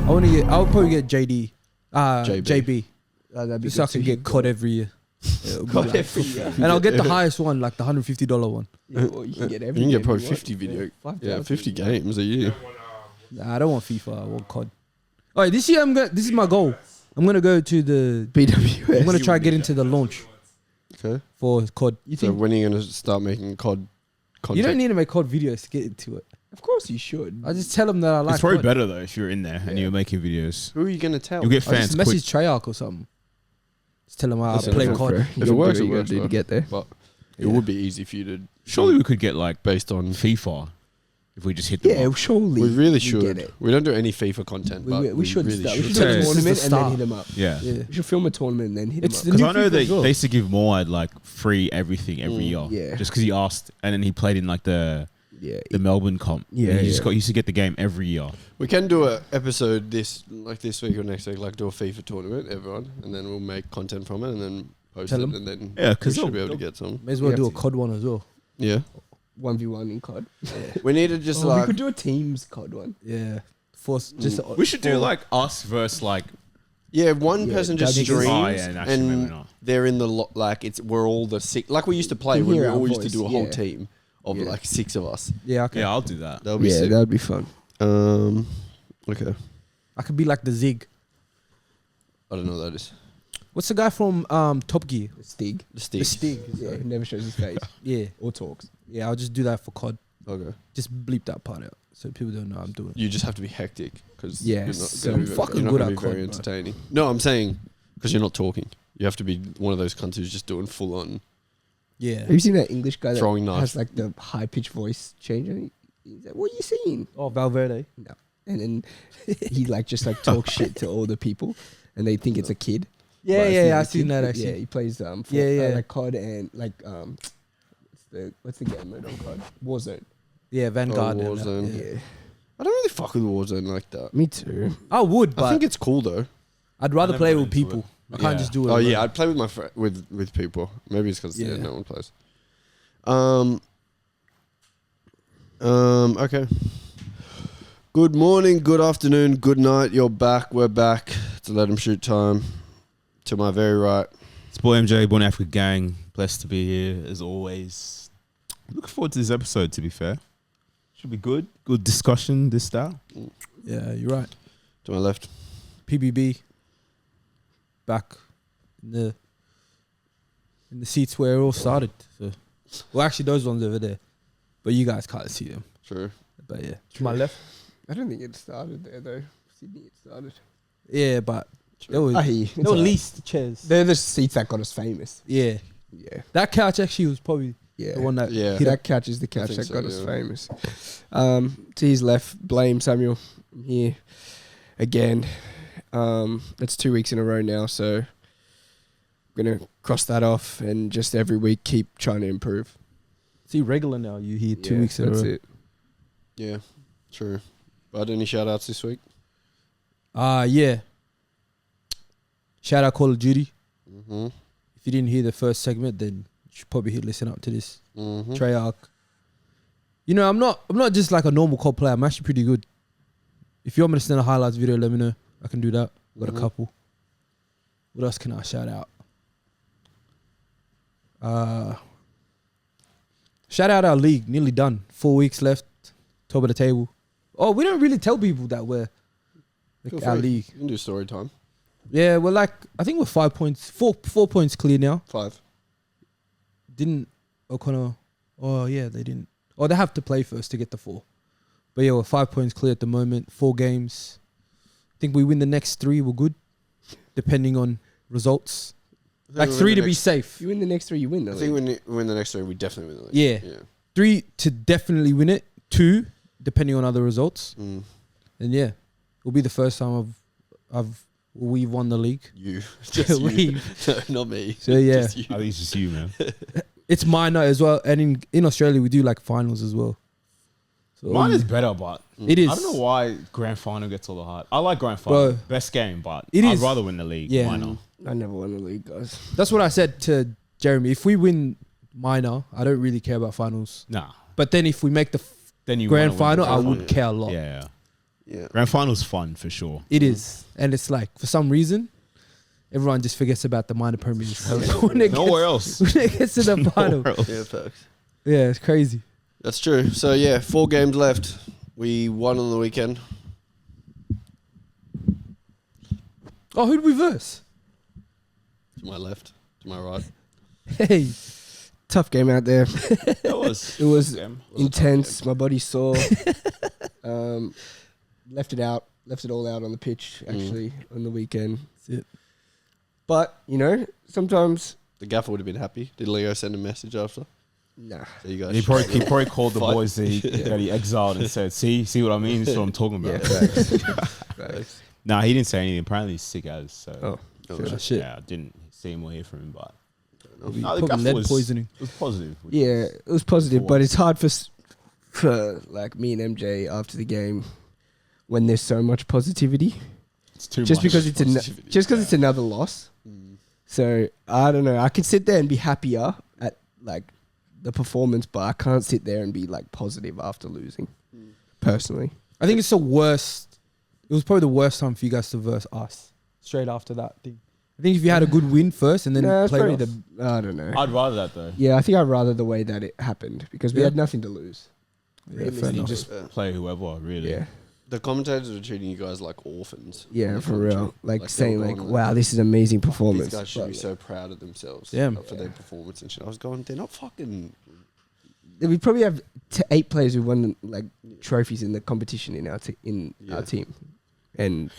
I'll probably get JB. That'd be Just so I can get COD every year. COD every year. And I'll get the highest one, like the $150 one. Yeah, well, you can get every. You can get probably 50 video. Yeah, 50 games a year. Nah, I don't want FIFA. I want COD. All right, this year this is my goal. I'm gonna go to the BWS. I'm gonna try to get into the launch. Okay. For COD. So when are you gonna start making COD content? You don't need to make COD videos to get into it. Of course you should. I just tell them that I like. It's probably COD. better though if you're in there and you're making videos. Who are you gonna tell? You'll get I fans just quick. message Treyarch or something. Just tell them I Listen, play that's COD. If it works, it works. to get there. But it would be easy for you to. Surely we could get like based on FIFA if we just hit them Yeah, up. surely. We really we should. get it. We don't do any FIFA content, but We should really start. We should should. do a This is the tournament and then start. hit them up. Yeah. Yeah. We should film a tournament and then hit It's them the up. Because I know new FIFA they, as well. they used to give Moad like free everything every year. Yeah. Just because he asked and then he played in like the Melbourne comp. Yeah, And he yeah. used to get the game every year. We can do a episode this week or next week, like do a FIFA tournament, everyone, and then we'll make content from it and then post Tell it, 'em. and then Yeah, we 'cause should they'll- be able to get some. May as well We do a have to. COD one as well. Yeah, 1v1 in COD. we need to just We like could do a teams COD one. Yeah. Force just. We should do like us versus like one person just that'd be good. streams Oh, yeah, actually, maybe and not. they're in the like we're all the six, like we used to play Can when we hear our all used to voice, do a whole yeah. team of Yeah. like 6 of us. Yeah, okay. Yeah, I'll do that. That'll be Yeah, sick. that'd be fun. Okay, I could be like the Zig. I don't know what that is. What's the guy from Top Gear? Stig. The Steve. The Stig. Yeah, he never shows his face Yeah. or talks. Yeah, I'll just do that for COD. Okay, Just bleep that part out so people don't know I'm doing it. you just have to be hectic because Yeah, you're so not going to be, fucking you're not good gonna at be very COD, bro. entertaining. No, I'm saying because you're not talking. You have to be one of those cunts who's just doing full on. Yeah. Have you seen that English guy that Throwing knife. has like the high pitched voice change? And he's like, "What are you seeing?" Oh, Valverde. No, and then he like just like talks shit to all the people, and they think it's a kid. Yeah, but it's yeah, not I a seen kid. that Yeah, actually. he plays like COD and like what's the game mode on COD? Warzone. Yeah, Vanguard. Oh, and that, Warzone. yeah. Yeah, I don't really fuck with Warzone like that. me too. I would, but I think it's cool though. I'd rather I play never with went into people. I it. can't Yeah. just do it. Oh alone. yeah, I'd play with my with people. Maybe it's because Yeah. no one plays. Okay. Good morning, good afternoon, good night. You're back. We're back. It's Let 'Em Shoot time. To my very right. It's boy MJ, Born Africa Gang. Blessed to be here as always. Looking forward to this episode, to be fair. Should be good. Good discussion, this style. Yeah, you're right. To my left. PBB back in the seats where it all started. So, well, actually, those ones over there, but you guys can't see them. True. But yeah, to my left. I don't think it started there though. Sydney, it started. Yeah, but they were, I hear you. they were least chairs. They're the seats that got us famous. Yeah, Yeah, that couch actually was probably yeah. the one that Yeah. hit That couch is the couch think that so, got us yeah. famous. To his left, blame Samuel. I'm here again. That's 2 weeks in a row now, so I'm gonna cross that off and just every week keep trying to improve. See, regular now. You hear 2 Yeah, weeks in a that's row. it. Yeah. True. But any shout outs this week? Yeah. Shout out Call of Duty. Mm-hmm. If you didn't hear the first segment, then you should probably listen up to this. Mm-hmm. Treyarch. You know, I'm not just like a normal COD player. I'm actually pretty good. If you want me to send a highlights video, let me know. I can do that. Got a couple. What else can I shout out? Shout out our league. Nearly done. 4 weeks left. Top of the table. Oh, we don't really tell people that we're Feel our free. league. You can do story time. Yeah, we're like, I think we're 5 points, 4 points clear now. 5. Didn't O'Connor? Oh yeah, they didn't. Oh, they have to play first to get the 4. But yeah, we're 5 points clear at the moment. 4 games. I think we win the next 3. We're good, depending on results. Like 3 to be safe. If you win the next 3, you win. I think when we win the next 3, we definitely win the Yeah. league. Yeah. 3 to definitely win it. 2 depending on other results. Mm. And yeah, it'll be the first time we've won the league. You. Just you. We've. No, not me. So yeah, Just you. At least it's you, man. it's minor as well. And in Australia, we do like finals as well. So Mine is better, but It is. I don't know why grand final gets all the hype. I like grand final, Bro. best game, but It I'd is. rather win the league. Yeah. Why not? I never won the league, guys. That's what I said to Jeremy. If we win minor, I don't really care about finals. Nah. But then if we make the Then you grand wanna win final, the I grand would final. care a lot. Yeah. Yeah. Grand final's fun for sure. It is, and it's like for some reason, everyone just forgets about the minor premiers when it Nowhere else. when it gets to the final. Nowhere else. Yeah, facts. Yeah, it's crazy. That's true. So, yeah, 4 games left. We won on the weekend. Oh, who did we verse? To my left. To my right. Hey, Tough game out there. That was. It was Game. intense. My body sore. Left it out. Left it all out on the pitch, actually, on the weekend. that's it. But, you know, sometimes... The gaffer would have been happy. Did Leo send a message after? Nah. So you guys He probably called the Fight. boys that he exiled and said, see what I mean? This is what I'm talking Yeah, about. facts. Nah, he didn't say anything. Apparently he's sick as. So Oh. Oh, shit. yeah, I didn't see him or hear from him, but Probably, No, the probably gaffer lead was- poisoning. it was positive. which Yeah, was- it was positive, For but what? it's hard for like me and MJ after the game when there's so much positivity. It's too Just much. because it's positivity. it's another loss. Mm. So I don't know. I can sit there and be happier at like the performance, but I can't sit there and be like positive after losing. Personally, I think it's the worst. It was probably the worst time for you guys to verse us straight after that thing. I think if you had a good win first and then no, it's played probably off. I don't know. I'd rather that though. Yeah, I think I'd rather the way that it happened because we Yeah. had nothing to lose. Yeah, Realistically, fair enough. just Play whoever, really. yeah, The commentators are treating you guys like orphans. in yeah, the for commentary. real. Like they saying were like, going "Wow, this is amazing performance." These guys should But, be so proud of themselves Damn. for their performance and shit. I was going, they're not fucking... we probably have 8 players who won like trophies in the competition in our Yeah. our team, and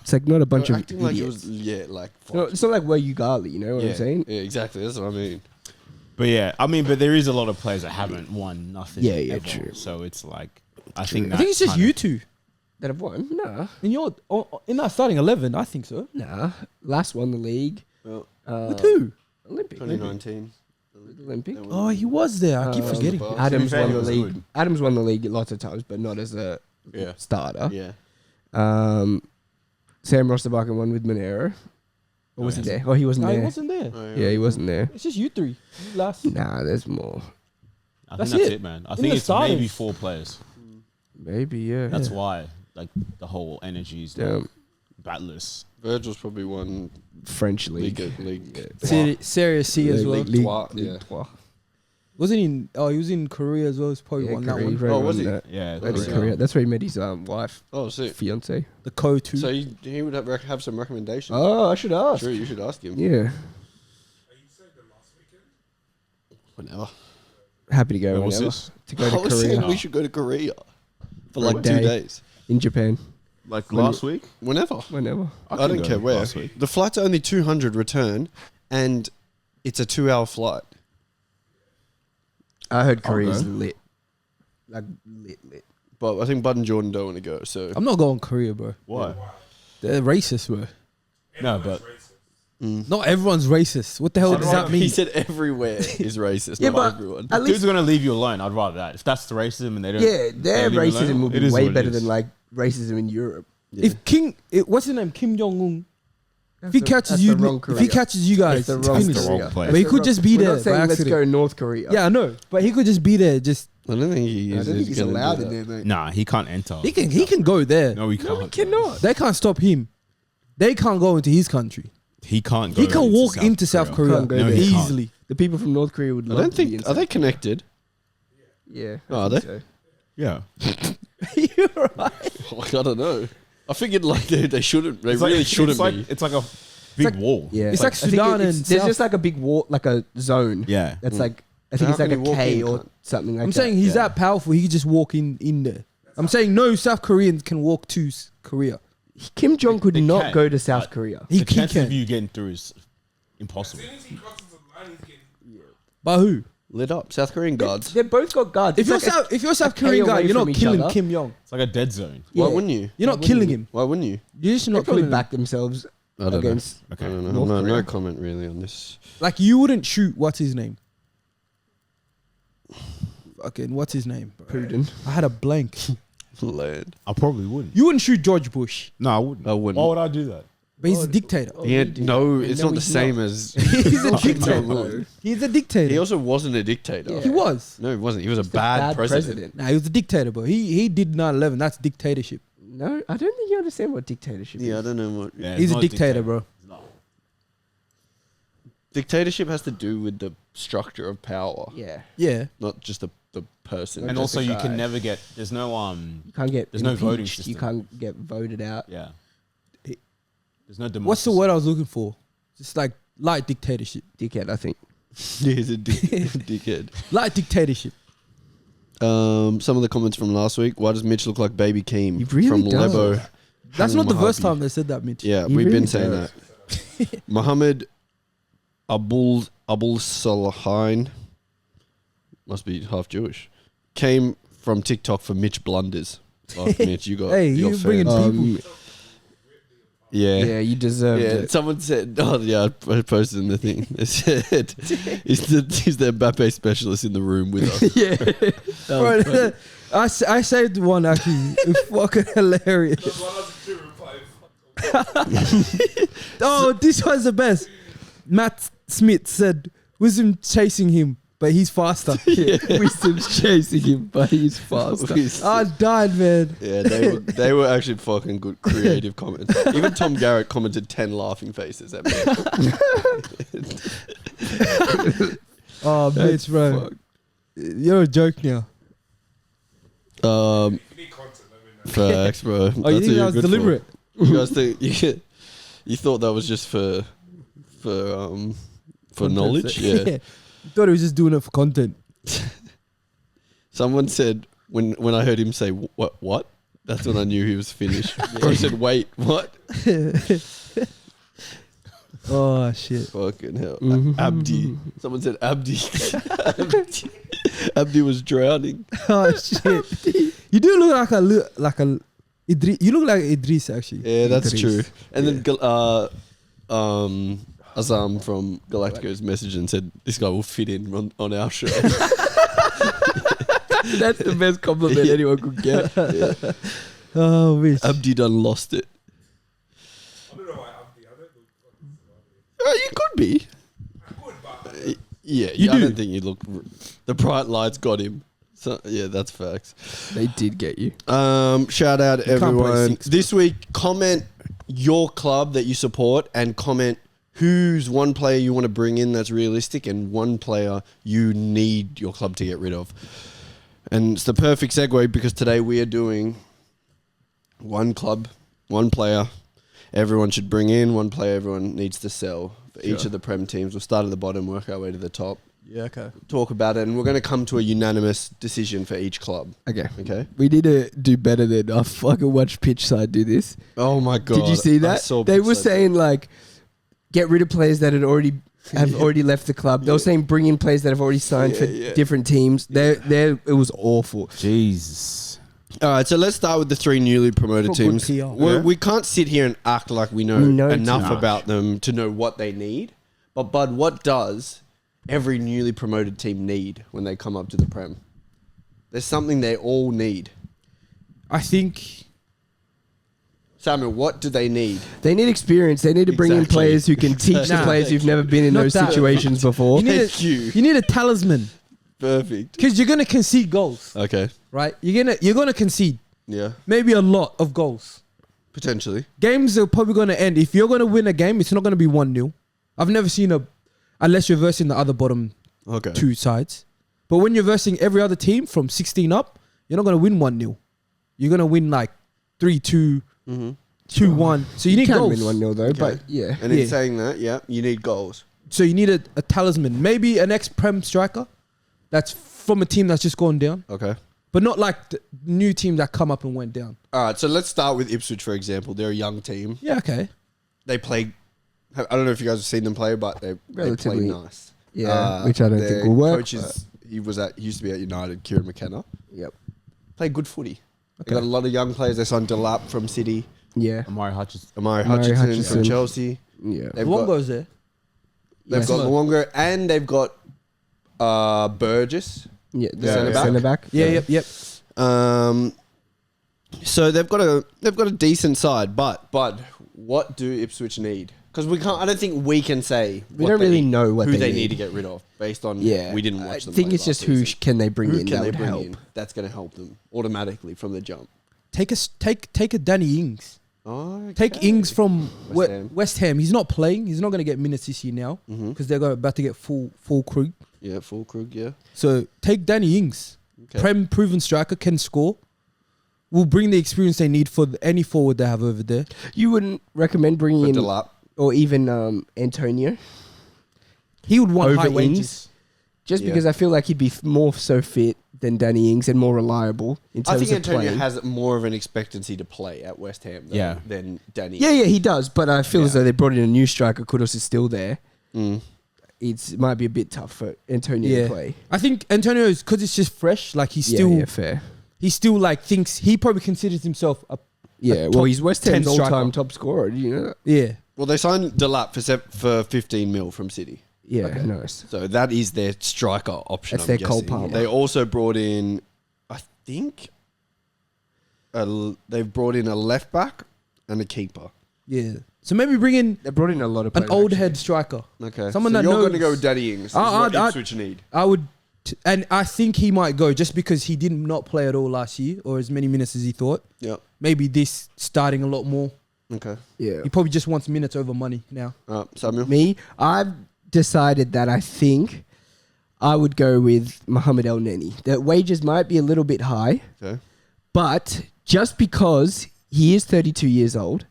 it's like not a bunch They're of acting like it idiots. was, yeah, like... It's not like we're Ugali, you know what yeah, I'm saying? Yeah, exactly. That's what I mean. But yeah, I mean, but there is a lot of players that haven't won nothing. Yeah, yeah, ever. true. So it's like, I think I think it's just you two. That have won? Nah, In your in that starting 11, I think so. nah. Last won the league. Well, With who? Olympic. 2019. Olympic. Oh, he was there. I keep Um, forgetting. Spurs. Adams To be fair, won he the was league. good. Adams won the league lots of times, but not as a Yeah. starter. Yeah. Sam Rosterbacher won with Monero. Or was he yes. there? Oh, he wasn't No, he there. wasn't there. Oh, Yeah, he wasn't there. It's just you three. Last. Nah, there's more. I That's think that's it. it, man. I In think the it's starters. maybe 4 players. Maybe, yeah. That's why, like, the whole energy is like, Damn. batless. Virgil's probably won French league. league. Serie C as well. League Trois, yeah. Trois. Wasn't he? He was in Korea as well. He's probably Yeah, won that Korea, one. probably Oh, was won he? that. Yeah, Went to Korea. Korea. That's where he met his wife, Oh, sick. fiance. The Co too. So he would have some recommendations. Oh, I should ask. Sure, you should ask him. Yeah, Whenever. happy to go. When was whenever. this? To go I to was Korea saying we should go to Korea for like For a 2 day. days. in Japan. Like When last week? Whenever. Whenever. I can don't go care where. last week. The flight's only 200 return, and it's a 2-hour flight. I heard I'll Korea's go. lit. Like lit. But I think Bud and Jordan don't want to go. So I'm not going Korea, bro. Why? They're racist, bro. No, but Not everyone's racist. What the hell does that he mean? said everywhere is racist. Yeah, not but everyone. at dudes least are gonna leave you alone. I'd rather that. If that's the racism and they don't, yeah, their leave you racism alone, will it be is way what it better is. than like racism in Europe. Yeah. If what's his name? Kim Jong Un. If he That's catches the you, wrong if he Korea. catches you guys, That's it's the wrong finished. That's the wrong Korea. place. But he That's could the just wrong- be We're there not saying by let's accident. go North Korea. Yeah, I know, but he could just be there. Just I don't think he I is. don't think he's gonna do allowed that. in there, mate. nah, he can't enter. he can go there. No, he can't. No, we cannot. They can't stop him. They can't go into his country. He can't go. He can walk into South Korea Can't go there. easily. The people from North Korea would I love don't to be think. in Are they South- connected? Yeah. Oh, are I they? think so. Yeah. You're right. Like, I don't know. I figured like they shouldn't. They It's really like, shouldn't it's like, be. It's like a big like- wall. Yeah. It's like I think Sudan and there's South- just like a big wall, like a zone. Yeah. That's Mm. like I So think it's how like can a he walk K in, or cunt? something like I'm that. saying he's Yeah. that powerful. He could just walk in there. I'm saying no South Koreans can walk to Korea. Kim Jong could They not can, go to South but- Korea. He The chances can. of you getting through is impossible. But who? Lit up. South Korean guards. They both got guards. If It's you're a South K Korean guy, away you're from not each killing other. Kim Jong. It's like a dead zone. Why Yeah. wouldn't you? You're not killing him. Why wouldn't you? You're just They not probably killing him. back themselves I don't against. know. Okay. I don't know. North No, no Korea. comment really on this. Like you wouldn't shoot. What's his name? Fucking what's his name? Putin. I had a blank. Land. I probably wouldn't. You wouldn't shoot George Bush, No, I wouldn't. I wouldn't. Why would I do that? but he's a dictator. Yeah, no, And it's no, not the he's same not. as. He's a No. dictator. He's a dictator. He also wasn't a dictator. Yeah. He was. No, he wasn't. He was a He's the bad president. Nah, he was a dictator, bro. He did 9/11. That's dictatorship. No, I don't think you understand what dictatorship Yeah, I is. don't know what. Yeah, He's it's a not dictator, bro. It's not. Dictatorship has to do with the structure of power, Yeah. Yeah. not just the person. And just also, a you guy. can never get. There's no You can't get There's no voting impeached, You system. can't get voted out. Yeah. It- There's no democracy. What's the word I was looking for? Just like light dictatorship. Dickhead, I think. Yeah, he's a dickhead. Light dictatorship. Some of the comments from last week. Why does Mitch look like Baby Keem? He really from does. Lebo. That's Hang not the first Mahabi. time they said that, Mitch. Yeah, He we've really been saying does. that. Mohammed Abul Salahain, must be half Jewish, came from TikTok for Mitch blunders. Oh, Mitch, you got Hey, your you bringing fan. people. Yeah, you deserved Yeah, it. someone said, oh yeah, I posted in the thing. They said, he's the Mbappe specialist in the room with us. Yeah. Bro, I saved one actually. It's fucking hilarious. Oh, this one's the best. Matt Smith said, Wisdom chasing him, but he's faster. Yeah. Wisdom's chasing him, but he's faster. I died, man. Yeah, they were actually fucking good creative comments. Even Tom Garrett commented 10 laughing faces at me. Oh, bitch, bro. Fuck. You're a joke now. Facts, bro. Oh, you think that was deliberate? You guys think you thought that was just for knowledge? Yeah. You thought he was just doing it for content. Someone said when I heard him say what? That's when I knew he was finished. I said, wait, what? Oh, shit. Fucking hell. Mhm. Abdi. Someone said Abdi. Abdi was drowning. Oh, shit. You do look like a Idris. You look like Idris, actually. Yeah, that's Idris. true. And then Azam from Galactico's message and said, this guy will fit in on our show. That's the best compliment anyone could get. Yeah. Oh, bitch. Abdi done lost it. I don't know why Abdi. I don't look fucking You could be. good, but Yeah, You I do. don't think you look. The bright lights got him. So yeah, that's facts. They did get you. Shout out You can't play everyone. six, This week, comment your club that you support and comment who's one player you want to bring in that's realistic and one player you need your club to get rid of. And it's the perfect segue because today we are doing one club, one player everyone should bring in, one player everyone needs to sell for each of the Prem teams. We'll start at the bottom, work our way to the top, Yeah, okay. talk about it, and we're going to come to a unanimous decision for each club. Okay. Okay? We need to do better than I fucking watch Pitchside do this. Oh my God. Did you see I that? saw They were Pitchside. saying like, get rid of players that had already already left the club. They were saying bring in players that have already signed for different teams. It was awful. Jesus. All right, so let's start with the three newly promoted For good teams. PR. We can't sit here and act like we know enough about them to know what they need. But, Bud, what does every newly promoted team need when they come up to the Prem? There's something they all need. I think Samuel, what do they need? They need experience. They need to bring in Exactly. players who can teach the Nah. players who've never been in Not those that. situations before. you need Thank you. you need a talisman Perfect. because you're gonna concede goals, Okay. right? You're gonna concede Yeah. maybe a lot of goals. Potentially. Games are probably gonna end. If you're gonna win a game, it's not gonna be 1-0. I've never seen unless you're versing the other bottom Okay. two sides. But when you're versing every other team from 16 up, you're not gonna win 1-0. You're gonna win like 3-2, Mm-hmm. 2-1. So you need can goals. win 1-0 though, Okay. but yeah. And in Yeah. saying that, yeah, you need goals. So you need a talisman, maybe an ex-Prem striker that's from a team that's just gone down, Okay. but not like the new team that come up and went down. All right, so let's start with Ipswich, for example. They're a young team. Yeah, okay. They play. I don't know if you guys have seen them play, but they play Relatively. nice. Yeah, which I don't their think will work. Coach is, he used to be at United, Kieran McKenna. Yep. Play good footy. Okay. They got a lot of young players. They signed Delap from City, Yeah. Amari Hutchins. Amari Amari Hutchinson Hutchinson. from Chelsea. Yeah. They've Luongo's there. They've got Yeah. Luongo and they've got Burgess. Yeah. The centre-back. centre back. Yeah, yep. So they've got a decent side, but what do Ipswich need? Because we can't. I don't think we can say We don't really know what who they they need. need to get rid of based on. Yeah. we didn't watch them. I think play it's just last who season. can they bring Who in can that they would bring help. in? That's going to help them automatically from the jump. take a Danny Ings. Oh, Take Ings from West Ham. West Ham. He's not playing. He's not going to get minutes this year now because they're about to get full crew. Yeah, full Krug, yeah. So take Danny Ings. Okay. Prem, proven striker, can score. Will bring the experience they need for any forward they have over there. You wouldn't recommend bringing For in Delap. or even Antonio He would want over high Ings, wages. just Yeah. because I feel like he'd be more so fit than Danny Ings and more reliable in I terms think of Antonio playing. has more of an expectancy to play at West Ham than Danny. Yeah, he does. But I feel as though they brought in a new striker. Kudus is still there. Mm. It might be a bit tough for Antonio to play. I think Antonio is because it's just fresh. Like he's still, fair. he still like thinks he probably considers himself a Yeah, top well, he's West 10 Ham's striker. all-time top scorer. Do you know that? yeah. Well, they signed Delap for 15 mil from City. Yeah, nice. So that is their striker option. That's I'm their Cole guessing. Palmer. They also brought in, I think, they've brought in a left back and a keeper. Yeah. So maybe bring in They brought in a lot of an players, old actually. head striker. Okay, Someone so that you're knows- going to go with Danny Ings. This is what I- Ipswich need. I would, and I think he might go just because he did not play at all last year or as many minutes as he thought. Yep. Maybe this starting a lot more. Okay. Yeah. He probably just wants minutes over money now. Samuel. Me, I've decided that I think I would go with Mohamed El Neni. The wages might be a little bit high, Okay. but just because he is 32 years old,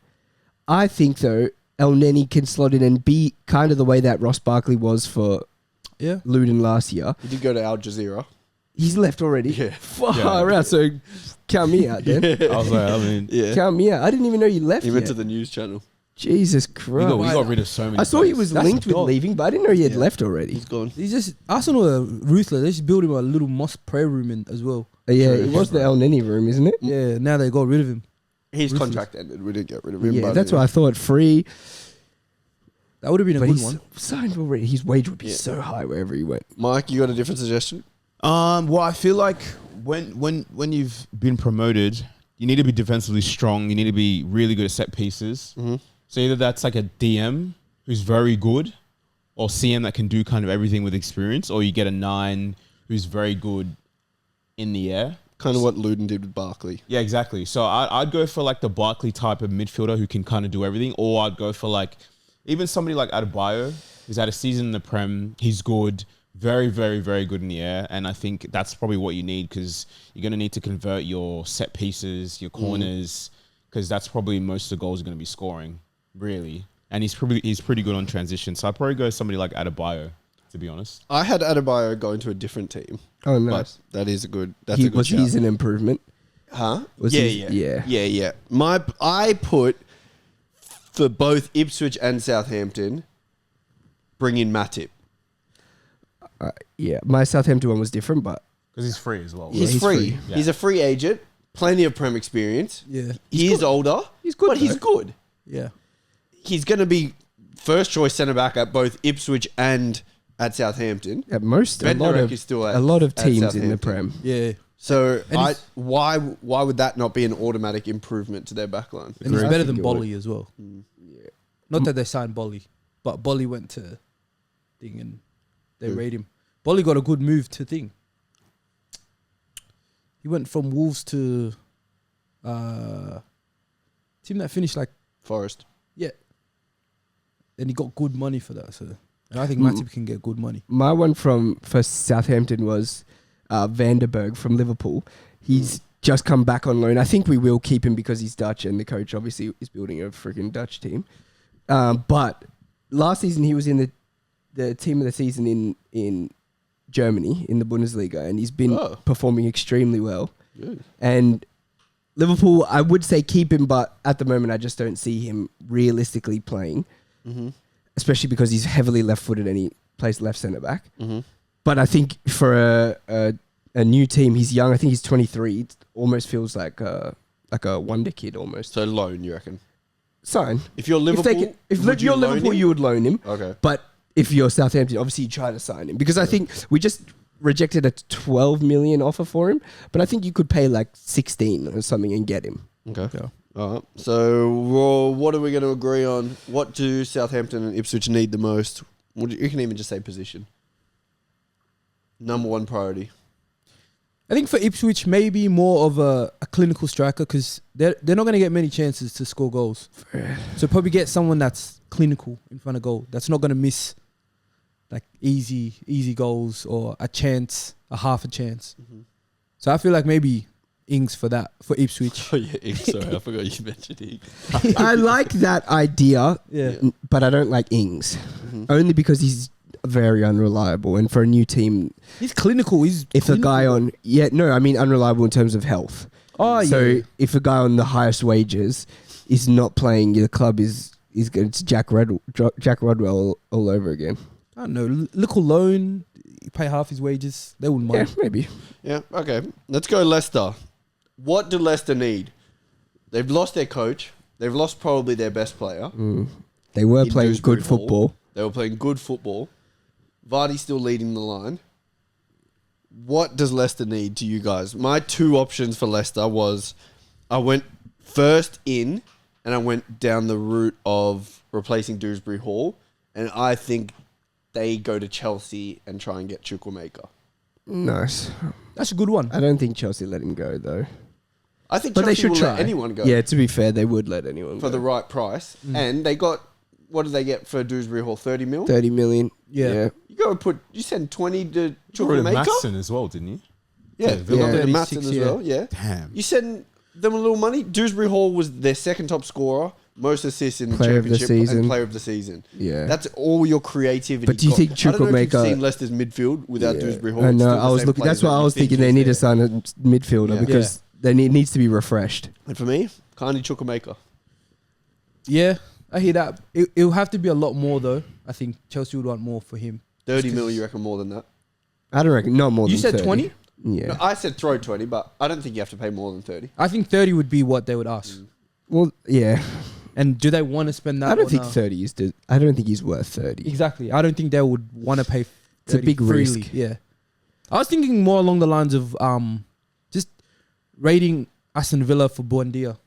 I think, though, El Neni can slot in and be kind of the way that Ross Barkley was for Yeah. Luton last year. He did go to Al Jazeera. He's left already. Yeah. Far out. So count me out, then. I was like, I mean, Yeah. Count me out. I didn't even know you left He went yet. to the news channel. Jesus we Christ. got rid of so many. I saw he players. was That's linked with dog. leaving, but I didn't know he had Yeah. left already. He's gone. He's just Arsenal are ruthless. They just build him a little mosque prayer room in as well. Yeah, True. it was the El Neni room, isn't it? Yeah. Now they got rid of him. His Ruthless. contract ended. We didn't get rid of him. Yeah, but that's what I thought. Free, That would have been a but good he's one. signed already. His wage would be Yeah. so high wherever he went. Mike, you got a different suggestion? Well, I feel like when you've been promoted, you need to be defensively strong. You need to be really good at set pieces. Mm-hmm. So either that's like a DM who's very good, or CM that can do kind of everything with experience, or you get a 9 who's very good in the air. Kind of what Luton did with Barkley. Yeah, exactly. So I'd go for like the Barkley type of midfielder who can kind of do everything, or I'd go for like even somebody like Adebayo who's had a season in the Prem. He's good, very, very, very good in the air, and I think that's probably what you need because you're going to need to convert your set pieces, your corners, because that's probably most of the goals are going to be scoring, really. And he's pretty good on transition. So I'd probably go somebody like Adebayo, to be honest. I had Adebayo going to a different team. Oh, nice. But that is a good. That's a good Was shout. he's an improvement? Huh? Was yeah, he- yeah, yeah. I put for both Ipswich and Southampton, bring in Matip. Yeah, my Southampton one was different, but Because he's free as well. He's, he's free. free. Yeah. He's a free agent. Plenty of Prem experience. Yeah. He is older. He's good, but he's though. good. Yeah. He's going to be first choice centre back at both Ipswich and at Southampton. at most a lot Bednarek of is still at- a lot of at teams in the Southampton. Prem. Yeah. So And he's- why would that not be an automatic improvement to their backline? And he's I better think than it would. Bolly as well. Not that they signed Bolly, but Bolly went to thing and they Who? rate him. Bolly got a good move to thing. He went from Wolves to team that finished like Forrest. yeah. And he got good money for that. So and I think Mm. Matip can get good money. My one for Southampton was Vanderberg from Liverpool. He's just come back on loan. I think we will keep him because he's Dutch and the coach obviously is building a freaking Dutch team. But last season he was in the team of the season in Germany in the Bundesliga, and he's been performing extremely well. Good. And Liverpool, I would say keep him, but at the moment I just don't see him realistically playing, especially because he's heavily left-footed and he plays left centre back. But I think for a new team, he's young. I think he's 23. It almost feels like a wonder kid almost. So loan, you reckon? Sign. If you're Liverpool, If would you you're loan Liverpool, him? you would loan him. Okay. But if you're Southampton, obviously you try to sign him because I think we just rejected a 12 million offer for him, but I think you could pay like 16 or something and get him. Okay. All right. So what are we going to agree on? What do Southampton and Ipswich need the most? You can even just say position. Number one priority. I think for Ipswich, maybe more of a clinical striker because they're not going to get many chances to score goals. So probably get someone that's clinical in front of goal. That's not going to miss like easy goals or a chance, a half a chance. So I feel like maybe Ings for that, for Ipswich. Oh yeah, Ings. Sorry, I forgot you mentioned Ings. I like that idea, Yeah. but I don't like Ings. Only because he's very unreliable. And for a new team, He's clinical. He's if clinical. a guy on... Yeah, no, I mean unreliable in terms of health. Oh, So yeah. if a guy on the highest wages is not playing, the club is going to Jack Rodwell all over again. I don't know. Little loan, you pay half his wages. They wouldn't Yeah, mind. maybe. Yeah, okay. Let's go Leicester. What do Leicester need? They've lost their coach. They've lost probably their best player. They were In playing Dewsbury good Hall. football. They were playing good football. Vardy's still leading the line. What does Leicester need to you guys? My two options for Leicester was I went first in and I went down the route of replacing Dewsbury Hall. And I think they go to Chelsea and try and get Chukwuemeka. Nice. That's a good one. I don't think Chelsea let him go, though. I think But they Chelsea should will try. let anyone go Yeah, to be fair, they would let anyone for go. the right price. And they got, what did they get for Dewsbury Hall? 30 mil? 30 million. Yeah. You go and you send 20 to You got rid of Chukwuemeka? Matson as well, didn't you? Yeah, Villa. Villa and 36, Matson as yeah. well, yeah. Damn. You send them a little money. Dewsbury Hall was their second top scorer, most assists in the Player of the championship, season. and player of the season. Yeah. That's all your creativity. But do you think I don't know if you've Chukwuemeka- seen Leicester's midfield without Dewsbury Hall? I It's know. still the I was same looking. players That's what that I you was think thinking. They is need to there. sign a midfielder Yeah. because they needs to be refreshed. And for me, kindly Chukwuemeka. Yeah, I hear that. It'll have to be a lot more, though. I think Chelsea would want more for him. 30 mil, you reckon more than that? I don't reckon. Not more You than said 30. 20? Yeah. No, I said throw 20, but I don't think you have to pay more than 30. I think 30 would be what they would ask. Well, yeah. And do they want to spend that? I don't or think no? 30 is. I don't think he's worth 30. Exactly. I don't think they would want to pay. It's a 30 big freely. risk. Yeah. I was thinking more along the lines of just rating Aston Villa for Buendia.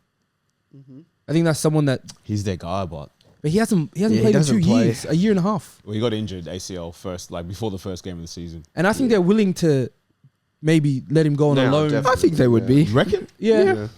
I think that's someone that, He's their guy, but he hasn't Yeah, he played in doesn't 2 play. years, a year and a half, well, he got injured ACL first, like before the first game of the season. and I think they're willing to maybe let him go on a Now, loan. definitely. I think they would Yeah. be. You reckon? Yeah.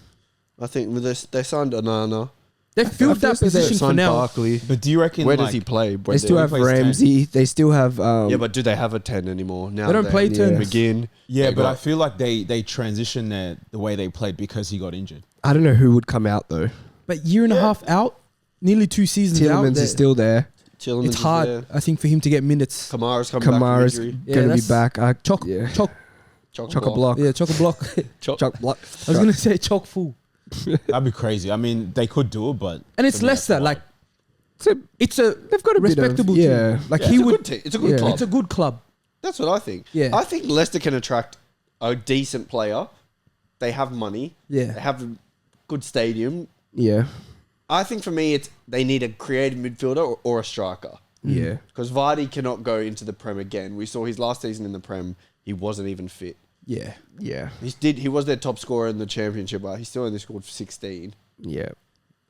I think with this, they signed Onana. They filled I feel that so they position for Signed now. Barkley. But do you reckon? Where like, does he play? They still have plays 10. Ramsey. They still have. Yeah, but do they have a 10 anymore? Now They don't play 10. McGinn. Yeah, They but got- I feel like they transitioned the way they played because he got injured. I don't know who would come out though. But year and a half out, nearly 2 seasons out. Tielemans is still there. Tielemans It's is hard, there. I think, for him to get minutes. Kamara's coming back Kamara's from injury. Yeah, going to be that's- back. Chock block. Yeah, chock a block. Chock block. I was gonna say chock full. That'd be crazy. I mean, they could do it, but And it's for me, Leicester. that's Like So it's a they've got a bit of- respectable yeah. team. Like Yeah, he it's a would. good team. It's a good Yeah. club. It's a good club. That's what I think. Yeah. I think Leicester can attract a decent player. They have money. They Yeah. have a good stadium. Yeah. I think for me, it's they need a creative midfielder or a striker. Yeah. Because Vardy cannot go into the Prem again. We saw his last season in the Prem. He wasn't even fit. Yeah. Yeah. He was their top scorer in the championship, but he still only scored 16. Yeah.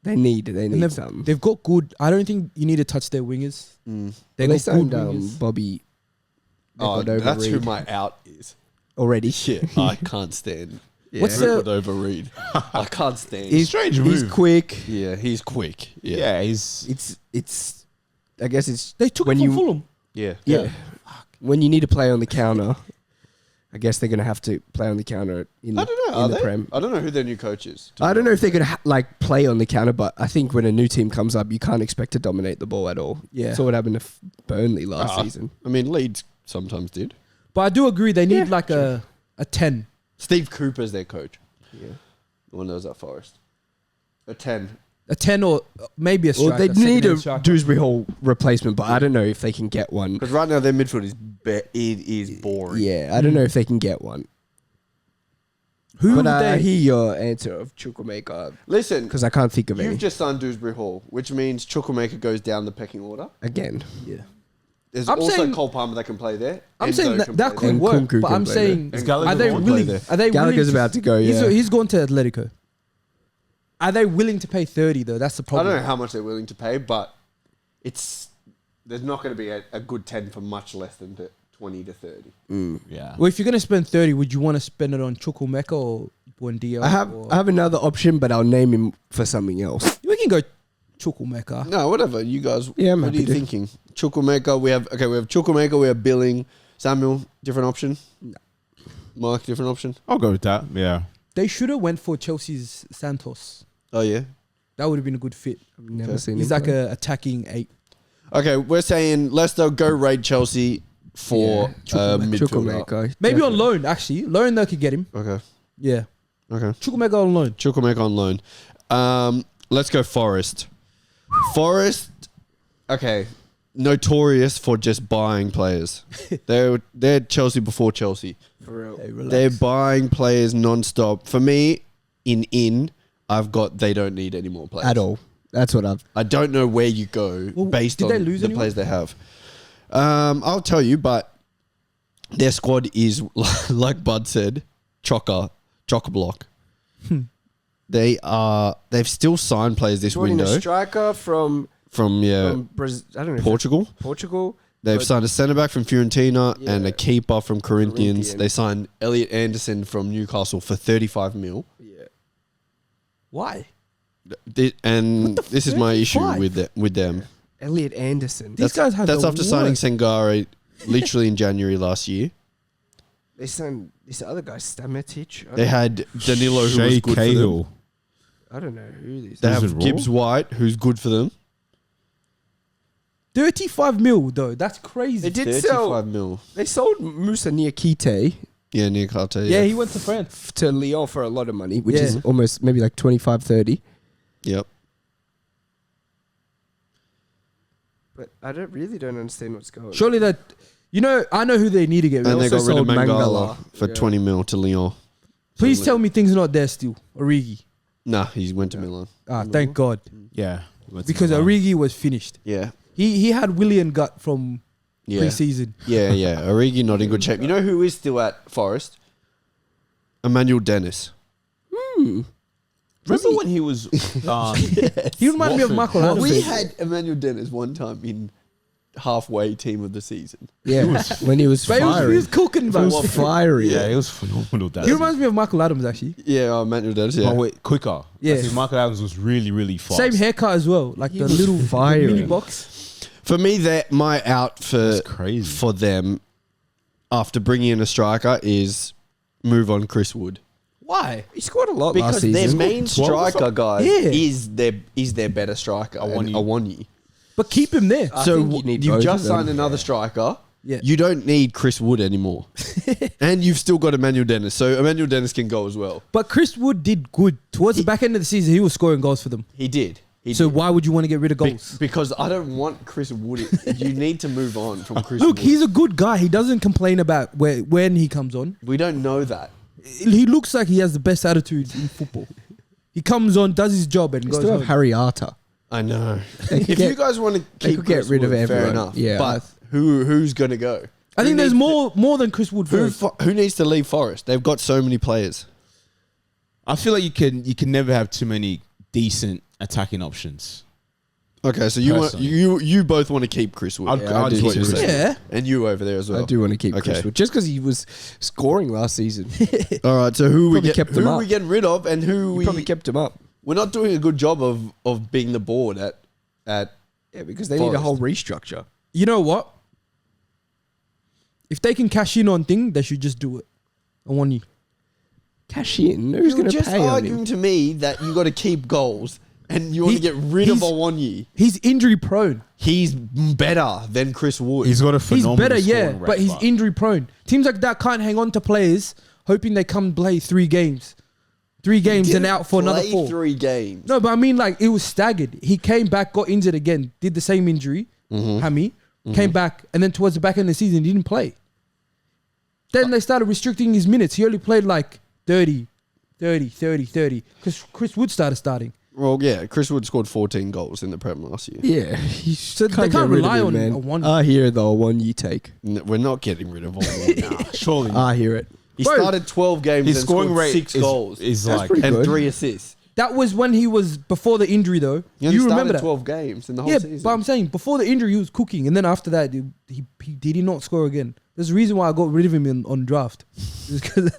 They need And something. they've got good. I don't think you need to touch their wingers. They They got signed good wingers. Bobby. They Oh, got over that's who Reed my out is. already. Shit, I can't stand. Yeah. What's the- Rupert over Reed. I can't stand. He's Strange He's move. quick. Yeah, he's quick. yeah, he's It's. I guess it's They took when him you from Fulham. Yeah. yeah. When you need to play on the counter, I guess they're gonna have to play on the counter in the, I don't know. in Are the they? Prem. I don't know who their new coach is. I don't know if they're gonna like play on the counter, but I think when a new team comes up, you can't expect to dominate the ball at all. Yeah. Saw what happened to Burnley last Ah. season. I mean, Leeds sometimes did. But I do agree they need Yeah, like a 10. Steve Cooper's their coach. Yeah. The one that was at Forest. A 10. A 10 or maybe a striker. Well, they need a second-hand striker. Dewsbury Hall replacement, but I don't know if they can get one. Because right now their midfield is boring. Yeah, I don't know if they can get one. Who But would I they? hear your answer of Chukwuemeka Listen, because I can't think of you've any. just signed Dewsbury Hall, which means Chukwuemeka goes down the pecking order. Again, Yeah. There's I'm also saying- Cole Palmer that can play there. I'm Enzo saying that, can that play could And work, Kunku but can I'm play saying, Is Gallagher are they going to play willing? there? Are they Gallagher's willing about to go. Yeah, He's going to Atletico. Are they willing to pay 30 though? That's the I problem. don't know how much they're willing to pay, but there's not going to be a good 10 for much less than 20 to 30. Yeah. Well, if you're gonna spend 30, would you want to spend it on Chukwuemeka or Buendia? I have another option, but I'll name him for something else. We can go Chukwuemeka. No, whatever. You guys, Yeah, I'm what are happy you to. thinking? Chukwuemeka, we have Chukwuemeka, we have Billing. Samuel, different option? No. Mark, different option? I'll go with that. Yeah. They should have went for Chelsea's Santos. Oh, yeah? That would have been a good fit. I've never Okay. seen He's him like play. a attacking 8. Okay, we're saying Leicester go raid Chelsea for midfielder. Chukwuemeka. Maybe on definitely. loan, actually. Loan, they could get him. Okay, Yeah. okay. Chukwuemeka on loan. Chukwuemeka on loan. Let's go Forest. Forest, okay, notorious for just buying players. They're Chelsea before Chelsea. For real. Hey, relax. They're buying players non-stop. For me, I've got they don't need any more players. At all. That's what I've. I don't know where you go Well, based did on they lose the anyone? players they have. I'll tell you, but their squad is, like Bud said, chock-a-block. They've still signed players this Brought in a window striker from from I don't know. Portugal. Portugal. They've But- signed a centre back from Fiorentina and Yeah. a keeper from Corinthians. Corinthians. They signed Elliot Anderson from Newcastle for 35 mil. Yeah. Why? And this is my issue 35? with them. Elliot Anderson. These guys have That's the after signing worst. Sangare literally in January last year. They signed this other guy, Stamatic. They had Danilo, who was Shay good for them. Cahill. I don't know who this. They Was have it Raw? Gibbs White, who's good for them. 35 mil, though. That's crazy. They did 35 sell. mil. They sold Musa Niakite Yeah, near Carter. Yeah, he went to France. to Lyon for a lot of money, which Yeah. is almost maybe like 25, 30. Yep. But I really don't understand what's going on. Surely that, I know who they need to get rid And of. they got also rid of sold Mangala Mangala. for Yeah. 20 mil to Lyon. Please tell me things are not there still. Origi. Nah, he went to Milan. Thank God. Yeah. Because Origi was finished. Yeah. He had Willian gut from Yeah. pre-season. Yeah, yeah. Origi not in good shape. You know who is still at Forest? Emmanuel Dennis. Remember when he was? He reminds me of Watford. Michael Adams. We had Emmanuel Dennis one time in halfway team of the season. Yeah, when he was But he fiery. was cooking, He bro. was fiery. Yeah, it was phenomenal. That He reminds me of Michael Adams, actually. Yeah, Emmanuel Dennis, yeah. But wait, quicker. Yeah. I think Michael Adams was really, really fast. Same haircut as well. Like He the was little fiery. mini box. For me, my out That's crazy. for them after bringing in a striker is move on Chris Wood. Why? He scored a lot last Because their season. main 12. striker, guys, Yeah. is their better striker, Awoniyi. Awoniyi. But keep him there. I So think you need you've both just of them. signed another striker. Yeah. You don't need Chris Wood anymore. And you've still got Emmanuel Dennis. So Emmanuel Dennis can go as well. But Chris Wood did good. Towards the back end of the season, he was scoring goals for them. He did. So why would you want to get rid of goals? Because I don't want Chris Wood. You need to move on from Chris Look, Wood. he's a good guy. He doesn't complain about when he comes on. We don't know that. He looks like he has the best attitude in football. He comes on, does his job, and They goes still have home. Harry Arter. I know. They could If get- you guys want to they keep could get Chris rid of Wood, fair everyone. enough. Yeah. But who's going to go? I think Who there's needs- more than Chris Wood. Who, First. who needs to leave Forest? They've got so many players. I feel like you can never have too many decent attacking options. Okay, so you both want to keep Chris Wood. I'd- Yeah, I I'd do keep what you're too. saying. Yeah. And you over there as well. I do want to keep Okay. Chris Wood. Just because he was scoring last season. All right, so who Probably kept who them are up. we getting rid of, and who He we probably kept him up. we're not doing a good job of being the board at Yeah, because they need a Forest. whole restructure. You know what? If they can cash in on thing, they should just do it. I want you. Cash in. Who's going to just pay on arguing him? to me that you got to keep goals and you want to He- get rid of he's- Awoniyi. He's injury prone. He's better than Chris Wood. He's got a He's phenomenal better, yeah, scoring rate, but he's injury prone. Teams like that can't hang on to players hoping they come play 3 games. 3 games and out for another Play 4. 3 games. No, but I mean, like, it was staggered. He came back, got injured again, did the same injury, hammy, came back, and then towards the back end of the season, he didn't play. Then they started restricting his minutes. He only played like 30, because Chris Wood started starting. Well, yeah, Chris Wood scored 14 goals in the Prem last year. Yeah. So they can't rely on a one. I hear the one you take. We're not getting rid of Awoniyi. Surely. I hear it. He Bro, started 12 games His and scoring scored rate 6 goals is That's like pretty and good. 3 assists. That was when he was before the injury, though. He only You remember started that? 12 games in the whole Yeah, season. but I'm saying before the injury, he was cooking, and then after that, he did he not score again. There's a reason why I got rid of him on draft. Because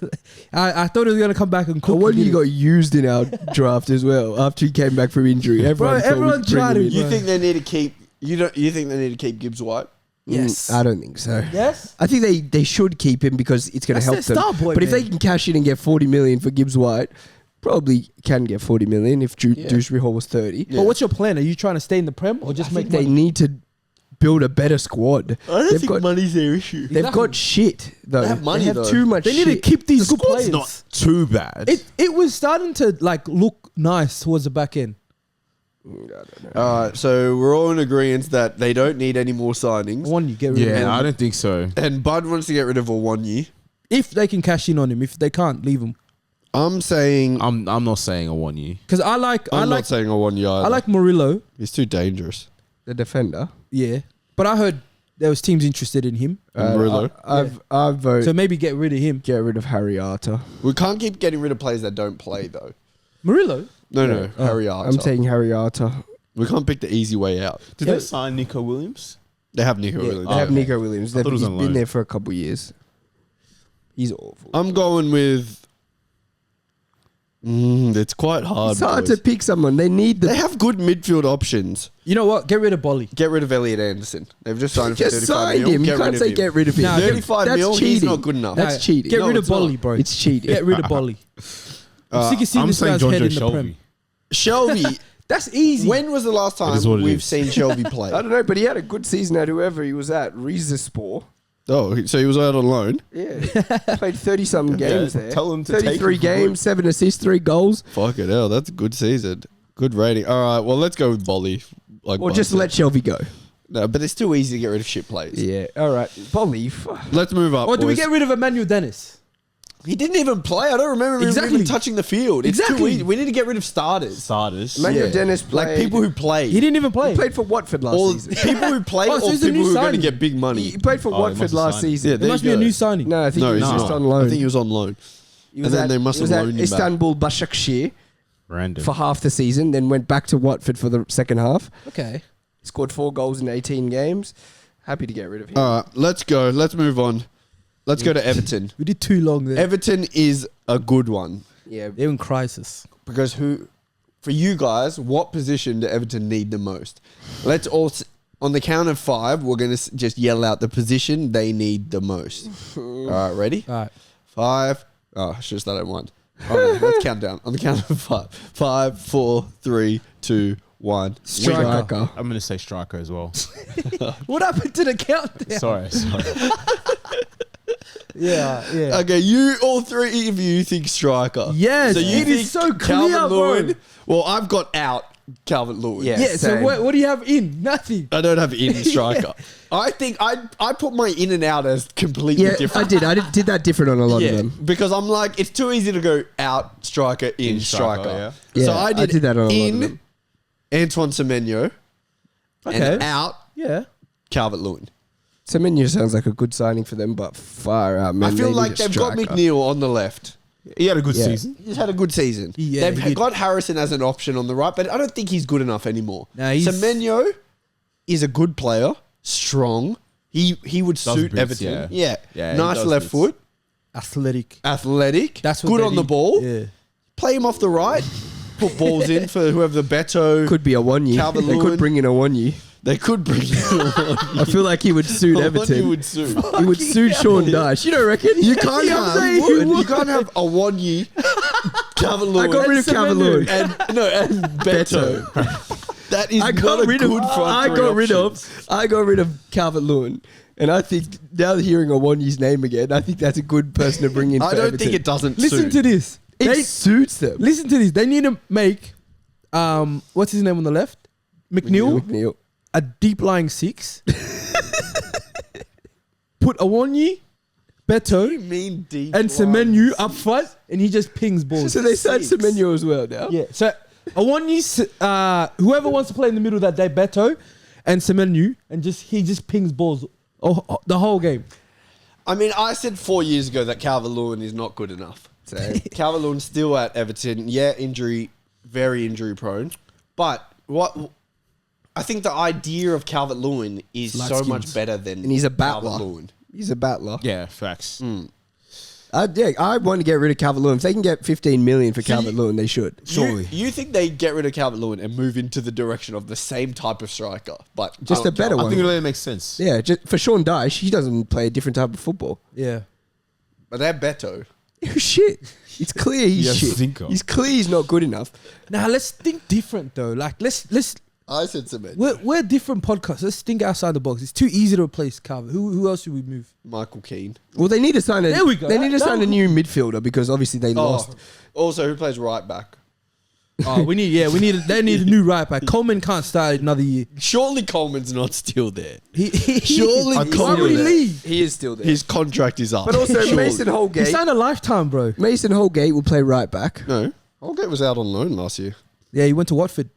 I thought he was gonna come back and cook. When he again. got used in our draft as well after he came back from injury. Everyone, everyone tried him. You Bro. think they need to keep? You think they need to keep Gibbs White? Yes. I don't think so. Yes. I think they should keep him because it's going to help That's their them. star boy, But if man. they can cash in and get 40 million for Gibbs White, probably can get 40 million if Dewsbury Hall was 30. But what's your plan? Are you trying to stay in the Prem or just I make think they money? need to build a better squad. I don't money's their issue. They've Exactly. got shit though. They have money, have though. too much. They need to shit. keep these good Squad's players. not too bad. It was starting to like look nice towards the back end. All right, so we're all in agreement that they don't need any more signings. One, you get rid of him. yeah, I don't think so. And Bud wants to get rid of Awonyi. If they can cash in on him, if they can't, leave him. I'm saying I'm not saying I want you. Because I like not saying Awonyi either. I like Murillo. He's too dangerous. the defender. Yeah, but I heard there was teams interested in him, Murillo. I vote so maybe get rid of him. get rid of Harry Arter. We can't keep getting rid of players that don't play though. Murillo. No, Harry Arter. I'm taking Harry Arter. We can't pick the easy way out. Did they sign Nico Williams? They have Nico Williams. They have okay. Nico Williams. I thought it was He's on been loan. there for a couple of years. He's awful. I'm going with. It's quite hard. It's hard boys. to pick someone. They need They the. have good midfield options. You know what? Get rid of Bolly. Get rid of Elliot Anderson. They've just signed him for Just 35 sign mil. him. You Get can't rid say of him. get rid of him. Nah, 35 That's mil, he's cheating. not good enough. That's cheating. Get No, rid of it's not. Bolly, bro. It's cheating. Get rid of Bolly. I'm sick of seeing I'm this saying guy's John head Joe in the Shelby. Prem. Shelby, That's easy. when was the last time is what it we've is. seen Shelby play? I don't know, but he had a good season at whoever he was at. Rizespor. Oh, so he was out on loan? Yeah. Played 30-something games there. tell him to take 33 him for games, 7 assists, 3 goals. Fuck it, hell, that's a good season. Good rating. All right, well, let's go with Bolly. Like Or Bud just said. let Shelby go. No, but it's too easy to get rid of shit players. Yeah. All right. Bolly. Let's move up. Or do we boys. get rid of Emmanuel Dennis? He didn't even play. I don't remember him Exactly. even touching the field. It's too Exactly. easy. We need to get rid of starters. Starters. Emmanuel Dennis like played. people who play. He didn't even play. He played for Watford last Or season. people who play Oh, so or he's a people new who are going to signing. get big money. He played for Oh, he Watford must have last signed. season. Yeah, There must be a new signing. No, I think No, he he's was just not. on loan. I think he was on loan. He and then they must he was have at loaned him back. Istanbul Başakşehir Random. for half the season, then went back to Watford for the second half. Okay. Scored 4 goals in 18 games. Happy to get rid of him. All right, let's go. Let's move on. Let's go to Everton. We did too long there. Everton is a good one Yeah. They're in crisis. because for you guys, what position do Everton need the most? Let's all, on the count of 5, we're going to just yell out the position they need the most. All right, ready? All right. 5. Oh, it's just that I won. All right, let's count down. On the count of 5. 5, 4, 3, 2, 1. Striker. I'm going to say striker as well. What happened to the countdown? sorry. Yeah. Okay, you all 3 of you think striker. Yes, so you it think is so clear, Calvin Lewin? bro. Well, I've got out Calvin Lewin. Yeah. Yeah. So Same. what do you have in? Nothing. I don't have in striker. I think I put my in and out as completely Yeah, different. I did that different on a lot of Yeah, them. because I'm like, it's too easy to go out striker, in striker. striker, yeah. So Yeah, I did that on a lot of in them. Antoine Semenyo Okay. and out Yeah. Calvin Lewin. Semenyo sounds like a good signing for them, but far out, man. I feel They like need a they've got striker. McNeil on the left. He had a good Yeah. season. He's had a good season. Yeah, he They've did. got Harrison as an option on the right, but I don't think he's good enough anymore. Nah, he's- Semenyo is a good player, strong. He would suit boots, Everton. yeah. Yeah, Yeah, he nice does left boots. foot, Athletic. athletic. That's what good they on the need. ball. Yeah. Play him off the right. Put balls in for whoever the Beto. Could be a Wanyi. Calvin They Lewin. could bring in a Wanyi. They could bring I feel like he would suit Everton. He would suit. He would suit Sean Dyche. You don't reckon? You can't Yeah, I'm have. saying he You would. can't have a Wanyi, Calvin I Lewin, got rid of Calvin Lewin. and Beto. That is I not got a rid good of. front I three got rid options. of. I got rid of Calvin Lewin, and I think now hearing Awanyi's name again, I think that's a good person to bring in. I for don't Everton. think it doesn't Listen suit. to this. It They, suits them. listen to this. They need to make what's his name on the left? McNeil. A deep lying 6. Put Awonyi, Beto, mean deep and Semenyo up front, and he just pings balls. So they signed Six. Semenyo as well now. Yeah. So Awonyi, whoever wants to play in the middle that day, Beto and Semenyo, and he just pings balls the whole game. I mean, I said 4 years ago that Calvin Lewin is not good enough. So Calvin Lewin's still at Everton. Yeah, injury very injury prone. But what I think the idea of Calvert-Lewin is Light so skins. much better than And he's a battler. Calvert-Lewin. He's a battler. Yeah, facts. I want to get rid of Calvert-Lewin. If they can get 15 million for Calvert-Lewin, they should. Surely. You think they get rid of Calvert-Lewin and move into the direction of the same type of striker, but Just a better I one. think it really makes sense. Yeah, just for Sean Dyche, he doesn't play a different type of football. Yeah. But they're Beto. Shit. It's clear he's Yes, shit. thinker. He's clear he's not good enough. Now let's think different though. Like let's I said cement. we're different podcasts. Let's think outside the box. It's too easy to replace Calvert. Who else should we move? Michael Keane. Well, they need to sign a. There we go. They need to That- sign that- a new midfielder because obviously they lost. Also, who plays right back? Oh, they need a new right back. Coleman can't start another year. Surely Coleman's not still there. Surely I why can't would he do that. leave? He is still there. His contract is up. But also Surely. Mason He Holgate. signed a lifetime, bro. Mason Holgate will play right back. No, Holgate was out on loan last year. Yeah, he went to Watford.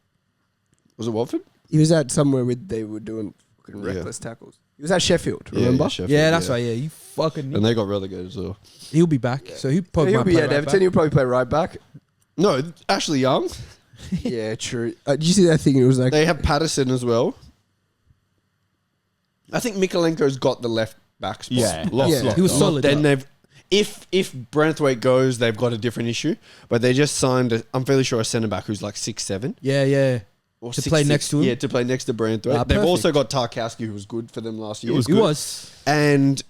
Was it Watford? He was at somewhere where they were doing fucking Yeah. reckless tackles. He was at Sheffield, remember? Sheffield, Yeah, that's right. Yeah, you fucking. And they got relegated as well. He'll be back. So he probably He'll might be play at right Everton. back. He'll probably play right back. No, Ashley Young. Yeah, true. Did you see that thing? It was like They have Patterson as well. I think Mikalenko's got the left back spot. Yeah, Yeah. He was solid. Then they've if Branthwaite goes, they've got a different issue. But they just signed I'm fairly sure a centre back who's like 6'7". Yeah. Or To play next to him? Yeah, to play next to Branthwaite. Ah, They've perfect. also got Tarkowski, who was good for them last year. was He good. was. And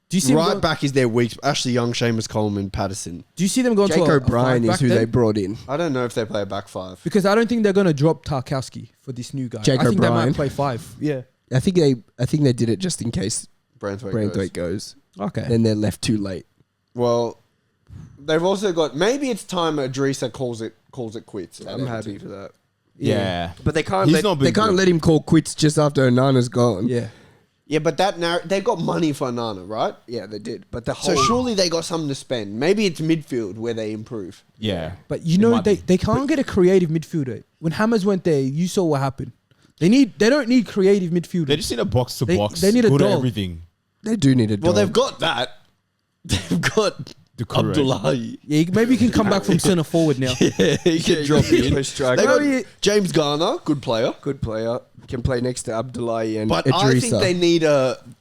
Do you see right them go, back is their weak. Ashley Young, Seamus Coleman, Patterson. Do you see them going Jake to a O'Brien five is who back they then? brought in. I don't know if they play a back five. Because I don't think they're going to drop Tarkowski for this new guy. Jake I think they O'Brien. might play 5. Yeah. I think they did it just in case Branthwaite goes. goes. Okay. Then they're left too late. Well, they've also got maybe it's time Adrisa calls it quits. I'm happy for that. Yeah. But they can't He's not been they can't good. let him call quits just after Onana's gone. Yeah. Yeah, but they've got money for Nana, right? Yeah, they did. But the So whole surely they got something to spend. Maybe it's midfield where they improve. Yeah. But you know might be. they can't get a creative midfielder. When Hammers went there, you saw what happened. They don't need creative midfielders. They just need a box to They- box. they need a good at dog. everything. they do need a Well, dog. they've got that. They've got The correct. Abdullahi. Yeah, maybe you can come back from centre forward now. He can drop in. Push striker. They got Maybe- James Garner, good player. Good player. Can play next to Abdullahi and But I think Idrissa.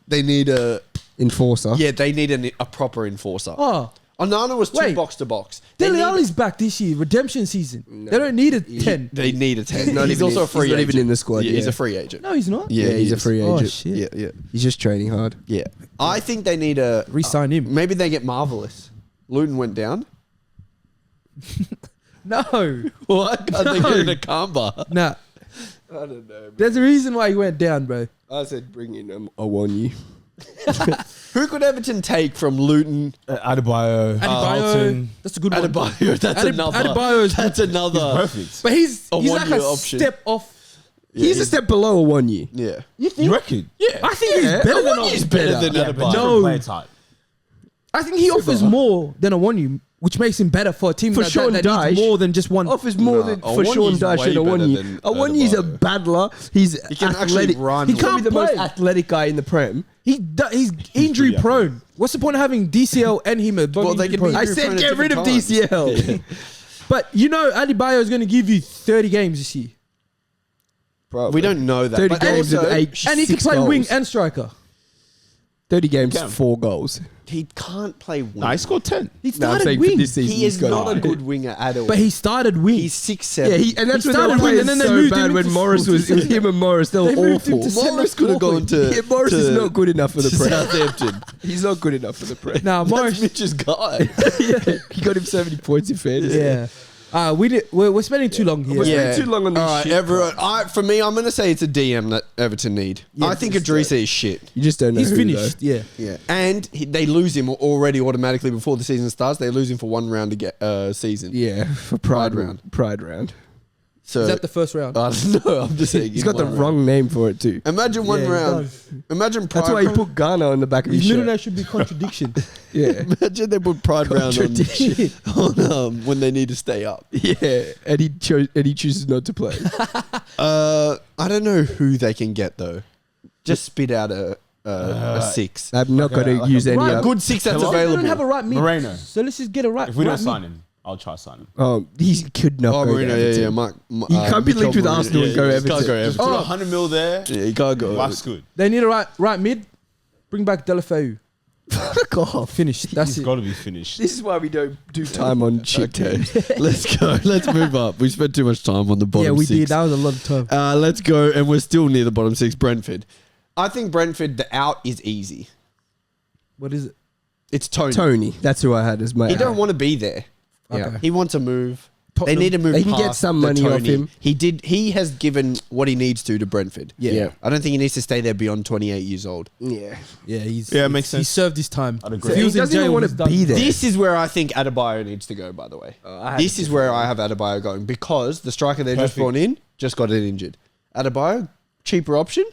they need a Enforcer. yeah, they need a proper enforcer. Oh, Onana was Wait. box to box. They Dele need- Alli's back this year, redemption season. They don't need a 10. They need a 10. He's not even also in- a free he's not agent. even in the squad, Yeah, he's yeah. a free agent. No, he's not. Yeah, Yeah, he's he a is. free Oh, agent. shit. Yeah. He's just training hard. Yeah. I think they need a Re-sign him. Maybe they get Marvelous. Luton went down. No. Why can't they get a Kamba? Nah. I don't know. There's a reason why he went down, bro. I said bring in Awonyi. Who could Everton take from Luton? Adebayo. Adebayo, Alton. that's a good one. Adebayo, that's another. Adebayo is That's another. Perfect. But he's A like a one-year option. step off. Yeah, He's a step below Awonyi. Yeah. You reckon? Yeah. I think he's better than He's better than Yeah, but Adebayo. No. different player type. I think he offers more than Awonyi, which makes him better for a team For that, Sean that Dyche, needs more than just one. Offers more Nah, than for Sean Awonyi's Dyche way and better Awonyi. than Awonyi's a Adebayo. battler. He's He can actually athletic. run. He He can't be the play. most athletic guy in the Prem. He's injury pretty prone. What's the point of having DCL and him? Well, they can be- I Injury said prone at get rid of different times. DCL. But you know, Adebayo is going to give you 30 games this year, We don't know that. 30 But games also, and 8 and he can 6 play goals. wing and striker. 30 games, Can. 4 goals. he can't play wing. Nah, he scored 10. He No, I'm started saying for wing, this season He he's is got not it. a good winger at all. but he started wing. He's 6'7". Yeah, and that's He when they started were wing playing and then they so moved him bad when into Morris was. It was him and Morris. They were They moved him awful. to centre Morris could have gone to Yeah, Morris is not good enough for the Prem. Southampton. He's not good enough for the Prem. Now That's Morris. Mitch's guy. Yeah, he got him 70 points in fairness. Yeah. We're spending too long here. We're spending too long on this All right, shit. everyone. For me, I'm going to say it's a DM that Everton need. Yeah, I think just, Adrisa is shit. You just don't know He's who, finished. Yeah. Yeah, and they lose him already automatically before the season starts. They lose him for one round to get season. though. Yeah, for Pride Pride round. round. Pride round. So Is that the first round? I don't know. I'm just saying He's got the wrong name for it too. Imagine one Yeah, he round. does. Imagine Pride. That's why he put Ghana on the back of his His middle shirt. name should be contradiction. Yeah, Imagine they put Pride round on, Contradiction. on when they need to stay up. yeah, and he chooses not to play. I don't know who they can get though. Just spit out a 6. I'm not going to use any Right, other. Good 6 that's Hello? We available. don't have a right mid. Moreno. So let's just get a right. If we right don't mid. sign him. I'll try sign him. He could not Oh, go Marino, to Everton. yeah. Mark, He can't be linked with Marino. Arsenal and go he Everton. can't go Just Everton. put 100 mil there. Yeah, he can't go. Life's good. They need a right mid. Bring back Delafeu. Fuck off. Finished. That's It's it. got to be finished. This is why we don't do time on shit Okay, teams. let's go. Let's move up. We spent too much time on the bottom Yeah, we six. did. That was a lot of time. Let's go, and we're still near the bottom six. Brentford. I think Brentford, the out is easy. What is it? It's Tony. Tony, that's who I had as my. He don't want to be there. Yeah. Okay. He wants to move. Tottenham. They need to move. They can get past some the money off Tony. him. He did. He has given what he needs to Brentford. Yeah. I don't think he needs to stay there beyond 28 years old. Yeah. Yeah, Yeah, it makes He sense. served his time. I'd If agree. he was He in doesn't even jail, wanna he's done. be there. This is where I think Adebayo needs to go, by the way. This is where I have Adebayo going because the striker they just Perfect. brought in just got it injured. Adebayo, cheaper option,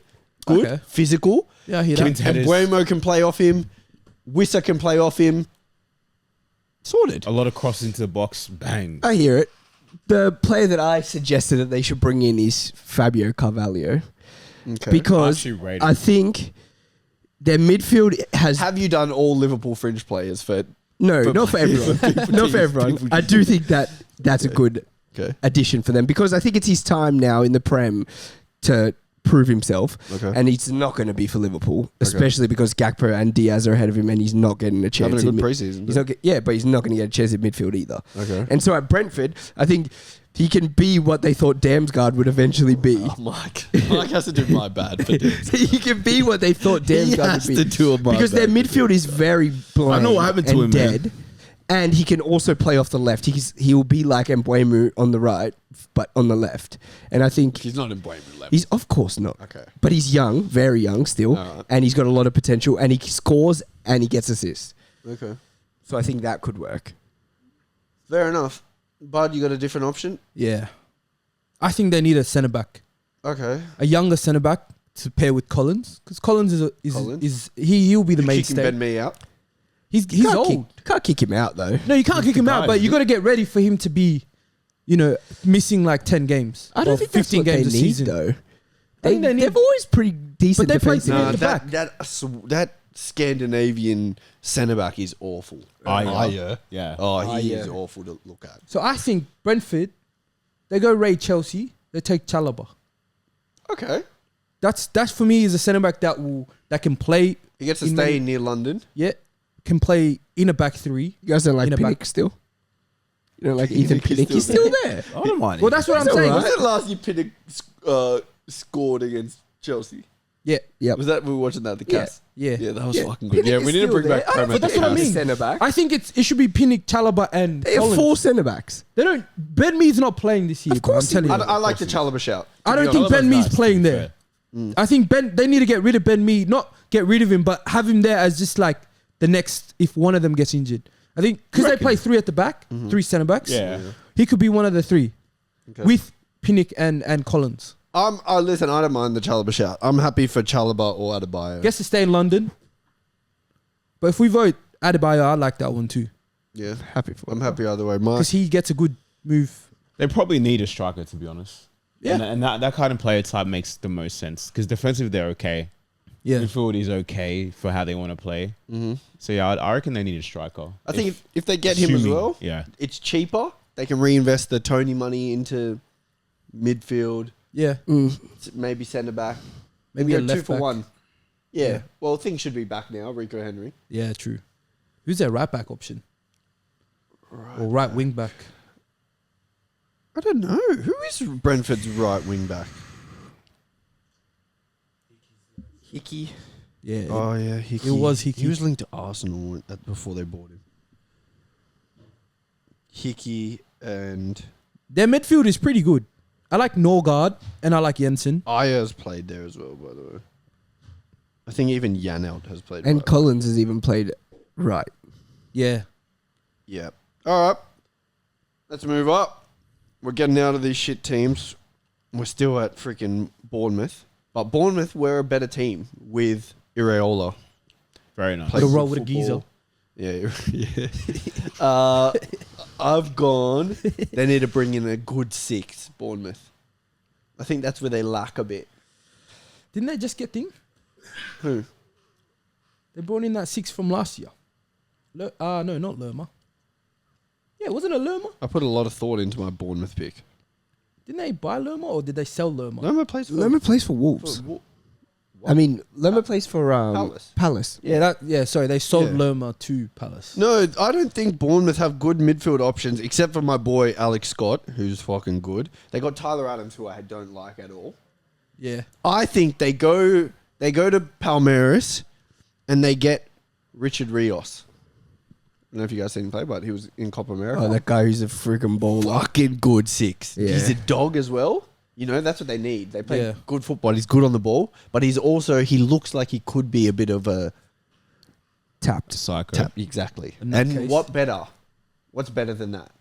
good, Okay. physical. Yeah, I hear Kevin that. Ted- And Headers. Buemo can play off him. Wissa can play off him. Sorted. A lot of crosses into the box. Bang. I hear it. The player that I suggested that they should bring in is Fabio Carvalho Okay. because Actually rate I him. think their midfield has Have you done all Liverpool fringe players for? no, not for everyone, not for everyone. I do think that that's a good Okay. addition for them because I think it's his time now in the Prem to prove himself, Okay. and it's not going to be for Liverpool, especially because Gakpo and Diaz are ahead of him, and he's not getting a chance. Having a in good mid- preseason. He's not but he's not going to get a chance in midfield either. Okay. And so at Brentford, I think he can be what they thought Damsgaard would eventually be. Oh, Mike. Mike has to do my bad for this. He can be what they thought He Damsgaard has would to be. do a my Because their bad. midfield is very bland I know what happened to and him, man. dead. And he can also play off the left. He will be like Mbeumo on the right, but on the left. And I think He's not in Buemo level. he's of course not. Okay. But he's young, very young still, Alright. and he's got a lot of potential. And he scores and he gets assists. Okay. So I think that could work. Fair enough. Bud, you got a different option? Yeah. I think they need a centre back, Okay. a younger centre back to pair with Collins, because Collins Collins? is he'll be the Kicking mainstay. Ben Mee out. He's old. Can't kick him out though. No, you can't kick him out, guy, but you isn't got to get ready for him to be, missing like 10 games. I don't or think that's 15 what they games a need season. though. I think they need- They've always pretty decent But they play defensive. together. at the that Scandinavian centre back is awful. Ayer. Yeah. Oh, he Ayer. is awful to look at. So I think Brentford, they go raid Chelsea, they take Chalobah. Okay. That's for me is a centre back that can play. He gets to In stay many- near London. Yeah, can play in a back three. You guys don't like In a back- Pinnock still? You don't like Ethan Pinnock is Pinnock? He's still still there. I don't mind. Well, that's what I'm He's saying. alright. Was it last year Pinnock scored against Chelsea? Yeah, Yep. Was that we were watching that at the Yeah. cast? yeah. Yeah, that was Yeah. fucking good. Pinnock Yeah, is we need to still bring there. back Prem I at don't the what I think mean. he's centre back. I think it should be Pinnock, Chalobah, and They have Collins. 4 centre backs. They don't. Ben Mee's not playing this year. Of course bro, I'm he telling you. I like the Chalobah shout. I don't to be think honest. Ben Mee's nice, to playing be there. I think they need to get rid of Ben Mee. Not get rid of him, but have him there as just like the next if one of them gets injured. I think because they play 3 at the back, 3 centre backs. Yeah. He could be one of the 3 Okay. with Pinnock and Collins. Listen, I don't mind the Chalobah shout. I'm happy for Chalobah or Adebayo. Gets to stay in London. But if we vote Adebayo, I like that one too Yeah, Happy for I'm happy either way. Mark, because he gets a good move. They probably need a striker, to be honest. Yeah. And that kind of player type makes the most sense because defensively they're okay. Yeah, Midfield is okay for how they want to play. Mm-hmm. So yeah, I reckon they need a striker. I think if they get him as assuming- well, Yeah. it's cheaper. They can reinvest the Tony money into midfield, yeah. maybe centre back, Maybe go a 2 left for back. 1. Yeah. Yeah. Well, things should be back now. Rico Henry. Yeah, true. Who's their right back option? Or right wing back? I don't know. Who is Brentford's right wing back? Hickey. Yeah. Oh yeah, Hickey. It was Hickey. He was linked to Arsenal before they bought him. Hickey and Their midfield is pretty good. I like Norgard and I like Jensen. Ayers played there as well, by the way. I think even Janelt has played. And right. Collins has even played right. Yeah. Yeah. All right. Let's move up. We're getting out of these shit teams. We're still at freaking Bournemouth. But Bournemouth were a better team with Iraola. Very nice. Played Gotta roll good with a geezer. football. Yeah. Yeah. I've gone. They need to bring in a good 6, Bournemouth. I think that's where they lack a bit. Didn't they just get thing? Who? They brought in that 6 from last year. No, not Lerma. Yeah, wasn't it Lerma? I put a lot of thought into my Bournemouth pick. Didn't they buy Lerma or did they sell Lerma? Lerma plays for Lerma plays for Wolves. I mean, Lerma plays for Palace. Yeah, sorry, they sold Yeah. Lerma to Palace. No, I don't think Bournemouth have good midfield options except for my boy Alex Scott, who's fucking good. They got Tyler Adams, who I don't like at all. Yeah. I think they go to Palmeiras and they get Richard Rios. I don't know if you guys seen him play, but he was in Copa America. Oh, that guy who's a freaking baller. Fucking good six. Yeah. He's a dog as well. You know, that's what they need. They play Yeah. good football. He's good on the ball, but he looks like he could be a bit of a Tapped. Psycho. tap. Exactly. In that And case- what better? What's better than that?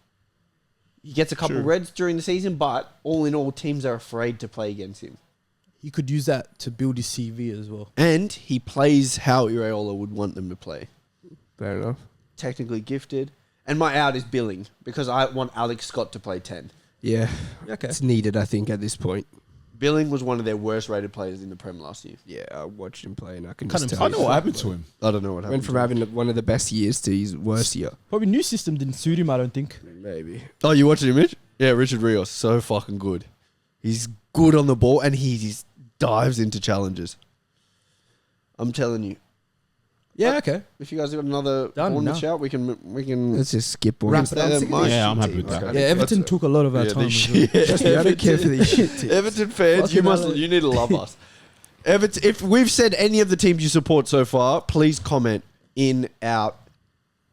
He gets a couple reds during the season, but all in all, teams are afraid to play against him. He could use that to build his CV as well. And he plays how Iraola would want them to play. Fair enough. Technically gifted. And my out is Billing because I want Alex Scott to play 10. Yeah. Okay. It's needed, I think, at this point. Billing was one of their worst rated players in the Prem last year. Yeah, I watched him play and I can Cut just him tell I you. know what happened to him. I don't know what happened. Went from to him. having one of the best years to his worst year. Probably new system didn't suit him, I don't think. Maybe. Oh, you watched him, Mitch? Yeah, Richard Rios. So fucking good. He's good on the ball and he just dives into challenges. I'm telling you. Yeah, okay. If you guys got another Done, Bournemouth no. shout, we can Let's just skip on Wrap it. it up. Yeah, I'm happy with that. Yeah, Everton took a lot of our time. as well. Trust me, I don't care for these shit teams. Everton fans, Fucking you need to love us. Everton, if we've said any of the teams you support so far, please comment in, out,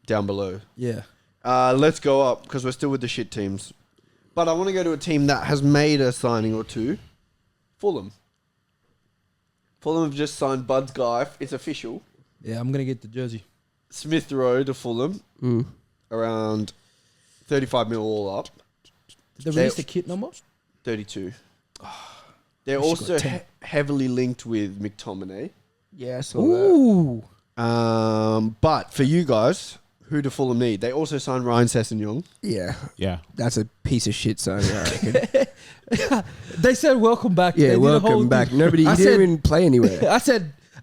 down below. Yeah. Let's go up because we're still with the shit teams. But I want to go to a team that has made a signing or two. Fulham. Fulham have just signed Bud's guy. It's official. Yeah, I'm going to get the jersey. Smith Rowe to Fulham. Mm. Around 35 mil all up. Did they release the kit number? 32. They're we should also got 10. heavily linked with McTominay. Yeah, I saw Ooh. But for you guys, who do Fulham need? They also signed Ryan Sessegnon. that. Yeah, Yeah. that's a piece of shit signing, I reckon. They said welcome back. They Yeah, did a welcome whole back. thing. Nobody, I he didn't said- even play anywhere.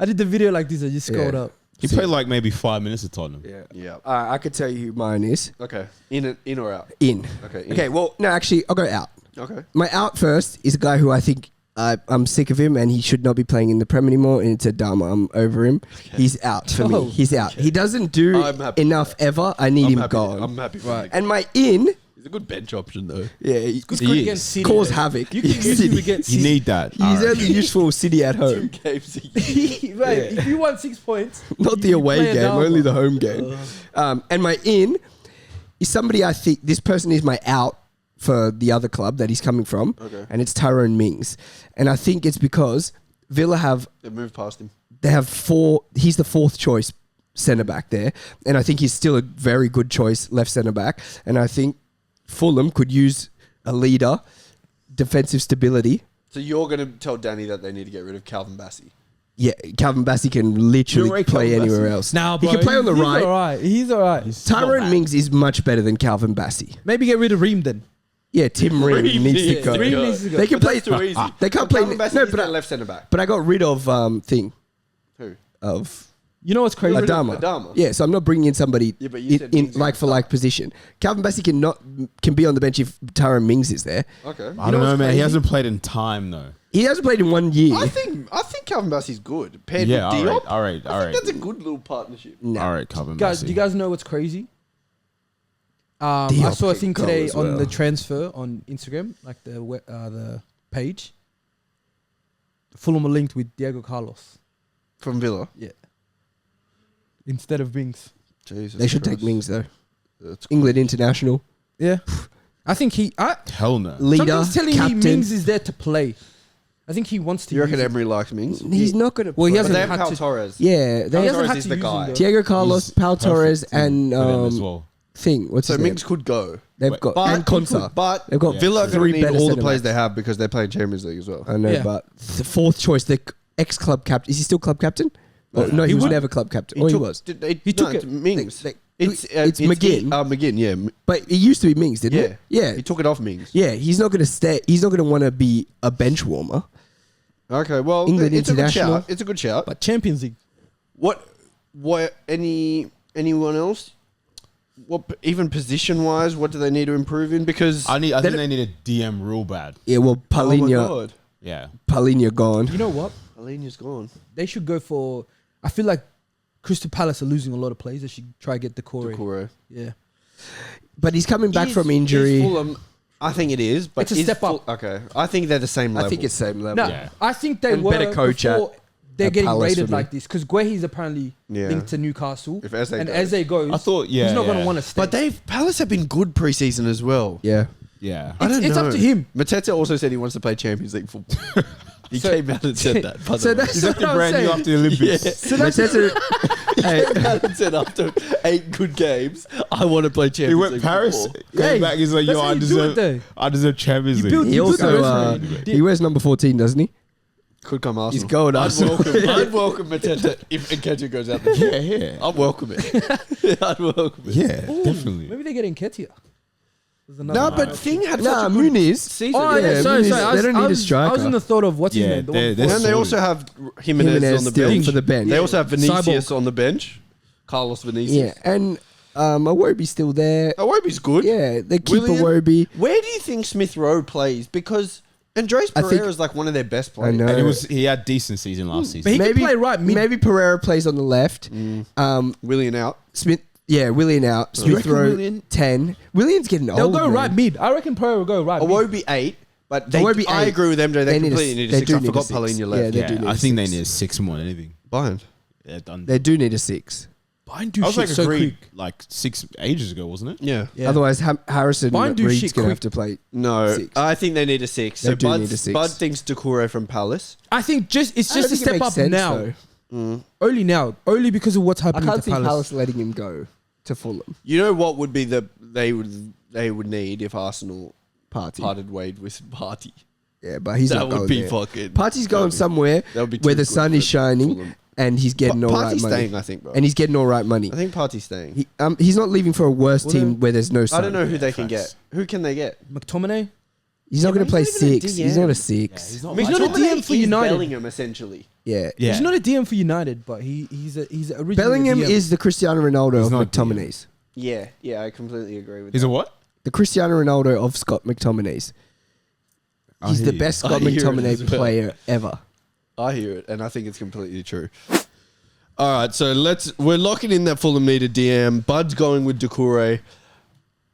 I did the video like this. I just scrolled Yeah. up. He played like maybe 5 minutes at Tottenham. Yeah. Yeah. I could tell you who mine is. Okay. In or out? In. Okay. In. Okay, well, no, actually, I'll go out. Okay. My out first is a guy who I think I'm sick of him and he should not be playing in the Prem anymore, and it's Adama. I'm over him. He's out for Oh. me. He's out. He doesn't do I'm happy enough ever. I need him gone. I'm happy. Right. Right. And my in, He's a good bench option though. yeah, he Good He against is. City. cause though. havoc. You can use him against You City. need that. He's Alright. only useful City at home, Games a Mate, if you want 6 points, not the you away play game, Adama. only the home game. And my in is somebody I think this person is my out for the other club that he's coming from, Okay. and it's Tyrone Mings. And I think it's because Villa have They've moved past him. they have four. He's the fourth choice centre back there, and I think he's still a very good choice left centre back. And I think Fulham could use a leader, defensive stability. So you're going to tell Danny that they need to get rid of Calvin Bassey. Yeah, Calvin Bassey can literally You're right, play Calvin anywhere Bassey. else. Now, he can play on the he's right. All right. He's all right. Tyrone Mings is much better than Calvin Bassey. Maybe get rid of Ream then. Yeah, Tim Ream Ream needs to needs go. to Ream go. needs to go. They can But play. that's too easy. They can't So play. Calvin Bassey No, is but their I, left centre back. but I got rid of Who? You know what's crazy? Adama. Adama. Yeah, so I'm not bringing in somebody Yeah, but you said in Mings like for like position. Calvin Bassey can be on the bench if Tyrone Mings is there. Okay. I don't know, man. He hasn't played in time though. He hasn't played in 1 year. I think Calvin Bassey's good. Paired Yeah, with Diop. all right. I think that's a good little partnership. No. All right, Calvin Guys, Bassey. do you guys know what's crazy? I Diop saw a can thing go today as on well. the transfer on Instagram, like the page. Fulham are linked with Diego Carlos. From Villa. Yeah. Instead of Mings. Jesus They should Christ. take Mings though. That's England international Yeah. I think Hell no. leader, something's telling captain. me Mings is there to play. I think he wants to You reckon use it. Emery likes Mings? He's not going to. Well, he But hasn't they have had Pau to- Torres. Yeah, they Pau He have hasn't Torres had is to the use guy. him, though. Diego Carlos, He's Pau Torres, perfect and for them as well. thing. What's So his name? Mings could go. They've Wait, got But and Konsa. But They've got Villa are going three to need better all the centre players backs. they have because they play Champions League as well. I know, Yeah. but the fourth choice, the ex-club captain. Is he still club captain? No, he was would- never club captain. Or he took- was. He took it's it. Mings. It's It's McGinn. McGinn, yeah. But it used to be Mings, didn't it? Yeah. He took it off Mings. Yeah, he's not going to stay. He's not going to want to be a bench warmer. Okay, well, England it's a good international. shout. It's a good shout. But Champions League. What anyone else? even position wise, what do they need to improve in? Because I think they need a DM real bad. Yeah, well, oh my Palinha, god, Yeah. Palinha gone. You know what? Alenia's gone. They should go for. I feel like Crystal Palace are losing a lot of players. They should try to get Decore. Decore. Yeah. But he's coming back Is- from is injury. Fulham, I think it is, but It's a is step up. Okay, I think they're the same level. I think it's same level. No, Yeah. I think they And were better coach at- before they're at getting Palace rated for me. like this because Guehi's apparently Yeah. linked to Newcastle. If Eze and goes. Eze goes, I thought, yeah, he's not going yeah. to want to stay. But Palace have been good preseason as well. Yeah. Yeah. I don't it's know. up to him. Mateta also said he wants to play Champions League football. He came out and said that. By the So way. that's Is that what the I'm brand new saying. after the Olympics? Yeah. So that's Hey, Came out and said after 8 good games, I want to play Champions He went League Paris, football. came Hey, back, he's like, that's yo, how I you do it deserve Champions You League. build- he you build also the resume. he wears number 14, doesn't he? Could come Arsenal. He's going I'd Arsenal. I'd welcome Mateta if Nketiah goes out the door. Yeah. I'd welcome it. I'd welcome it. Yeah, Ooh, definitely. Maybe they get Nketiah. There's No, another- but Thing had Nah, such a good Muniz. season. Oh, yeah, sorry. Muniz, I they was- don't I need a was- striker. I was in the thought of what's his Yeah, name? The they're- one they're before. And they also have Jimenez Jimenez on the still bench. for the bench. They also have Vinicius Cyborg. on the bench. Carlos Vinicius. Yeah, and Awobi's still there. Iwobi's good. Yeah, they keep Willian, Awobi. Where do you think Smith Rowe plays? Because Andres I think- Pereira is like one of their best players. I know. And he had decent season last season. But he can play right mid. Maybe Pereira plays on the left. Willian out. Smith, Willian out. Smith reckon Rowe Willian? 10. Willian's getting They'll old. go man. right mid. I reckon Pereira will go right mid. Iwobi 8. But they, Iwobi I 8. agree with MJ. They completely need a they 6. do I need a forgot 6. Palinha Yeah, left. they do need I a think they 6. need a 6 more than anything. Bayern. Yeah, done. They do need a 6. Bayern do I was shit like so agreed quick. like 6 ages ago, wasn't it? Yeah. Yeah. Otherwise, Harrison Bayern do Reed's shit going to quick. have to play. No, 6. I think they need a 6. They So do Bud, need a 6. Bud thinks Decore from Palace. I think it's I just don't a think it step makes up sense, now. though. Only now. Only because of what's I happening can't to see Palace. Palace letting him go to Fulham. You know what would be they would need if Arsenal Party. parted ways with Partey? Yeah, but he's That not would going be there. fucking. Party's going somewhere that would be where too the good sun is for shining Fulham. and he's getting all right Partey's money. staying, I think, bro. And he's getting all right money. I think Partey's staying. He's not leaving for a worse Well, team then- where there's no sun. I don't know who they can facts. get. Who can they get? McTominay. He's not Yeah, going but to play he's not even a 6. He's not a DM. 6. he's not He's not a DM for is United. Bellingham, essentially. Yeah. Yeah. He's not a DM for United, but he's originally Bellingham a DM. is the Cristiano Ronaldo He's of not a DM. McTominay's. Yeah, I completely agree with He's that. a what? The Cristiano Ronaldo of Scott McTominay's. I He's hear the you. best I Scott hear it McTominay as well. player ever. I hear it, and I think it's completely true. All right, so we're locking in that Fulham need a DM. Bud's going with Decore.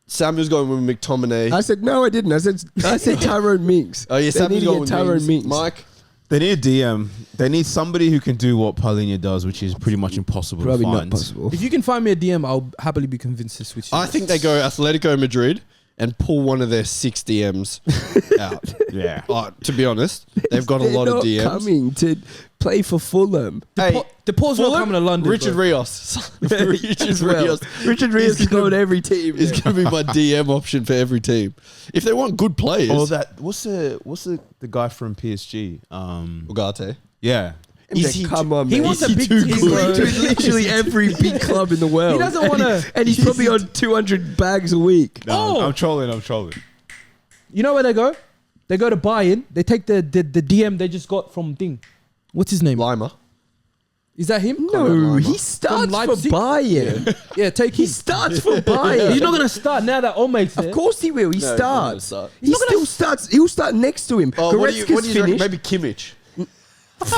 Samuel's going with McTominay. I said, no, I didn't. I said Tyrone Mings. Oh yeah, They Samuel's need to going get with Tyrone Mings. Mike. They need a DM. They need somebody who can do what Palinha does, which is pretty much impossible Probably to not find. possible. If you can find me a DM, I'll happily be convinced to switch. I think they go Atletico Madrid and pull one of their 6 DMs out. Yeah. To be honest, they've got a They're lot of not DMs. coming to play for Fulham. Hey, the Paul's not coming to London. Richard bro. Rios. Richard Rios. Richard Rios is going to every team. is going to be my DM option for every team. If they want good players, Oh, that what's the guy from PSG? Ugarte. Yeah. Is he Come on, He man. wants a Is he big too team. good? bro. Going to literally every big club in the world. He doesn't wanna- and he's probably on 200 bags a week. No, Oh. I'm trolling. You know where they go? They go to Bayern. They take the DM they just got from Ding. What's his name? Lima. Is that him? No, he starts for Leipzig? Bayern. Yeah, take He him. starts for Bayern. He's not gonna start now that Olmate's there. Of course he will. He No, he's not gonna starts. start. He still starts. He'll start next to him. Oh, what do you Goretzka's reckon? finished. Maybe Kimmich.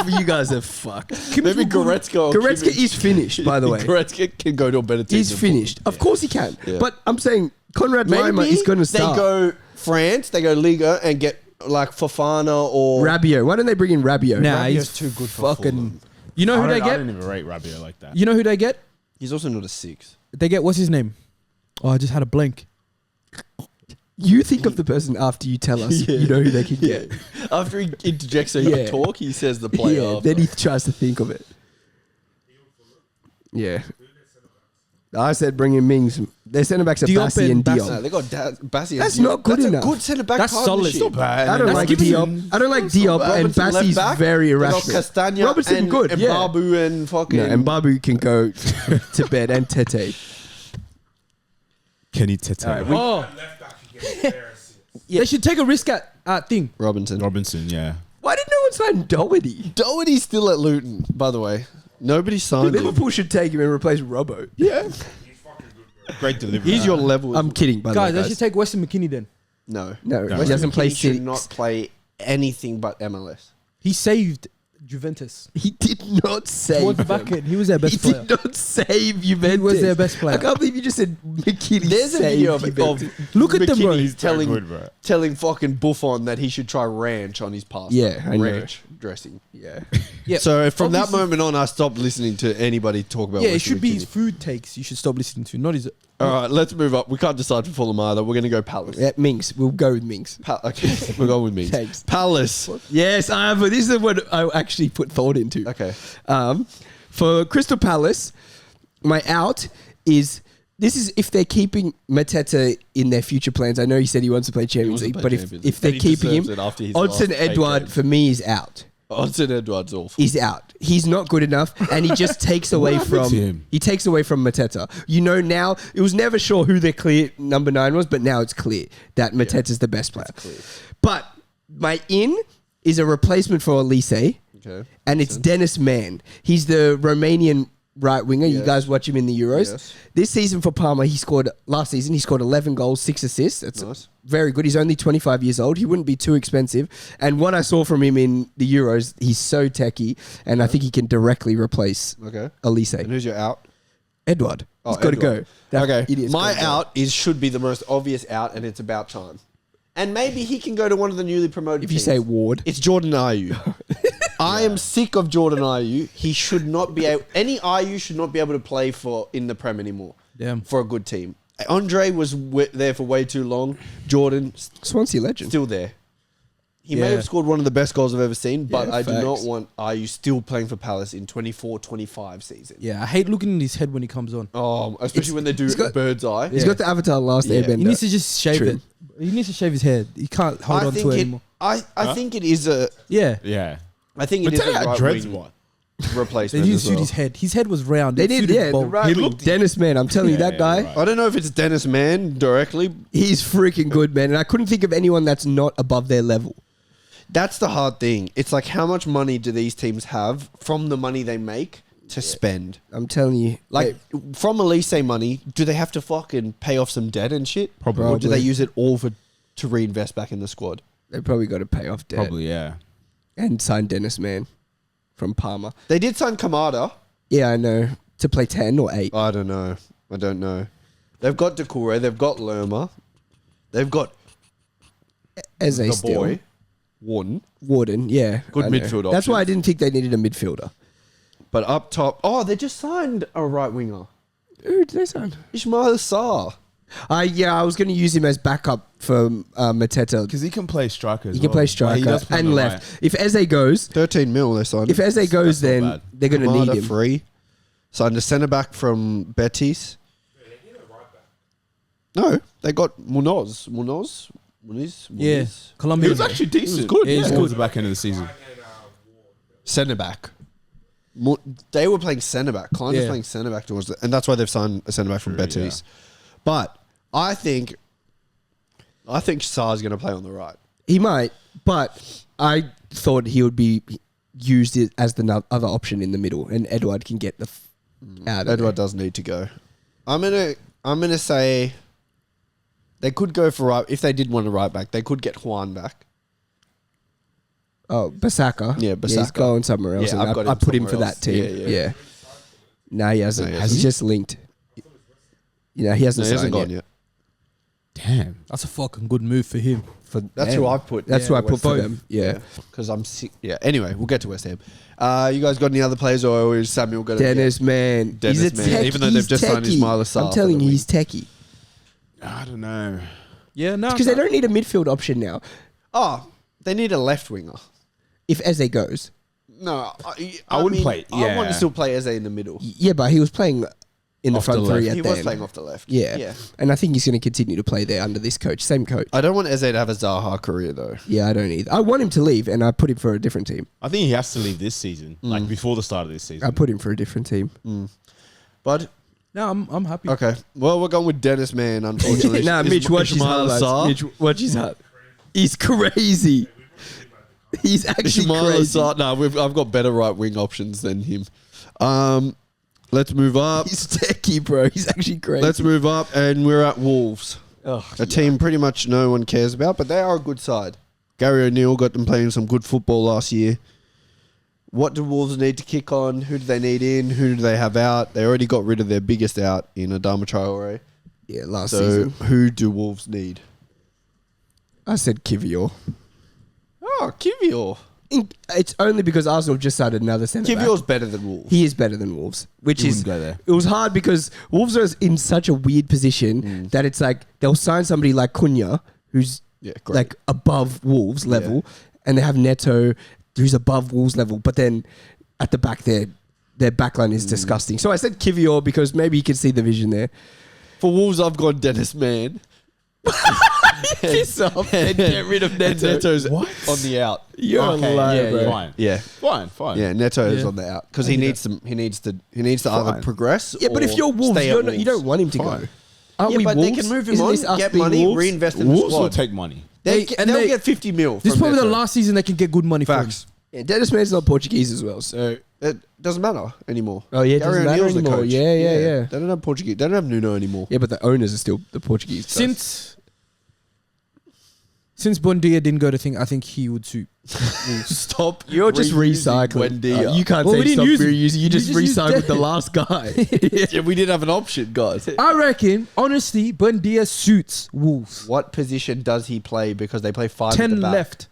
You guys are fucked. Maybe Goretzka. or Goretzka Kimmich. is finished, by the way. Goretzka can go to a better team. He's than finished. Of course he can. Yeah. But I'm saying Conrad Fulham. Lima is going to They start. go France. They go Liga and get like Fofana or Rabiot. Why don't they bring in Rabiot? Nah, Rabiot's he's too good for fucking. Fulham. You know who they I get? don't even rate Rabiot like that. You know who they get? He's also not a 6. They get what's his name? Oh, I just had a blank. You think of the person after you tell us you know who they can get. After he interjects so he Yeah. can talk, he says the player. Yeah, after. then he tries to think of it. Yeah. I said bring in Mings. Their centre backs are Diop Bassi and and Bassi. Diop. No, they got Bassi. That's not good enough. A good centre back. That's solid. partnership. Not bad. I don't That's like giving Diop. I don't like Diop and Robinson left Bassi's back. very They got irrational. Castagna Robertson and, good, and yeah. Babu and fucking. No, and Babu can go to bed and Tete. Kenny Tete. All right, Oh, Left back you get embarrassing. they should take a risk at thing. Robinson. Robinson, yeah. Why did no one sign Doherty? Doherty's still at Luton, by the way. Nobody signed him. Liverpool should take him and replace Robbo. Yeah. He's fucking good, Great delivery. He's your level. I'm kidding, by the Guys, way. I should take Weston McKinney then. no. No, No. he doesn't play He should six. not play anything but MLS. He saved Juventus. He did not save Towards the them. back end, he was their best He player. did not save Juventus. He was their best player. I can't believe you just said McKinney. There's a saved video of Juventus. Look at them, bro. McKinney's telling good, bro. telling fucking Buffon that he should try ranch on his pasta. Yeah, I know. ranch dressing. Yeah. Yeah, So from that obviously- moment on, I stopped listening to anybody talk about. Yeah, it Weston should be his McKinney. food takes. You should stop listening to, not his. All right, let's move up. We can't decide for Fulham either. We're going to go Palace. Yeah, Minx. We'll go with Minx. Okay, we'll go with me. Thanks. Palace. Yes, I have. This is what I actually put thought into. Okay. For Crystal Palace, my out is this is if they're keeping Mateta in their future plans. I know he said he wants to play Champions wants to League, play but Champions League. if they're And he keeping him, deserves it after his Odson last Edward 8 for me is out. Odson Edward's awful. He's out. He's not good enough, and he just takes away happened from to him? he takes away from Mateta. You know now it was never sure who their clear number 9 was, but now it's clear that Mateta's the best player. But my in is a replacement for Elise, Okay. and it's Dennis Mann. He's the Romanian right winger. You Yes. guys watch him in the Euros. Yes. This season for Parma, last season he scored 11 goals, 6 assists. That's Nice. very good. He's only 25 years old. He wouldn't be too expensive. And what I saw from him in the Euros, he's so techie, and I think he can directly replace Okay. Elise. And who's your out? Edward. Oh, He's got to go. Edouard. That Okay. idiot's My gotta go. out should be the most obvious out, and it's about time. And maybe he can go to one of the newly promoted If you teams. say Ward. It's Jordan Ayew. I am sick of Jordan Ayew. He should not be able. Any Ayew should not be able to play for in the Prem anymore. Damn. For a good team. Andre was there for way too long. Jordan Swansea legend. still there. He may Yeah. have scored one of the best goals I've ever seen, but Yeah, I do not facts. want Ayew still playing for Palace in 24-25 season. Yeah, I hate looking in his head when he comes on. Especially when they do he's got- bird's eye. He's got the Avatar Last Yeah. Airbender. He needs to just shave True. it. He needs to shave his head. He can't hold on to it anymore. I think it is a. Yeah, Yeah. I think But it is tell a you how right dreads wing what? they replacement. didn't as suit well. his head. His head was round. They It did, suited yeah. Bolt. The right He wing. looked- Dennis Mann, I'm telling you, Yeah, that guy, right. I don't know if it's Dennis Mann directly. he's freaking good, man. And I couldn't think of anyone that's not above their level. That's the hard thing. It's like how much money do these teams have from the money they make to spend? I'm telling you. Like from Elise money, do they have to fucking pay off some debt and shit? Probably. Or do they Probably. use it all to reinvest back in the squad? They probably got to pay off debt. Probably, yeah. And sign Dennis Mann from Parma. They did sign Kamada. Yeah, I know. To play 10 or 8. I don't know. They've got Decore. They've got Lerma. They've got As the a still. boy. Warden, yeah. Good I know. midfield That's why I options. didn't think they needed a midfielder. But up top, they just signed a right winger, Who did they sign? Ismail Sarr. I was going to use him as backup for Mateta. Because he can play striker as He can well. play Like, striker he does play on and the left. right. If Eze goes, 13 mil they signed. if Eze goes, that's not then bad. they're going to need him. free. Signed a centre back from Betis. No, they got Munoz. Yeah, Colombia. He was actually decent. good, Yeah, he's Towards good. the back end of the season. Centre back. They were playing centre back. Klein was Yeah. playing centre back towards and that's why they've signed a centre back from True, Betis. But I think Sarr's going to play on the right. He might, but I thought he would be used as the other option in the middle, and Edward can get the out of Edward there. does need to go. I'm gonna say they could go for right if they did want a right back. They could get Juan back. Oh, Basaka. Yeah, He's Basaka. going somewhere else. Yeah, and I've got I him put him somewhere for else. that team. Yeah, Yeah. yeah. No, he hasn't. No, he He's hasn't. just linked. You know, he No, hasn't he hasn't signed gone yet. Damn. That's a fucking good move for him. That's who I put. That's who I put West for Ham. them. Yeah. because I'm sick. Yeah. Anyway, we'll get to West Ham. You guys got any other players, or is Samuel going to? Dennis, man. Dennis, he's a man. tech, Even though they've he's just signed techie. Ismail Assar I'm telling for the you, he's techie. I don't know. Yeah, no, Because they don't need a midfield option now. Oh, they need a left winger. If Eze goes. No, I wouldn't play- I want yeah. to still play Eze in the middle. Yeah, but he was playing in the Off front the three left. at He the was end. playing off the left. Yeah. And I think he's going to continue to play there under this coach. Same coach. I don't want Eze to have a Zaha career though. Yeah, I don't either. I want him to leave, and I put him for a different team. I think he has to leave this season, like before the start of this season. I put him for a different team. But no, I'm happy. okay, well we're going with Dennis, man. Unfortunately, Nah, Mitch, watch his Ismail highlights. Assar. Mitch, watch his highlights. He's crazy. He's actually Ismail crazy. Assar. No, I've got better right wing options than him. Let's move up. He's techie, bro. He's actually crazy. Let's move up, and we're at Wolves. A team pretty much no one cares about, but they are a good side. Gary O'Neill got them playing some good football last year. What do Wolves need to kick on? Who do they need in? Who do they have out? They already got rid of their biggest out in Adama Traore. Yeah, last So season. who do Wolves need? I said Kivior. Oh, Kivior. It's only because Arsenal just started another centre back. Kivior's better than Wolves. He is better than Wolves, which You is wouldn't go there. It was hard because Wolves are in such a weird position that it's like they'll sign somebody like Cunha, who's Great. like above Wolves level, and they have Neto, who's above Wolves level, but then at the back their backline is disgusting. So I said Kivior because maybe you can see the vision there. For Wolves, I've gone Dennis Mann. Piss off and get rid of Neto. Neto's on the out. You're a Okay, liar, yeah, bro. fine. Yeah. Fine. Yeah, Neto is Yeah. on the out because he needs to either Fine. progress. Yeah, but if you're Wolves, stay you at don't, you don't want him to Fine. go. Aren't Yeah, we but Wolves? they can move him Isn't on, this us get being money, Wolves? reinvest in the Wolves will squad. take money. They'll they- get 50 mil. This is from probably the Neto. last season they can get good money Facts. Yeah, Dennis Mann's not Portuguese as well, so It doesn't matter anymore. Oh, yeah, it Gary doesn't matter O'Neill's the anymore. coach. Yeah. They don't have Portuguese. They don't have Nuno anymore. yeah, but the owners are still the Portuguese guys. Since Buendia didn't go to think, I think he would suit. Stop. You're just reusing recycling. Buendia. You can't Well, we say didn't stop use him. reusing. You just just used recycled the that. last guy. Yeah, we did have an option, guys. I reckon, honestly, Buendia suits Wolves. What position does he play? Because they play 5 at 10 the back. left.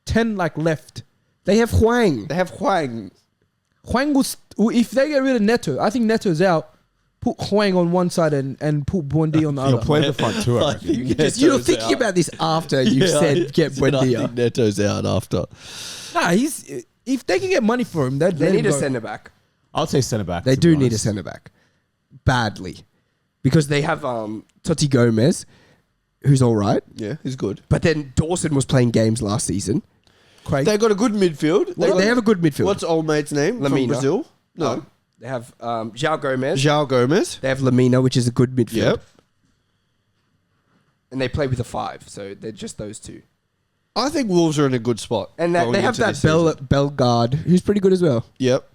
10 like left. They have Huang. They have Huang. Huang will, if they get rid of Neto, I think Neto's out. Put Huang on one side and put Buendia on the You'll other. play the front two, I reckon. You're thinking about this after you said get I think Buendia. Neto's out after. Nah, if they can get money for him, they'd They let him need a go. centre back. I'll say centre back. They to do be need a honest. centre back badly because they have Totti Gomez, who's all right, Yeah, he's good. but then Dawson was playing games last season. Craig. They got a good midfield. They have a good midfield. What's old mate's name from Lamina. Brazil? No. They have João Gomez. João Gomez. They have Lamina, which is a good midfield. Yep. And they play with a 5, so they're just those two. I think Wolves are in a good spot. And that, going they have into that this season. Bellegarde, who's pretty good as well. Yep.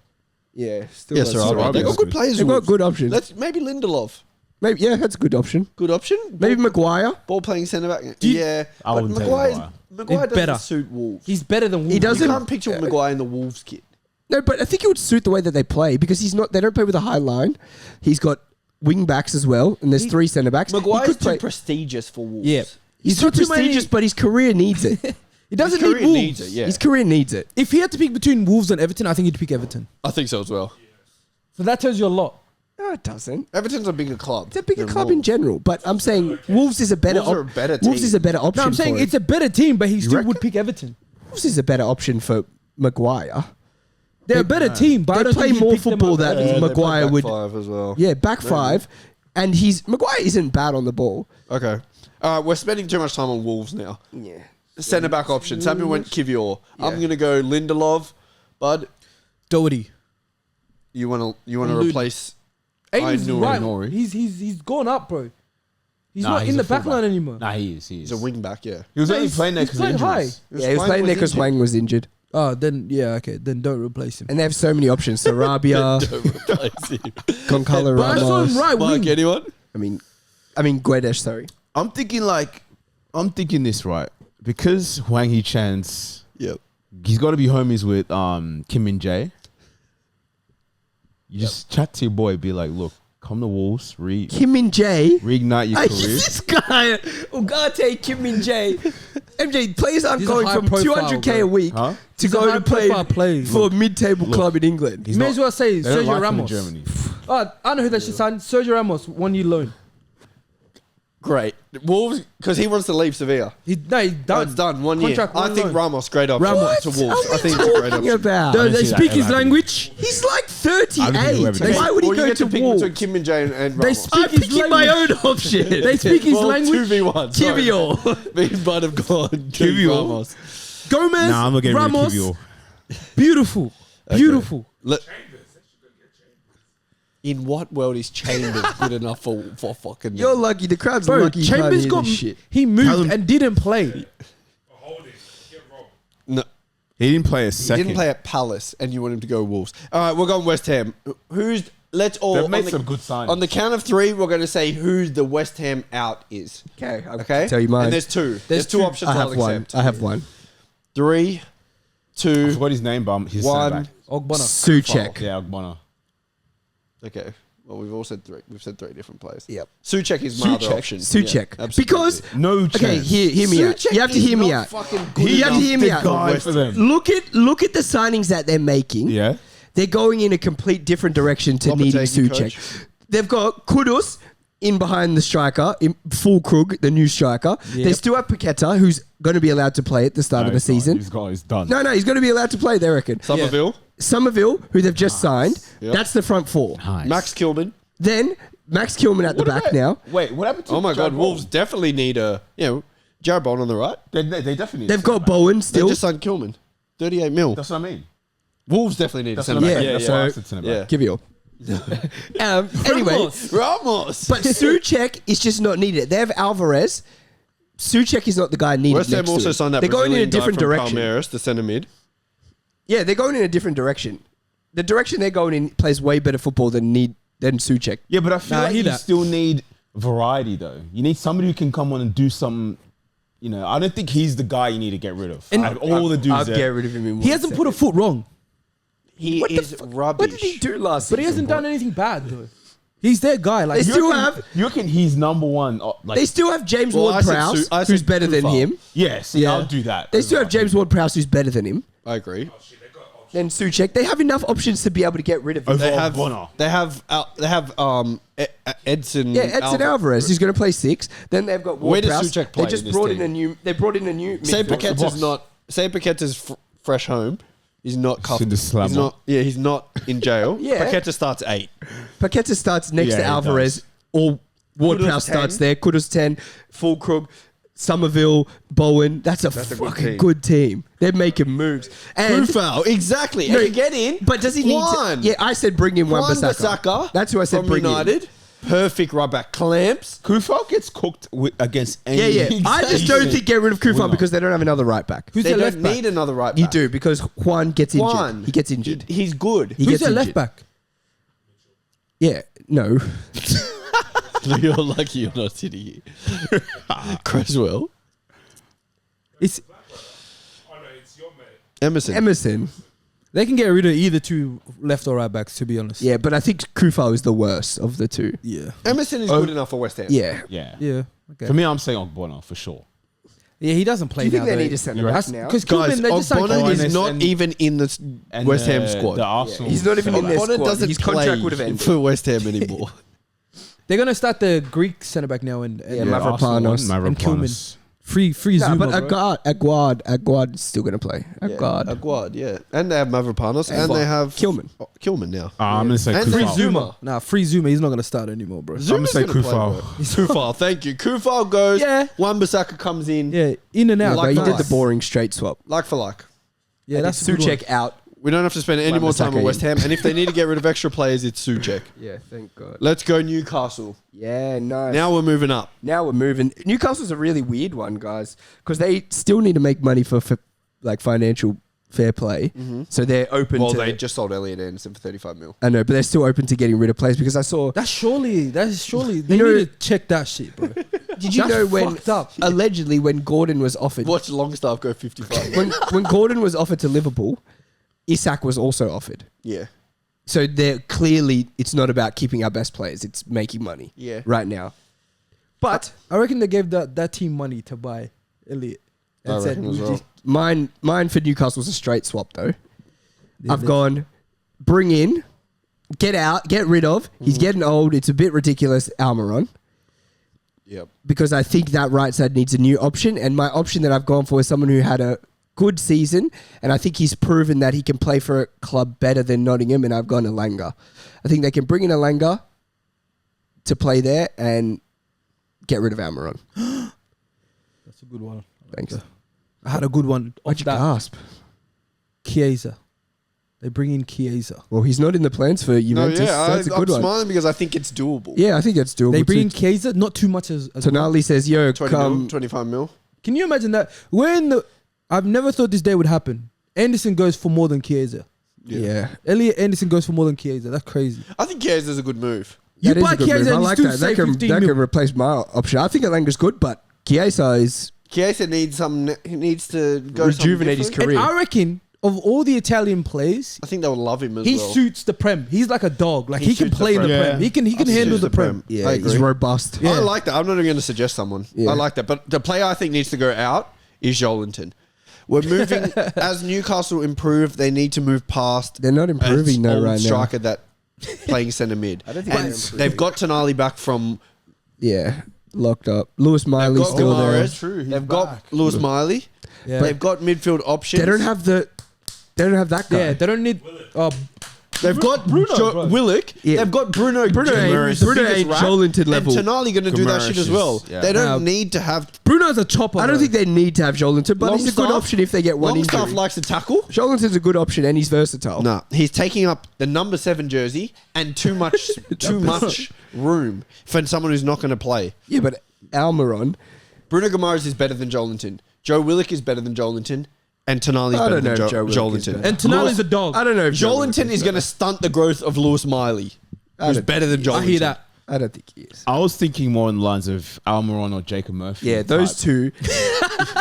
Yeah, still Yes, that's sir. all right. They got good players. They've got Wolves. good options. Let's maybe Lindelof. Maybe, yeah, that's a good option. Good option. Maybe Maguire. Ball playing centre back. you- Yeah, I but wouldn't take Maguire He's doesn't better. suit Wolves. He's better than Wolves. He doesn't- You can't picture Maguire in the Wolves kit. No, but I think it would suit the way that they play because he's not. They don't play with a high line. He's got wing backs as well, and there's 3 centre backs. Maguire's He could too play- prestigious for Wolves. Yeah. He's too too many- prestigious, but his career needs it. He doesn't His need career Wolves. needs it, yeah. His career needs it. If he had to pick between Wolves and Everton, I think he'd pick Everton. I think so as well. So that tells you a lot. No, it doesn't. Everton's a bigger club. It's a bigger than club in Wolves. general, but I'm saying Wolves is a better. Wolves are a better Wolves team. is a better option. No, I'm saying for him. it's a better team, but he still reckon? would pick Everton. Wolves is a better option for Maguire. They're a better team, but I They don't play think he'd more pick them football over than Everton. Maguire would. 5 as well. Yeah, back 5, and Maguire isn't bad on the ball. Okay. We're spending too much time on Wolves now. Yeah. Centre back option. Samuel went Kivior. I'm Yeah. gonna go Lindelof. Bud, Doherty. you wanna Lud- replace? Aiden's Nori. right. Nori. He's gone up, bro. He's Nah, not he's in a the back fullback. line anymore. Nah, he is. He's a wing back. Yeah. He was No, only he's- playing there he's because of playing injuries. Yeah, he was playing there because Wang was injured, Oh, then yeah, okay. Then don't replace him. and they have so many options: Sarabia, Don't replace him. Goncalo But I saw him Ramos. right Mark, wing. anyone? I mean Guedes. Sorry. I'm thinking this right because Hwang Hee-chan's Yep. he's got to be homies with Kim Min Jae. You just chat to your boy, be like, look, come to Wolves, Kim Min Jae. reignite your career. This guy, Ugarte Kim Min Jae. MJ, players aren't These are going high from profile, 200k bro. a week Huh? to These are go high to play profile players. for a mid-table club in England. He's You may not- as well say they don't Sergio like him in Ramos. Germany. Oh, I know who they should sign. Sergio Ramos, 1 year loan. Great. Wolves, because he wants to leave Sevilla. He's Oh, done. it's done. 1 Contract, year. I one think loan. Ramos, great option Ramos. to What Wolves. are I think we it's a great talking option. about? They see that speak ever his happening. language. He's like I don't think he'll 38. ever do Why that. would he Or you go get to pick Wolves? between Kim Min Jae and They Ramos. speak I'm his picking my language. own option. They speak his Well, language. 2v1. sorry. Kivior. Me and Bud have gone. Kivior. Ramos. Gomez, Nah, I'm not getting rid of Ramos, Kivior. beautiful, beautiful. In what world is Chambers good enough for fucking... You're lucky. The crowd's Bro, lucky. you can't Chambers hear got this shit. he moved Callum- and didn't play. Hold it. Get robbed. No, He didn't play a he second. didn't play at Palace, and you want him to go Wolves. All right, we're going West Ham. Who's let's all They've on made the, some good signings. on the count of three. We're going to say who the West Ham out is. Okay, I'll Okay, tell you mine. And there's two. There's two options. I I'll have one. accept. I have one. 3, I 2, forgot his name, but he's 1. Ogbonna. Suchek. Yeah, Ogbonna. Okay. Well, we've all said 3. We've said 3 different players. Yep. Suchek is my other option. Suchek. Yeah, absolutely. Because No chance. okay, hear me out. Suchek You have to is hear me not out. fucking good You have to enough hear me The out. guy for them. Look at the signings that they're making. Yeah. They're going in a complete different direction to needing Lopetegui, Suchek. coach. They've got Kudus in behind the striker, in full Krug, the new striker. Yep. They still have Paqueta, who's going to be allowed to play at the start of the season. He's done. No, he's going to be allowed to play, they reckon. Somerville, Somerville, who they've just signed, Yep. that's the front four. Nice. Max Kilman. Then Max Kilman at the back now. Wait, what happened to Oh my God, Jared Wolves Bowen? definitely need Jared Bond on the right. They definitely need They've a got centre-back. Bowen They still. just signed Kilman. 38 mil. That's what I mean. Wolves definitely need a That's centre what I back. mean. Yeah, That's yeah. why I said centre-back. Yeah. Give you all. Anyway, Ramos. but Suchek is just not needed. They have Alvarez. Suchek is not the guy needed. West Ham next to also him. signed that They're going in a Brazilian guy different from direction. Palmeiras, the centre mid. Yeah, they're going in a different direction. The direction they're going in plays way better football than Suchek. Yeah, but I feel Nah, I like hear you that. still need variety, though. You need somebody who can come on and do some. You know, I don't think he's the guy you need to get rid of. And- Out of all the dudes I'll there. get rid of him in He hasn't put a foot wrong, He What the is fuck? rubbish. What did he do last but he season? hasn't done anything bad though. He's their guy. Like They You still reckon- have- You reckon he's number one? Like, They still have James Well, I said Ward-Prowse, I said who's better than Kufal. him. yeah, see, Yeah. I'll do that. They still have James Ward-Prowse, who's better than him. I agree. Then Suchek. They have enough options to be able to get rid of him. Over- They have Bonner. Edson. Yeah, Edson Alvarez, who's going to play 6. Then they've got Where does Ward-Prowse. Suchek play They just in this brought team? in a new. They brought in a new. Say midfielder. Paqueta's not. Say Paqueta's fresh home. He's not cuffed. Should the slammer. He's not. Yeah, he's not in jail. Yeah. Paqueta starts 8. Paqueta starts next Yeah, to he Alvarez, does. or Ward-Prowse 10. starts there. Kudus 10, Fulkrug, Somerville, Bowen. That's a good fucking team. good team. They're making moves. And Kufal, exactly. No, And you get in. But does he need Juan. to? Yeah, I said bring in Juan Wan-Bissaka. Bissaka. That's who I said from bring United. in. Perfect right back. Clamps. Kufal gets cooked against any. Yeah, yeah. I just don't think get rid of Kufal because they don't have another right back. who's They their don't left back? need another right back. You do because Juan gets injured. Juan. He gets injured. He's good. He Who's gets their left injured. back? Yeah, no. You're lucky you're not sitting here. Creswell. It's Oh no, it's your mate. Emerson. Emerson. they can get rid of either two left or right backs. To be honest. Yeah, but I think Kufal is the worst of the two. Yeah. Emerson is good enough for West Ham. Yeah. Yeah. Yeah. Okay. For me, I'm saying Ogbonna for sure. Yeah, he doesn't play Do you think now. they though. need a centre You're back right. now? Because Guys, Koeman, they just signed Ogbonna Koeman. is not and- even in the And West Ham squad. The Arsenal. He's not even in their Ogbonna squad. doesn't His contract play would have ended. for West Ham anymore. They're gonna start the Greek centre back now and Yeah, Mavropanos Mavropanos. and Koeman. Free Nah, Zuma. but bro. Aguad is still going to play. Aguad. Aguad, yeah. And they have Mavropanos and they have Kilman. Kilman now. I'm gonna say And Free Kufal. Zuma. Nah, free Zuma. He's not gonna start anymore, bro. Zuma's say gonna play, Kufal. bro. Kufal, thank you. Kufal goes. Yeah. Wan-Bissaka comes in. Yeah, in and out. No, he Like did nice. the boring straight swap. Like for like. Yeah, that's a good one. Suchek out. We don't have to spend any more time Wan-Bissaka on West in. Ham. And if they need to get rid of extra players, it's Suchek. Yeah, thank God. Let's go Newcastle. Yeah, nice. Now we're moving up. Now we're moving. Newcastle's a really weird one, guys, because they still need to make money for like financial fair play. So they're open Well, to. they just sold Elliot Anderson for 35 mil. I know, but they're still open to getting rid of players because I saw. That's surely. They know- need to check that shit, bro. Did you That's know when fucked up. allegedly when Gordon was offered Watch Longstaff go 55. when Gordon was offered to Liverpool, Isak was also offered. Yeah. So they're clearly it's not about keeping our best players; it's making money. Yeah. Right now, but I reckon they gave that team money to buy Elliot. I And said, reckon as "We well. just- mine for Newcastle's a straight swap though. Yeah, I've they- gone, bring in, get out, get rid of. He's getting old. It's a bit ridiculous, Almiron, Yep. because I think that right side needs a new option. And my option that I've gone for is someone who had a good season, and I think he's proven that he can play for a club better than Nottingham. And I've gone Elanga. I think they can bring in Elanga to play there and get rid of Almiron. That's a good one. Thanks. I had a good one. Why'd Off you that, gasp? Chiesa. They bring in Chiesa. Well, he's not in the plans for No, Juventus. yeah, so that's a I'm good one. smiling because I think it's doable. Yeah, I think that's doable. They bring in too. Chiesa, not too much as well. Tonali says, "Yo, 20 mil, come." 25 mil. Can you imagine that? I've never thought this day would happen. Anderson goes for more than Chiesa. Yeah. Elliot Anderson goes for more than Chiesa. That's crazy. I think Chiesa's a good move. You That is buy a good Chiesa move. I and like you still that. save That 15 can mil. replace my option. I think Elanga's good, but Chiesa is Chiesa needs he needs to go rejuvenate his something different. career. And I reckon of all the Italian players, I think they would love him as he well. suits the Prem. He's like a dog. Like He he can suits the play in the Prem. Prem. Yeah. He can handle suits the the Prem. Prem. Yeah, I he's agree. robust. Yeah. I like that. I'm not even going to suggest someone. Yeah. I like that. But the player I think needs to go out is Jolinton. We're moving as Newcastle improve. They need to move past. They're not improving though old right now. striker that playing centre mid. I don't think and they're improving. they've got Tonali back from. Yeah, locked up. Lewis They've Miley's got still there. Guimaraes. True, he's They've got back. Lewis Miley. Yeah. They've got midfield options. They don't have that guy. Yeah, they don't need. They've got Bruno, Willock. Yeah. They've got Bruno. Bruno Guimaraes, the Bruno biggest ain't rat, Jolinton level. And Tonali going to do that Guimaraes shit as is- well. yeah. They don't Nah. need to have. Bruno's a chopper. I don't though. think they need to have Jolinton, but he's a good Longstaff- option if they get one Longstaff injury. likes to tackle. Jolinton's a good option and he's versatile. No, he's taking up the number 7 jersey and too much room for someone who's not going to play. Yeah, but Almiron, Bruno Guimaraes is better than Jolinton. Joe Willock is better than Jolinton. And Tonali's I better don't know than if Joe Willock is Jolinton. better. And Tonali's a dog. I don't know if Jolinton is going to stunt the growth of Lewis Miley, who's don't better than Jolinton. I hear that. I don't think he is. I was thinking more in the lines of Almiron or Jacob Murphy. Yeah, those two.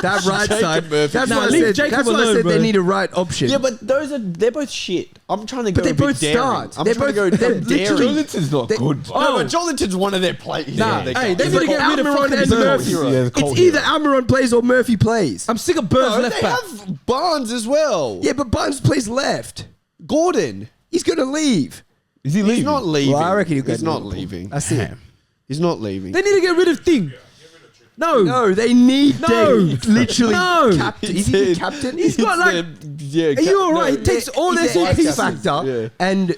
That right Jacob side. Murphy. That's Nah, why I leave said, Jacob that's why I alone, said bro. they need a right option. Yeah, but they're both shit. I'm trying to go But they a bit both daring. start. I'm They're trying both- to go they're daring. literally- Jolinton's not They- good. No, but Jolinton's one of their players. Nah, they hey, got. they He's need to like get rid of Almiron fucking and Burns. Murphy. Yeah, the cult It's either hero. Almiron plays or Murphy plays. I'm sick of Burns No, left they back. have Barnes as well. Yeah, but Barnes plays left. Gordon. He's going to leave. Is he leaving? He's not leaving. Well, I reckon he'll go He's to not Liverpool. leaving. That's it. He's not leaving. They need to get rid of Thing. No. No, they need No. Dave. Literally. No. Captain. Is he the captain? He's got like. Yeah, Are you alright? He takes all their He's an shit. X factor, Yeah. and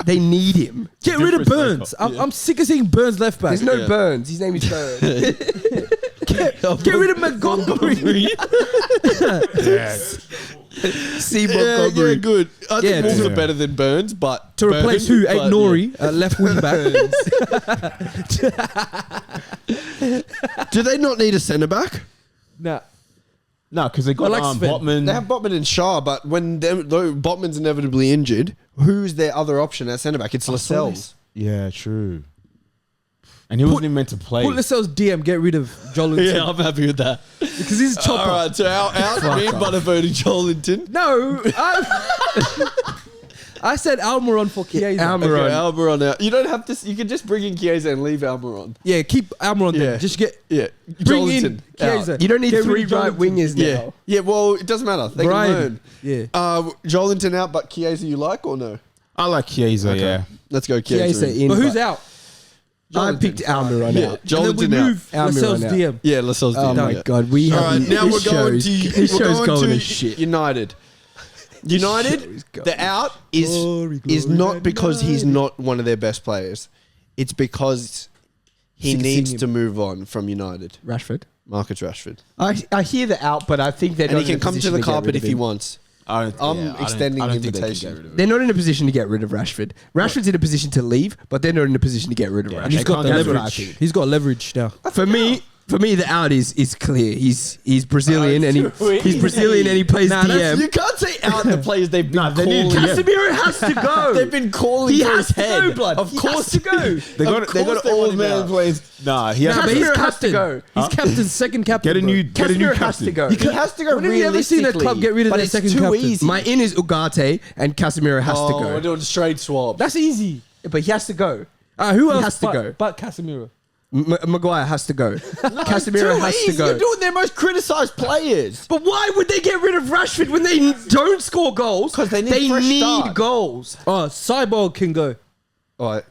they need him. Get rid of Different Burns. cycle. I'm sick of seeing Burns left back. There's no Yeah. Burns. His name is Burns. Get rid of Montgomery. See Yeah, Montgomery. good. I think Yeah, Wolves to- are better than Burns, but To replace who? Eight Nori, left wing back. Do they not need a centre back? Nah. No, because they got I like Sven. Botman. They have Botman and Shaw, but when though Botman's inevitably injured, who's their other option at centre back? It's Lascelles. Yeah, true. And he wasn't even meant to play. Put Lascelles DM. Get rid of Jolinton. I'm happy with that. Because he's a chopper. All right, so out me and Butterford Jolinton. No. I said Almiron for Chiesa. Almiron. Okay, Almiron out. You don't have to. You can just bring in Chiesa and leave Almiron. Yeah, keep Almiron there. Yeah. Just get. Yeah, Bring Jolinton in Chiesa. You don't need Get three rid of right Jolinton. wingers Yeah, now. yeah. Well, it doesn't matter. They Brian. can learn. Yeah. Jolinton out, but Chiesa you like or no? I like Chiesa, yeah. Let's go Chiesa. Chiesa in. But who's out? I picked Almiron Yeah, out. And then we Jolinton out. move Almiron Lascelles out. DM. Yeah, Lascelles. Oh did, my yeah. god, we All have right, now this we're going show's- to this we're show's going going to to shit. United. United, going the out is Glory, is glory, not because he's United. not one of their best players. It's because he Sick of needs seeing to him. move on from United. Rashford. Marcus Rashford, I hear the out, but I think they're and not he in can a come to position the get carpet rid if of he him. wants. I'm extending the invitation. They're not in a position to get rid of Rashford. Rashford's in a position to leave, but they're not in a position to get rid of Yeah, Rashford. And he's got the That's what I leverage. think. He's got leverage now. For me, the out is clear. He's Brazilian and he's Brazilian and he plays DM. You can't say out the players they've been they need calling. to- Casemiro has to go. They've been calling He for has his to head. go, blood. Of He course has to go. They got Of course they old want him man out. players. Nah, he has Nah, Casemiro but he's has to captain. go. He's captain, second captain. get a new bro. Casemiro has captain. to go. He has to go. When have you ever seen a club get rid of but their it's second too captain? easy. My in is Ugarte and Casemiro has to Oh, we're go. doing straight swap. That's easy. But he has to go. Who He else has to go. but Casemiro? Maguire has to go. Casemiro has to go. You're doing their most criticised players. But why would they get rid of Rashford when they don't score goals? 'Cause they need fresh start. goals. Oh, Cyborg can go. All right.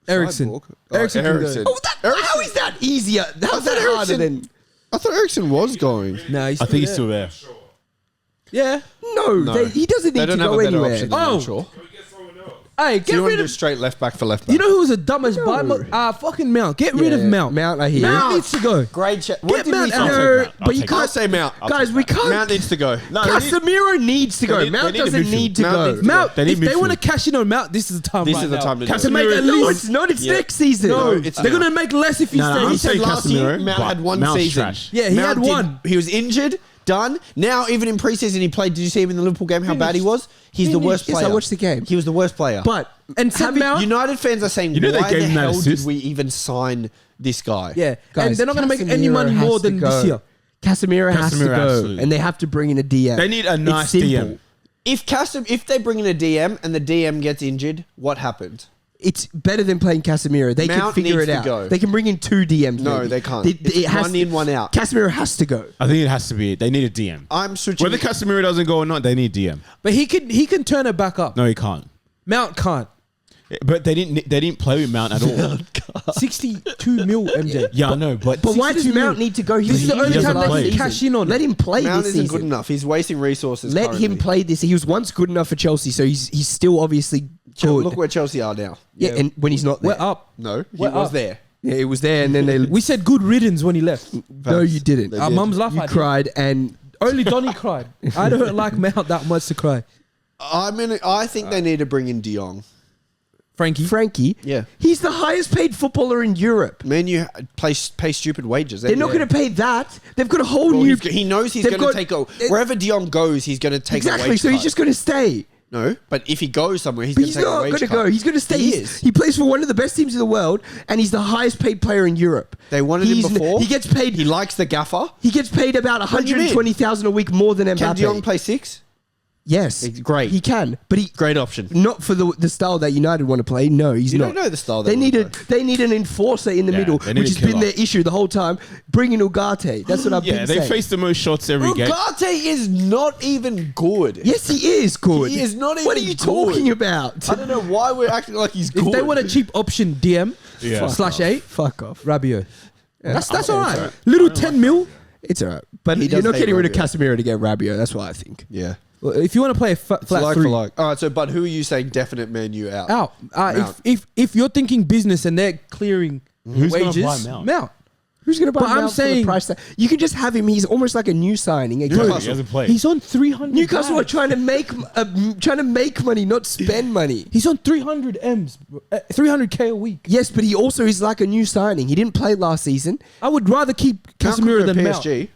Ericsson. Cyborg. Ericsson can go. Ericsson. Oh, how is that easier? How's that harder Ericsson- than? I thought Ericsson was going. Nah, he's I think he's there. still there. Yeah. No, he doesn't They need to don't have go a better anywhere. option than Oh. Wilshere. Can we get someone else? Hey, Do get you want rid to do of. straight left back for left back? You know who was the dumbest buy? No. Fucking Mount. Get rid of Yeah, Mount. Mount, I hear. Mount needs to go. Great chat. Get Mount out. No, I'll but you take I can't say Mount. Guys, we can't. Mount needs to go. No, they need- Casemiro needs to go. need- Mount they need a doesn't midfield. need to Mount go. needs to Mount, They need if they midfield. want to cash in on Mount, this is the time. This right is the now. time to do To it. make at No, least. it's not. It's Yeah. next season. No, it's They're gonna make less if he No, no, stays. I'm He said saying last year Casemiro, Mount but had one Mount's season. trash. Yeah, he had one. He was injured, Done. Now, even in preseason, he played. Did you see him in the Liverpool game? How bad he was? He's the worst player. Yes, I watched the game. He was the worst player. But And Mount, United fans are saying, You know they why gave the him that hell did assist? we even sign this guy? yeah, Guys, and they're not going to make any Casemiro money has more to than go. this year. Casemiro has to Casemiro, go, absolutely. and they have to bring in a DM. They need a nice It's DM. simple. If they bring in a DM and the DM gets injured, what happens? It's better than playing Casemiro. They Mount can figure needs it to out. go. They can bring in 2 DMs. No, maybe. they can't. It's one in, one out. Casemiro has to go. I think it has to be. They need a DM. I'm switching. Whether Casemiro doesn't go or not, they need DM. But he can turn it back up. No, he can't. Mount can't. But they didn't play with Mount at all. 62 mil, MJ. Yeah, I know, but But why does 62 Mount mil. need to go? This is the only doesn't time they play. can cash in on. Let him play Mount this isn't season. good enough. He's wasting resources. Let currently. him play this. He was once good enough for Chelsea, so he's still obviously good. Look where Chelsea are now. yeah, and when he's not there. We're up. No, he We're was up. there. Yeah, it was there, and then they. We said good riddance when he left. No, you didn't. They Our did. mum's laugh You at him. cried, and Only Donny cried. I don't like Mount that much to cry. I think they need to bring in De Jong. Frankie, Yeah. he's the highest paid footballer in Europe. Man, you pay stupid wages. They're not going to pay that. They've got a whole new. He knows he's they've going to got- take a wherever De Jong goes. He's going to take a exactly. wage So he's cut. just going to stay. No, but if he goes somewhere, he's But going to he's take a not wage going to cut. go. He's going to stay. He He's- is. He plays for one of the best teams in the world, and he's the highest paid player in Europe. They wanted him He's- before. He gets paid. He likes the gaffer. He gets paid about What do you mean? 120,000 a week more than Can Mbappe. De Jong play 6? Yes, He's great. He can, but he Great option. not for the style that United want to play. No, he's You not. don't know the style They they need wanna They need an enforcer in the Yeah, middle, they need which a has been killer. their issue the whole time. Bring in Ugarte. That's what I've yeah, been they saying. face the most shots every game. Ugarte is not even good. Yes, he is good. He is not What are even you good. talking about? I don't know why we're acting like he's good. If they want a cheap option, DM Yeah. /8 Fuck off. Rabiot. That's okay, all it's right. Little 10 mil. It's alright, but He you're does not hate getting rid of Rabiot. Casemiro to get Rabiot. That's what I think. Yeah. Well, if you want to play a It's flat like 3, for like. All right, so, but who are you saying definite Man U out? out. Mount. If you're thinking business and they're clearing Who's gonna wages, buy Mount? Mount. Who's going to buy But I'm Mount for the saying- price tag? You can just have him. He's almost like a new signing. He Again. hasn't played. He's on 300. Newcastle are bags. trying to make money, not spend money. He's on 300 M's, 300K a week. Yes, but he also is like a new signing. He didn't play last season. I would rather keep Mount could Casemiro go than Mount. PSG.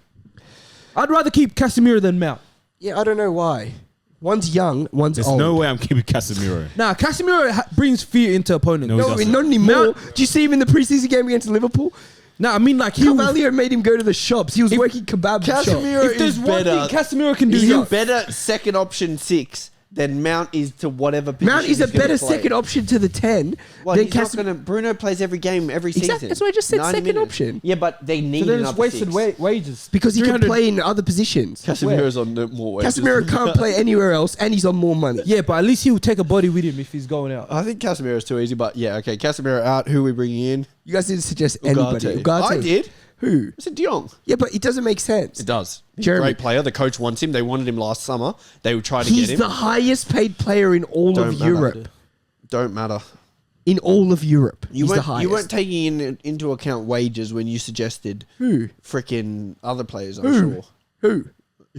I'd rather keep Casemiro than Mount. Yeah, I don't know why. One's young, one's There's old. no way I'm keeping Casemiro. Nah, Casemiro brings fear into opponents. No, he No, doesn't. not anymore. Mount- Do you see him in the preseason game against Liverpool? Nah, I mean like he. Carvalho made him go to the shops. He was working kebab shops. Casemiro If there's is one better. thing Casemiro can do, He's a you better second option 6 than Mount is to whatever position Mount is a he's gonna better play. second option to the 10 Well, than he's not Casemiro. gonna. Bruno plays every game, every Exactly, season. that's why I just said 90 second minutes. option. Yeah, but they need so then it's another wasted 6. wages Because he can 300 play in other positions. Casemiro's on more wages. Casemiro can't play anywhere else, and he's on more money. Yeah, but at least he'll take a body with him if he's going out. I think Casemiro's too easy, but yeah, okay. Casemiro out. Who are we bringing in? You guys didn't suggest anybody. Ugarte. I did. Who? I said De Jong. Yeah, but it doesn't make sense. It does. He's Jeremy. a great player. The coach wants him. They wanted him last summer. They would try to He's get him. the highest paid player in all Don't of matter. Europe. Don't matter. In all of Europe, he's the You highest. weren't taking into account wages when you suggested Who? freaking other players. I'm Who? sure. Who?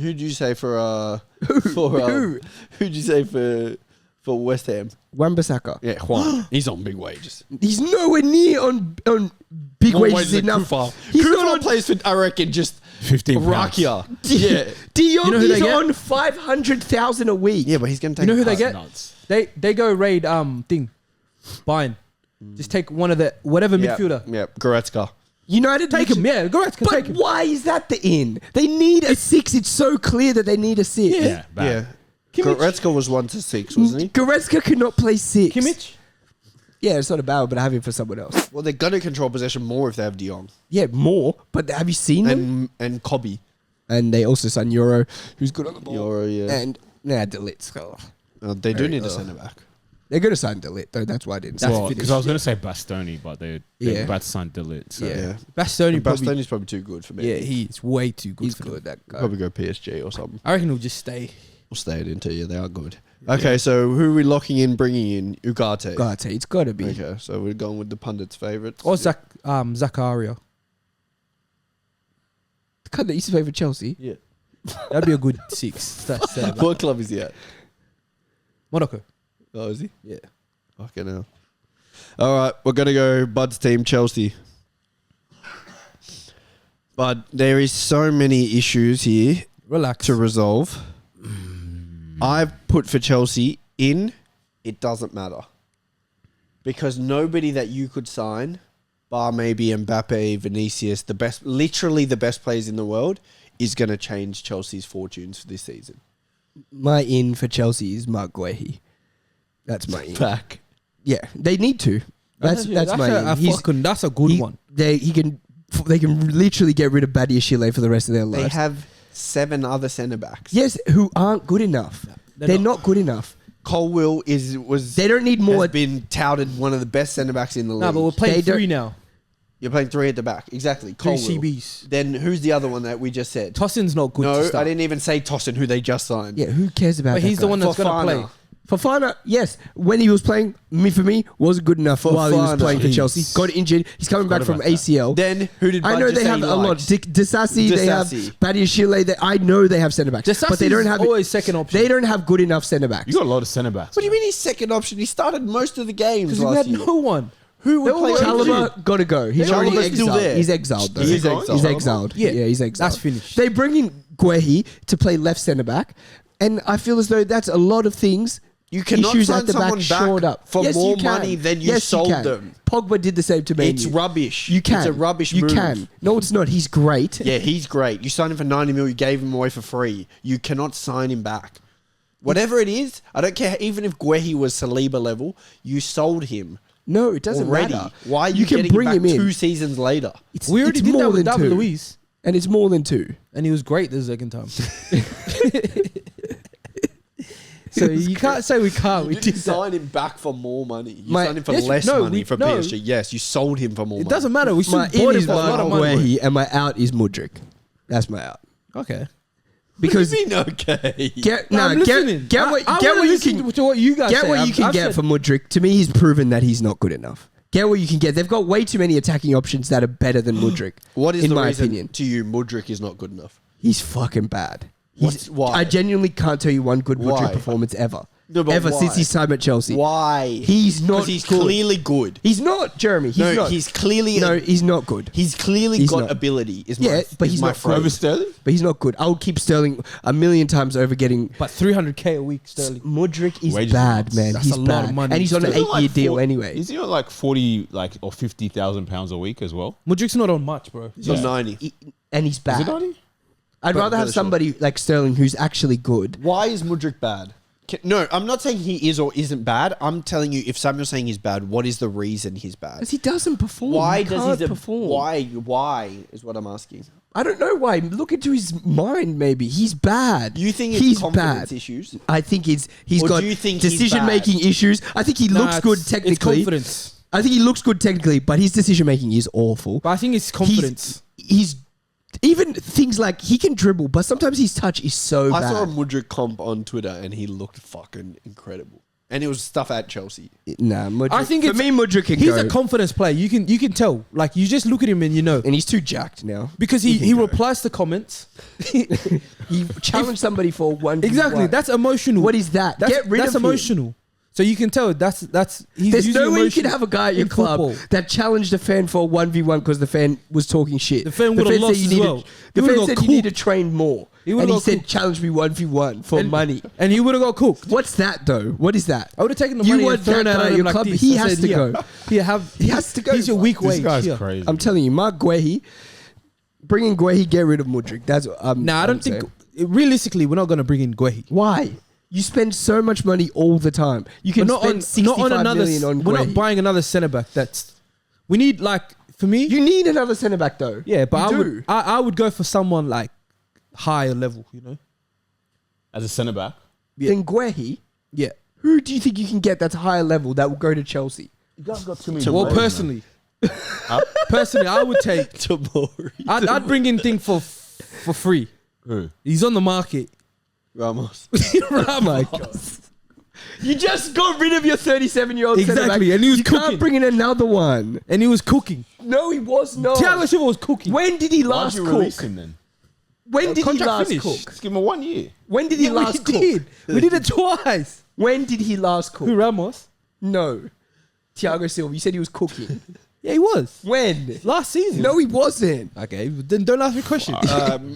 Who'd you say for Who? Who'd you say for West Ham? Wan-Bissaka. Yeah, Juan. He's on big wages. He's nowhere near on big wages enough. He's not on. Plays for, I reckon, just 15 Rakia. Yeah. De Jong You know who they is get? on 500,000 a week. Yeah, but he's going to take You know who they a get? nuts. They go raid thing, Bayern. Just take one of the whatever midfielder. Yeah, Goretzka. United Take him, yeah. Goretzka, But take him. why is that the in? They need a 6. It's so clear that they need a 6. Yeah, bad. Yeah. Kimmich. Goretzka was 1 to 6, wasn't he? Goretzka cannot play 6. Kimmich. Yeah, it's not a battle, but I have him for someone else. Well, they're going to control possession more if they have De Jong. Yeah, more. But have you seen them? And Cobby. And they also signed Euro, who's good on the ball. Euro, yeah. And Delit's. Oh. They do need a centre back. They're going to sign Delit, though. That's why I didn't say Well, it. because I was going to say Bastoni, but they're Yeah. about to sign Delit. So. Yeah. Bastoni probably. Bastoni's probably too good for me. Yeah, he's way too good. He's for good, them. that guy. Probably go PSG or something. I reckon he'll just stay. We'll stay it into you. They are good. Okay, so who are we locking in, bringing in? Ugarte. Ugarte, it's got to be. Okay, so we're going with the pundits' favourites. Or Zakaria. The guy that used to play for Chelsea. Yeah. That'd be a good 6. That's 7. What club is he at? Monaco. Oh, is he? Yeah. Fucking hell. All right, we're going to go Bud's team, Chelsea. But there is so many issues here. Relax. to resolve. I've put for Chelsea in. It doesn't matter because nobody that you could sign, bar maybe Mbappe, Vinicius, literally the best players in the world, is going to change Chelsea's fortunes for this season. My in for Chelsea is Mark Guehi. That's my in. Back. Yeah, they need to. That's my in. That's a good one. They can literally get rid of Badiashile for the rest of their lives. They have 7 other centre backs. Yes, who aren't good enough. They're not good enough. Colwill They don't need more. Has been touted one of the best centre backs in the league. No, but we're playing They don't- 3 now. You're playing 3 at the back. Exactly. 3 Colwill. CBs. Then who's the other one that we just said? Tossin's not good. No, to start. I didn't even say Tossin, who they just signed. Yeah, who cares about But that he's the guy? one that's going to Fofana. play. Fofana, yes, when he was playing, for me, wasn't good enough while he was Fofana. playing for Jeez. Chelsea. Got injured. He's coming back from about that. ACL. Then who did I know Bud just they say have he a lot. likes? Disassi, they have Disassi. Badiashile. I know they have centre backs, but they don't have always second option. They don't have good enough centre backs. You got a lot of centre backs. What do you mean he's second option? He started most of the games because we last had year. no one. Who would play over him? Chalobah got to go. He's Chalobah's already still exiled. there. He's exiled. Though. Is he He's exiled? exiled. Yeah. Yeah, he's exiled. That's finished. They bring in Guehi to play left centre back, and I feel as though that's a lot of things. You cannot issues sign at the someone back back shored up for Yes, more you can. money than you Yes, sold can. them. Pogba did the same to me. It's rubbish. You can. It's a rubbish You move. can. No, it's not. He's great. Yeah, he's great. You signed him for 90 mil. You gave him away for free. You cannot sign him back. Whatever it is, I don't care. Even if Guehi was Saliba level, you sold him No, it doesn't already. matter. Why are you, You can getting bring him back him in. 2 seasons later? It's, We already it's did more that with than David 2. Luiz, And it's more than 2. and he was great the second time. So you can't say we can't. We You did didn't that. sign him back for more money. You My- signed him for Yes, less no, money we- from no. PSG. Yes, you sold him for more It money. doesn't matter. We still My in bought him is for a lot of Mark money. Guehi, and my out is Mudryk. That's my out. Okay. Because What do you mean, okay? get No, I'm listening. get what I get wanna what you listen can to what you guys get say. what you can I've get said- from Mudryk. To me, he's proven that he's not good enough. Get what you can get. They've got way too many attacking options that are better than Mudryk. What is in the my reason opinion? to you Mudryk is not good enough? He's fucking bad. Why? I genuinely can't tell you one good Why? Mudryk performance ever. No, but Ever why? since his time at Chelsea. Why? He's not Because he's good. clearly good. He's not, Jeremy. He's No, not. he's clearly no, he's not good. He's clearly He's got not. ability. Is Yeah, my, but is he's my not phrase. Over Sterling? But he's not good. I would keep Sterling a million times over getting. But 300k a week, Sterling. Mudryk is Wages bad, nuts. man. That's He's a lot bad. of money. And he's on an Sterling. 8-year deal anyway. Is he on like 40 or 50,000 pounds a week as well? Mudryk's not on much, bro. He's on 90. And he's Is bad. it 90? I'd But rather have really somebody like Sterling who's actually good. Why is Mudryk bad? No, I'm not saying he is or isn't bad. I'm telling you, if Samuel's saying he's bad, what is the reason he's bad? Because he doesn't perform. Why He does can't he perform? Why? Why is what I'm asking. I don't know why. Look into his mind. Maybe he's bad. You think it's he's confidence bad? issues? I think he's Or got do you think he's decision making issues. I think he Nah, looks good it's technically. confidence. I think he looks good technically, but his decision making is awful. But I think it's confidence. He's even things like he can dribble, but sometimes his touch is so I bad. saw a Mudryk comp on Twitter and he looked fucking incredible. And it was stuff at Chelsea. Nah, Mudryk, I think for it's, me, Mudryk can he's go. a confidence player. You can tell. Like you just look at him and you know And he's too jacked now. because He he can go. replies to comments. He challenged somebody for one. Exactly. That's emotional. What is that? That's, Get rid that's of him. emotional. So you can tell that's he's There's using no way you emotion can have a guy at your in club football. that challenged a fan for a 1v1 because the fan was talking shit. The fan would've said lost you as needed- well. The He fan would've said got you need to cooked. train more. He would've And he got said, cooked. challenge me 1v1 for And- money. and he would have got cooked. What's that though? What is that? I would have taken the You money want and thrown that it guy at at him your like club? this. He I has said, to "Here, go. He has to go. He's your weak This wage. guy's Here." crazy. I'm telling you, Mark Guehi, bring in Guehi, get rid of Mudryk. That's what I'm Nah, I don't think realistically we're not going to bring in Guehi. Why? You spend so much money all the time. You can But spend 65 million on We're Guehi. not buying another centre back. We need like for me. You need another centre back though. Yeah, but You I would go for someone like higher level. You know. As a centre back? Then Guehi, Yeah. who do you think you can get that's higher level that will go to Chelsea? You guys got too many. Well, personally, I would take. Tomori. I'd bring in thing for free. Who? He's on the market. Ramos. Oh my god. You just got rid of your 37-year-old centre back. Exactly, and he was You cooking. can't bring in another one. And he was cooking. No, he was not. Thiago Silva was cooking. When did he Why'd last you cook? release him then? When did he contract last finished. cook? Just give him a 1 year. When did he last cook? did. We did it twice. When did he last cook? Who, Ramos? No. Thiago Silva. You said he was cooking. Yeah, he was. When? Last season. No, he wasn't. Okay, then don't ask me questions.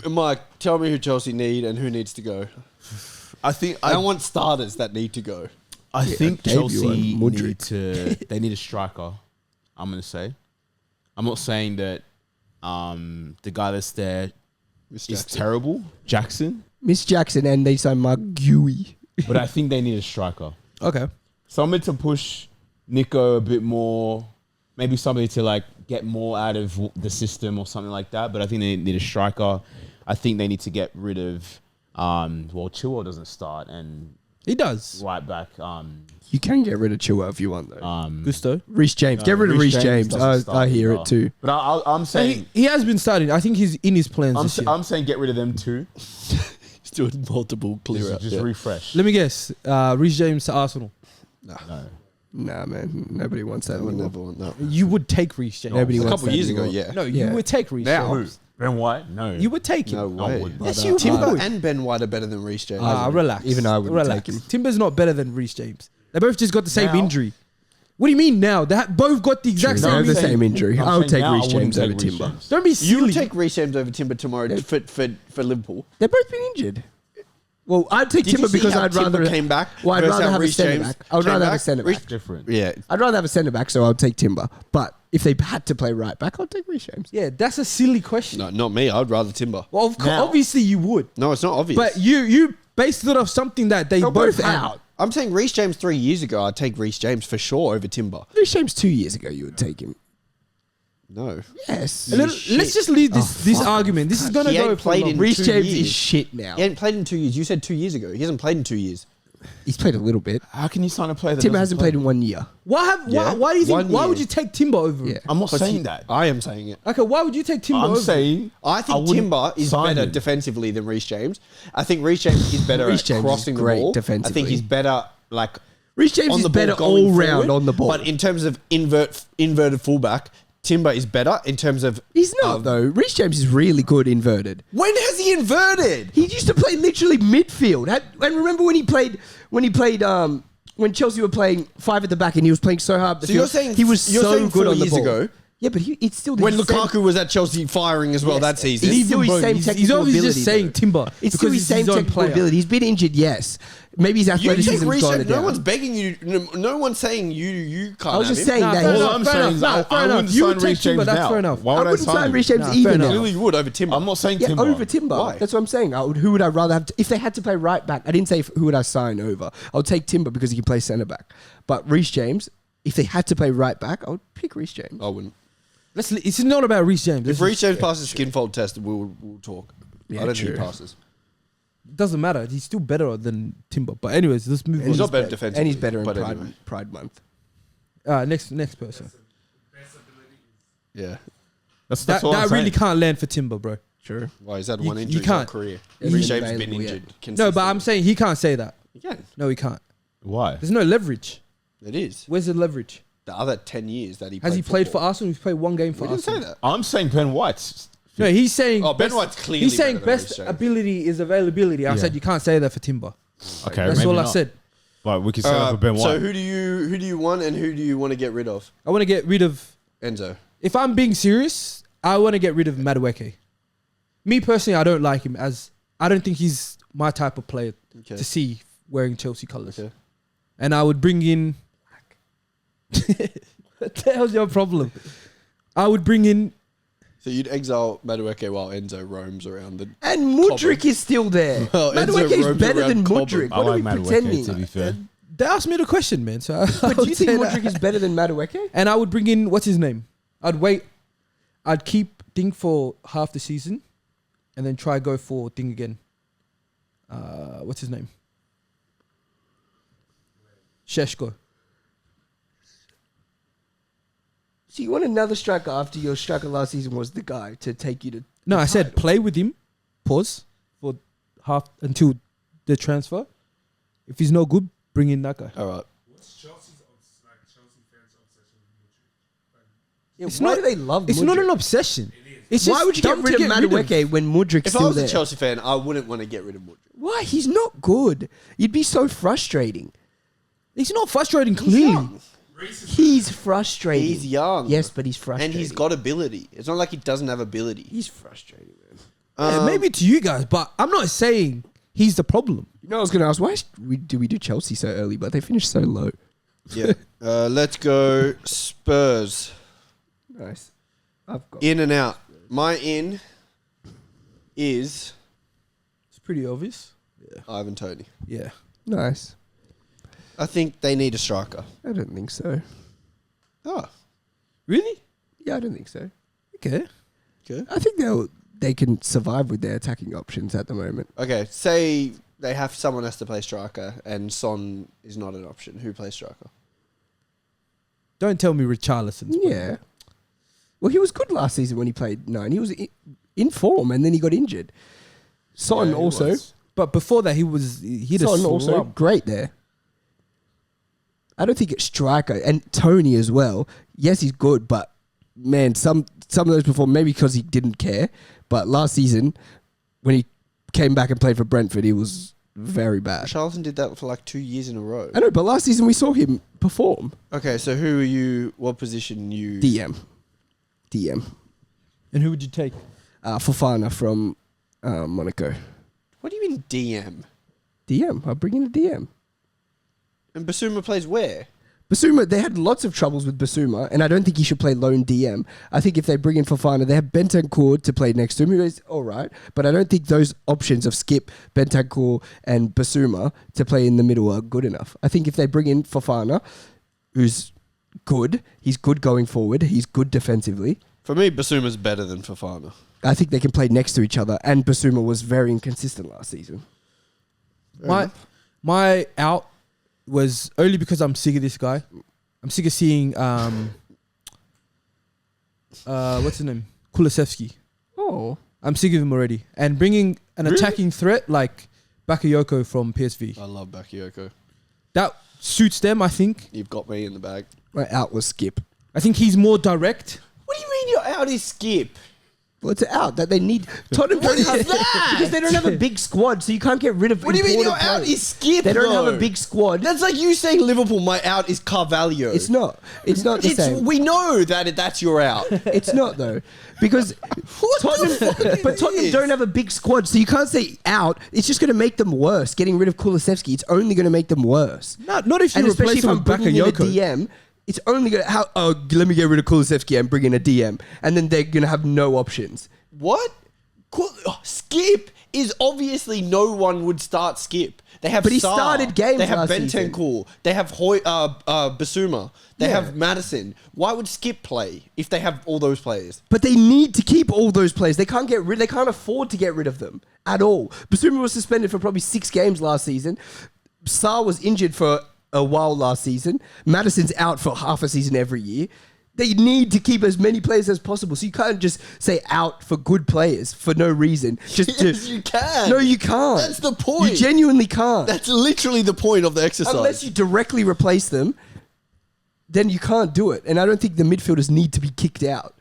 Mike, tell me who Chelsea need and who needs to go. I think I don't want starters that need to go. I think gave you Chelsea one, Modric. need to. They need a striker. I'm gonna say. I'm not saying that the guy that's there is terrible, Jackson, Miss Jackson, and they signed Mark Guehi. but I think they need a striker. Okay. Somebody to push Nico a bit more. Maybe somebody to like get more out of the system or something like that. But I think they need a striker. I think they need to get rid of. Well, Chilwell doesn't start, and He does. right back. You can get rid of Chilwell if you want, though. Gusto. Reece James. Get rid of Reece James. doesn't start I hear either. it too. But I'm saying He has been starting. I think he's in his plans this year. I'm saying get rid of them too. He's doing multiple clear out. Just refresh. Let me guess. Reece James to Arsenal. No. Nah, man. Nobody wants that I would anymore. never want that. You would take Reece James. Nobody A wants couple that years ago, anymore. yeah. No, Yeah. you would take Reece Now. James. Ben White? No. You would take him. No I way. wouldn't. Yes, you would. Timber and Ben White are better than Reece James. Relax. Even I wouldn't relax. take him. Timber's not better than Reece James. They both just got the same Now? injury. What do you mean now? They both got the exact They same have the injury. same injury. I'm I would saying take now I Reece wouldn't James over take Reece Timber. James. Don't be You silly. would take Reece James over Timber tomorrow for Liverpool. They've both been injured. Well, I'd take Did Timber you see because how I'd Timber rather came back? Well, I'd versus rather how have a Reece centre James back. I would came rather have a back? centre Reece- back. Different. Yeah. I'd rather have a centre back, so I'll take Timber. But if they had to play right back, I'll take Reece James. Yeah, that's a silly question. No, not me. I'd rather Timber. Well, obviously you would. No, it's not obvious. But you based it off something that they They're both both had. out. I'm saying Reece James 3 years ago. I'd take Reece James for sure over Timber. Reece James 2 years ago, you would take him. No. Yes. And then let's just leave this argument. This is gonna He go ain't for played long. in Reece 2 James years. is shit now. He hasn't played in 2 years. You said 2 years ago. He hasn't played in 2 years. He's played a little bit. How can you sign a player that Timber doesn't hasn't play? played in 1 year. Yeah. Why do you think? One Why year. would you take Timber over him? Yeah. I'm not But saying he- that. I am saying it. Okay, why would you take Timber I'm over him? saying I think wouldn't Timber is sign better him. defensively than Reece James. I think Reece James is better Reece at James is crossing the great ball. I defensively. think he's better like Reece James on is the ball better going all round forward. on the ball. But in terms of inverted fullback, Timber is better in terms of. He's not, though. Reece James is really good inverted. When has he inverted? He used to play literally midfield. And remember when he played when Chelsea were playing 5 at the back and he was playing so hard. So you're saying he was you're so saying good 4 on the years ball. ago Yeah, but it's still the when same- Lukaku was at Chelsea firing as well Yes, that season. He's still his Bro, same he's technical obviously ability. just saying though. Timber It's still because his he's same his own technical player. ability. He's been injured, yes. Maybe his You take athleticism's Reece gone James. No down. one's begging you. No one's saying you can't. I was have just him. saying Nah, that fair he's enough, All I'm fair saying enough. is Nah, I fair enough. wouldn't You sign would take Reece Timber, James that's now. fair enough. Why I would I wouldn't sign sign Reece him? James Nah, either fair now. enough. Clearly, you would over Timber. Yeah, Why? over Timber. That's what I'm saying. Who would I rather have? If they had to play right back, I didn't say who would I sign over. I'll take Timber because he can play centre back. But Reece James, if they had to play right back, I would pick Reece James. I wouldn't. It's not about Reece James. If Reece James passes skin fold test, we'll talk. Yeah, I don't think true. he passes. doesn't matter. He's still better than Timber. But anyways, let's move He's on. not better defensively. And he's better in but Pride, anyway. Pride Month. Next person. Yeah. That's That all I'm really saying. can't land for Timber, bro. Sure. Why is that You- one you injury in can't. his career? He's Reece been James has been available injured. No, but I'm consistently. saying he can't say that. He can. No, he can't. Why? There's no leverage. It is. Where's the leverage? The other 10 years that he Has he played for football. Arsenal? He's played one game for We didn't say Arsenal. that. I'm saying Ben White's. No, he's saying. Oh, Ben best- White's clearly He's saying better than Reece best James. ability is availability. I Yeah. said you can't say that for Timber. Okay, That's maybe all I not. said. But we can set up a Ben White. So who do you want and who do you want to get rid of? I want to get rid of. Enzo. If I'm being serious, I want to get rid of Madueke. Me personally, I don't like him as. I don't think he's my type of player Okay. to see wearing Chelsea colours. Okay. And I would bring in. What the hell's your problem? I would bring in. So you'd exile Madueke while Enzo roams around the. And Mudryk is still there. Well, Enzo Madueke is roams better around than Cobham. Mudryk. I What like are we Madueke, pretending? to be fair. They asked me the question, man. So But do you think Mudryk is better than Madueke? And I would bring in what's his name? I'd keep Ding for half the season, and then try go for Ding again. What's his name? Sheshko. So you want another striker after your striker last season was the guy to take you to... No, I said play with him. Pause for half until the transfer. If he's no good, bring in that guy. All right. What's Chelsea's Chelsea fans' obsession with Mudryk? Yeah, It's why not- do they love It's Mudryk? not an obsession. It's just Why would you get dumb rid to of Madueke when Mudryk's If I still was there? a Chelsea fan, I wouldn't want to get rid of Mudryk. Why? He's not good. You'd be so frustrating. He's not frustrating. He's Clearly, young. He's frustrating. He's young. Yes, but he's frustrating. And he's got ability. It's not like he doesn't have ability. He's frustrating, man. Yeah, maybe to you guys, but I'm not saying he's the problem. You know, I was going to ask, why do we do Chelsea so early, but they finished so low? Yeah. Let's go Spurs. Nice. I've got In and out. My in is It's pretty obvious. Ivan Toney. Yeah. nice. I think they need a striker. I don't think so. Oh, Really? Yeah, I don't think so. Okay. okay. I think they can survive with their attacking options at the moment. Okay, say they have someone has to play striker and Son is not an option. Who plays striker? Don't tell me Richarlison's Yeah. Well, he was good last season when he played 9. He was in form, and then he got injured. Son Yeah, he also. was. But before that, he had a Son also slump. great there. I don't think it's striker and Tony as well. Yes, he's good, but man, some of those before maybe because he didn't care. But last season, when he came back and played for Brentford, he was very bad. Charlton did that for like 2 years in a row. I know, but last season we saw him perform. Okay, so who are you? What position you? DM. And who would you take? Fofana from Monaco. What do you mean DM? DM. I'll bring in a DM. And Basuma plays where? Basuma, they had lots of troubles with Basuma, and I don't think he should play lone DM. I think if they bring in Fofana, they have Bentancur to play next to him, who is all right, but I don't think those options of Skip, Bentancur, and Basuma to play in the middle are good enough. I think if they bring in Fofana, who's good, he's good going forward, he's good defensively, For me, Basuma's better than Fofana. I think they can play next to each other, and Basuma was very inconsistent last season. My out was only because I'm sick of this guy. I'm sick of seeing what's his name? Kulusevski. Oh. I'm sick of him already. And bringing an attacking threat like Bakayoko from PSV. I love Bakayoko. That suits them, I think. You've got me in the bag. My out was Skip. I think he's more direct. What do you mean your out is Skip? Well, it's out that they need. Tottenham don't have that because they don't have a big squad, so you can't get rid of. What do you mean your important out players. is Skip? They don't have though? a big squad. That's like you saying Liverpool. My out is Carvalho. It's not. It's not the same. We know that that's your out. It's not though, because Tottenham don't have a big squad, so you can't say out. It's just going to make them worse. Getting rid of Kulusevski, it's only going to make them worse. Not if you And especially replace if him I'm with bringing in a Bakayoko. DM, it's only going to let me get rid of Kulusevski and bring in a DM, and then they're going to have no options. What? Skip is obviously no one would start Skip. They have But he Sarr. started games They have last season. Bentancur. They have Basuma. They Yeah. have Madison. Why would Skip play if they have all those players? But they need to keep all those players. They can't afford to get rid of them at all. Basuma was suspended for probably 6 games last season. Sarr was injured for a while last season. Madison's out for half a season every year. They need to keep as many players as possible. So you can't just say out for good players for no reason. Yes, you can. No, you can't. That's the point. You genuinely can't. That's literally the point of the exercise. Unless you directly replace them, then you can't do it. And I don't think the midfielders need to be kicked out.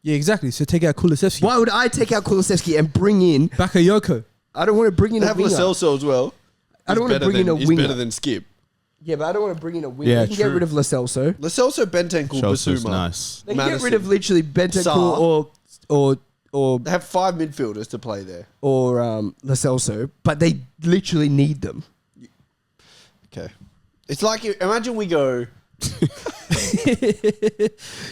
Yeah, exactly. So take out Kulusevski. Why would I take out Kulusevski and bring in... Bakayoko. I don't want to bring in They a have winger. Lo Celso as well. I don't want to bring in a He's winger. better than Skip. Yeah, but I don't want to bring in a winger. Yeah, They can get true. rid of Lo Celso. Lo Celso, Bentancur, Chelsea's Basuma. nice. They can get Madison. rid of literally Bentancur Sarr. or They have 5 midfielders to play there. Lo Celso, but they literally need them. Okay. It's like, imagine we go...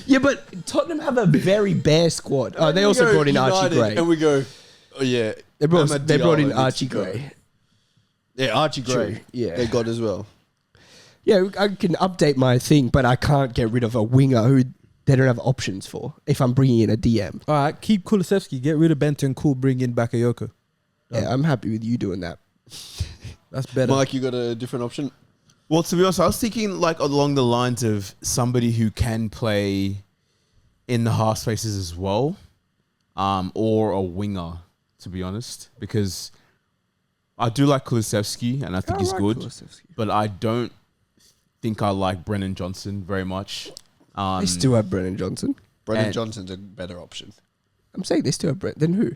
Yeah, but Tottenham have a very bare squad. Oh, they we also go brought in Archie United Gray. And we go, oh yeah. They brought Amad in Diallo needs Archie to go. Gray. Yeah, Archie Gray. True, yeah. They got as well. Yeah, I can update my thing, but I can't get rid of a winger who they don't have options for if I'm bringing in a DM. All right, keep Kulusevski. Get rid of Bentancur. Bring in Bakayoko. Yeah, I'm happy with you doing that. That's better. Mike, you got a different option? Well, to be honest, I was thinking like along the lines of somebody who can play in the half spaces as well, or a winger, to be honest, because I do like Kulusevski and I think he's good, but I don't think I like Brennan Johnson very much. They still have Brennan Johnson. Brennan And- Johnson's a better option. I'm saying they still have Brent. Then who?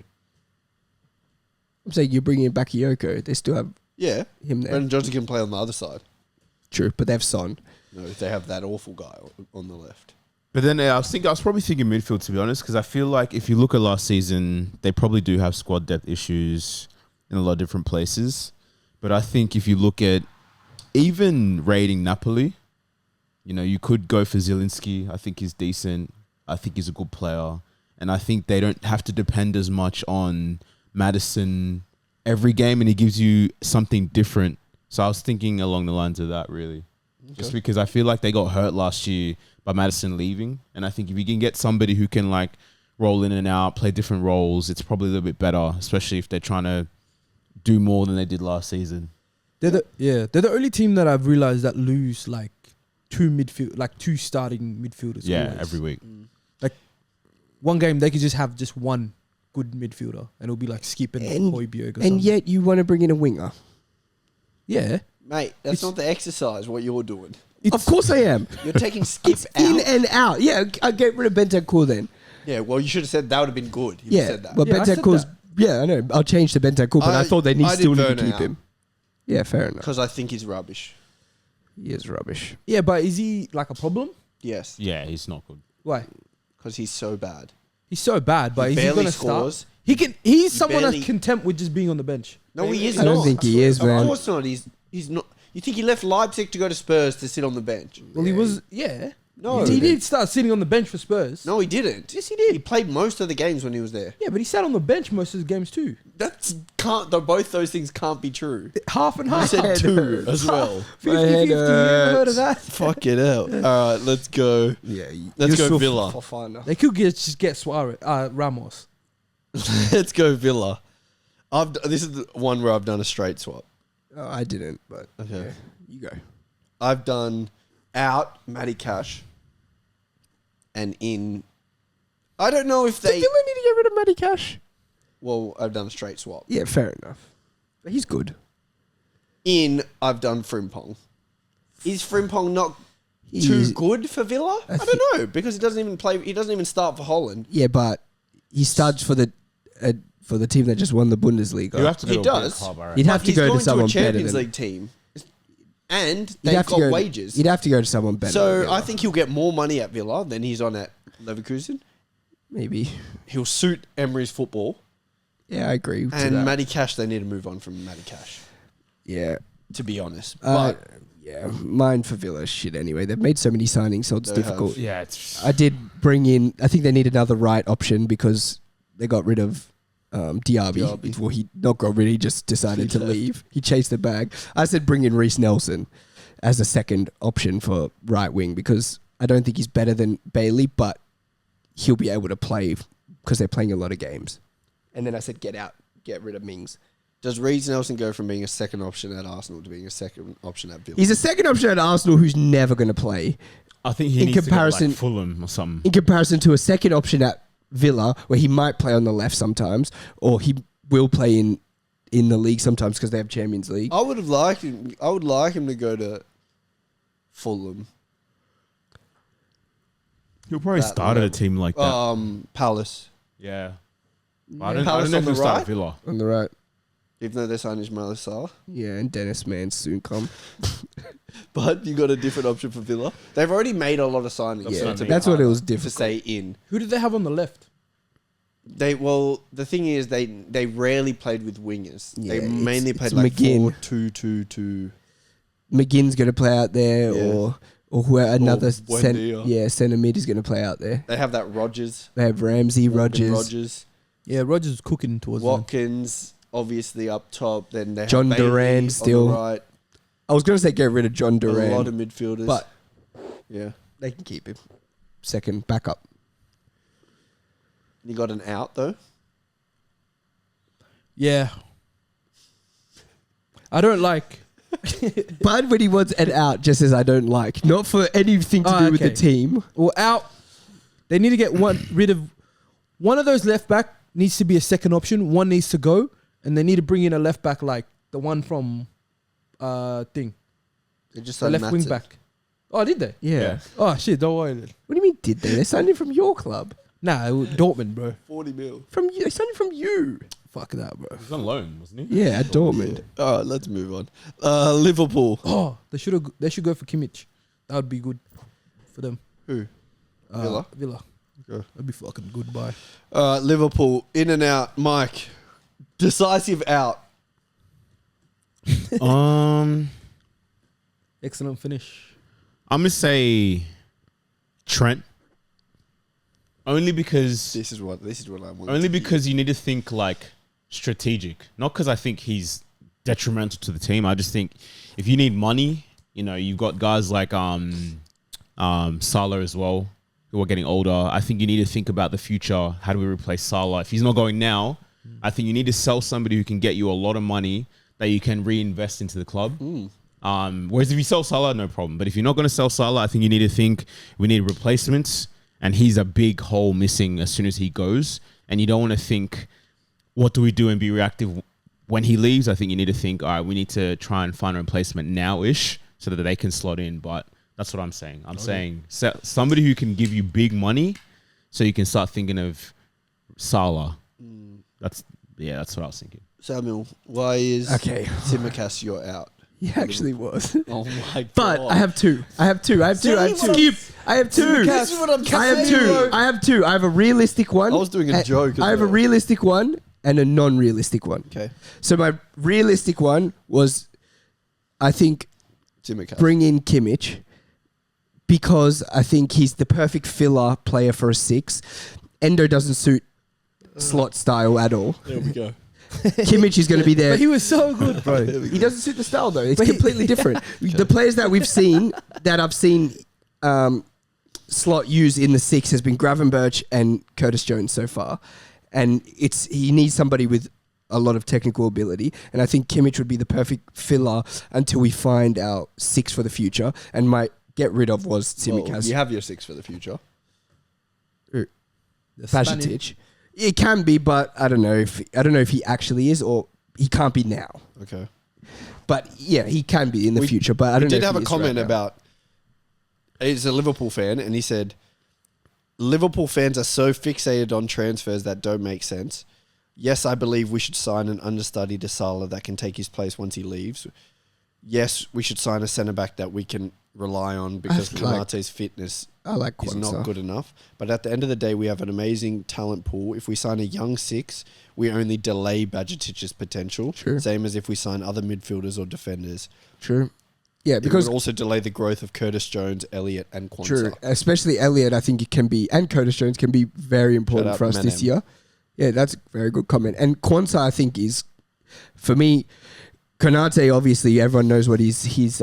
I'm saying you're bringing in Bakayoko. They still have Yeah. him there. Brennan Johnson can play on the other side. True, but they have Son. You know, if they have that awful guy on the left. But then I was probably thinking midfield, to be honest, because I feel like if you look at last season, they probably do have squad depth issues in a lot of different places. But I think if you look at even rating Napoli, you know, you could go for Zielinski. I think he's decent. I think he's a good player. And I think they don't have to depend as much on Maddison every game, and he gives you something different. So I was thinking along the lines of that, really. Okay. Just because I feel like they got hurt last year by Maddison leaving. And I think if you can get somebody who can like roll in and out, play different roles, it's probably a little bit better, especially if they're trying to do more than they did last season. They're the only team that I've realized that lose like two starting midfielders. Yeah, always. every week. Like one game they could just have just one good midfielder and it'll be like Skip and Højbjerg or something. And yet you want to bring in a winger. Yeah. Mate, that's not the exercise, what you're doing. Of course I am. You're taking Skip out. In and out. Yeah, I get rid of Bentancur then. Yeah, well, you should have said that would have been good. You said that. But Yeah, I said Bentancur's... Yeah, I know. I'll change to Bentancur, but I thought they still need to keep him. Yeah, fair enough. Because I think he's rubbish. He is rubbish. Yeah, but is he like a problem? Yes. Yeah, he's not good. Why? Because he's so bad. He's so bad, but is he barely gonna scores. start? He's someone barely- that's content with just being on the bench. No, he is I not. don't think he is, man. Of course not. He's not. You think he left Leipzig to go to Spurs to sit on the bench? Well, he was. Yeah. No. He did start sitting on the bench for Spurs. No, he didn't. Yes, he did. He played most of the games when he was there. Yeah, but he sat on the bench most of his games too. Both those things can't be true. Half and I half. said two as well. 50-50. You ever heard of that? Fuck it out. All right, let's go. Yeah, Let's go Yusuf Villa. Fofana. They could just get Suarez, Ramos. Let's go Villa. This is the one where I've done a straight swap. Oh, I didn't, but Okay. yeah, you go. I've done out Matty Cash and in. I don't know if Did they. Villa need to get rid of Matty Cash? Well, I've done a straight swap. Yeah, fair enough. But he's good. In, I've done Frimpong. Is Frimpong not He too is- good for Villa? I don't know because he doesn't even play. He doesn't even start for Holland. Yeah, but he starts for the team that just won the Bundesliga. You have to go He to a big does. club, I reckon. He'd have to He's go to going someone a better Champions than. League team, and He'd they've have to got go wages. He'd have to go to someone better. than So Villa. I think he'll get more money at Villa than he's on at Leverkusen. maybe. He'll suit Emery's football. Yeah, I agree. to And that. Matty Cash, they need to move on from Matty Cash, Yeah. to be honest. Uh, But yeah, mine for Villa is shit anyway. They've made so many signings, so it's They difficult. have. Yeah, it's I did bring in. I think they need another right option because they got rid of Diaby. Well, he not got rid. He just decided to left. leave. He chased the bag. I said bring in Reece Nelson as a second option for right wing because I don't think he's better than Bailey, but he'll be able to play because they're playing a lot of games. And then I said get rid of Mings. does Reece Nelson go from being a second option at Arsenal to being a second option at Villa? He's a second option at Arsenal who's never going to play. I think he In needs comparison- to go like Fulham or something. In comparison to a second option at Villa, where he might play on the left sometimes, or he will play in the league sometimes because they have Champions League. I would have liked him. I would like him to go to Fulham. He'll probably That start at a level. team like that. Palace, Yeah. I don't Palace know on if the he'll start right? at Villa. On the right. even though they're signing Ismail Sarr. Yeah, and Dennis Mann soon come. But you got a different option for Villa. They've already made a lot of signings. Yeah, so it's a bit that's what it harder was to difficult. say in. Who did they have on the left? The thing is they rarely played with wingers. Yeah, they mainly it's played like McGinn. 4-2-2-2. McGinn's going to play out there, Yeah. or who another Buendia. centre mid is going to play out there. They have that Rodgers. They have Ramsey, Morgan Rodgers, Yeah, Rogers was cooking towards them. Watkins, obviously up top. Then they have John Bailey Duran on still. the right. I was going to say get rid of John A Duran, lot of midfielders. but yeah, they can keep him. Second backup. you got an out though. Yeah. I don't like. Bud when he wants an out just says I don't like. Not for anything to Oh, do with the okay. team. Well, out. They need to get rid of one of those left back needs to be a second option. One needs to go, and they need to bring in a left back like the one from thing, They just the signed left wing Matson. back. Oh, did they? Yeah. Yeah. Oh shit! Don't worry. Then. What do you mean did they? They signed him from your club. Nah, it was Dortmund, bro. 40 mil. From you. They signed him from you. Fuck that, bro. He was on loan, wasn't he? Yeah, at Dortmund. All right, let's move on. Liverpool. Oh, they should go for Kimmich. That would be good for them. Who? Villa? Villa. Okay. That'd be fucking good. Bye. Liverpool, in and out. Mike, decisive out. Excellent finish. I'm gonna say Trent. Only because This is what I want. only because you need to think like strategic. Not because I think he's detrimental to the team. I just think if you need money, you know, you've got guys like Salah as well, who are getting older. I think you need to think about the future. How do we replace Salah? If he's not going now, I think you need to sell somebody who can get you a lot of money that you can reinvest into the club. Whereas if you sell Salah, no problem. But if you're not going to sell Salah, I think you need to think we need replacements. And he's a big hole missing as soon as he goes. And you don't want to think, what do we do and be reactive when he leaves? I think you need to think, all right, we need to try and find a replacement now-ish so that they can slot in. But that's what I'm saying. I'm saying somebody who can give you big money so you can start thinking of Salah. That's what I was thinking. Samuel, why is Tsimikas you're out? He actually was. Oh my god! But I have two. I have two. This is what I'm saying. I have two. I have a realistic one. I was doing a joke as I have a well. realistic one and a non-realistic one. Okay. So my realistic one was, I think, Tsimikas. bring in Kimmich because I think he's the perfect filler player for a 6. Endo doesn't suit slot style at all. There we go. Kimmich is going to be there. But he was so good, bro. He doesn't suit the style though. It's completely different. The players that I've seen slot used in the 6 has been Gravenberch and Curtis Jones so far, and he needs somebody with a lot of technical ability, and I think Kimmich would be the perfect filler until we find our 6 for the future. And my get rid of was Tsimikas. Well, you have your 6 for the future. Bajatic. It can be, but I don't know if he actually is, or he can't be now. Okay. But yeah, he can be in the future. But I don't know. We did if have he a is comment right now. about. He's a Liverpool fan, and he said, "Liverpool fans are so fixated on transfers that don't make sense. Yes, I believe we should sign an understudy to Salah that can take his place once he leaves. Yes, we should sign a centre back that we can rely on because Konate's fitness I like is not Kwanzaa. good enough. But at the end of the day, we have an amazing talent pool. If we sign a young 6, we only delay Bajatic's potential. Sure. Same as if we sign other midfielders or defenders. True. Yeah, Because because it would also delay the growth of Curtis Jones, Elliott, and Kwanzaa. true, especially Elliot, I think it can be, and Curtis Jones can be very important out for us this Menem. year. Yeah, that's a very good comment. And Kwanzaa, I think, is, for me, Konate, obviously, everyone knows what he's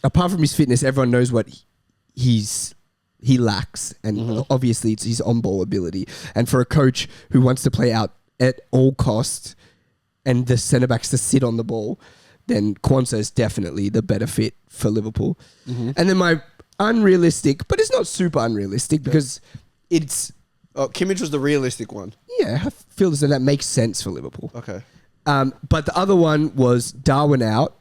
apart from his fitness, everyone knows what he lacks. And obviously, it's his on-ball ability. And for a coach who wants to play out at all costs and the centre-backs to sit on the ball, then Kwanzaa is definitely the better fit for Liverpool. And then my unrealistic, but it's not super unrealistic because it's... Oh, Kimmich was the realistic one. Yeah, I feel as though that makes sense for Liverpool. Okay. But the other one was Darwin out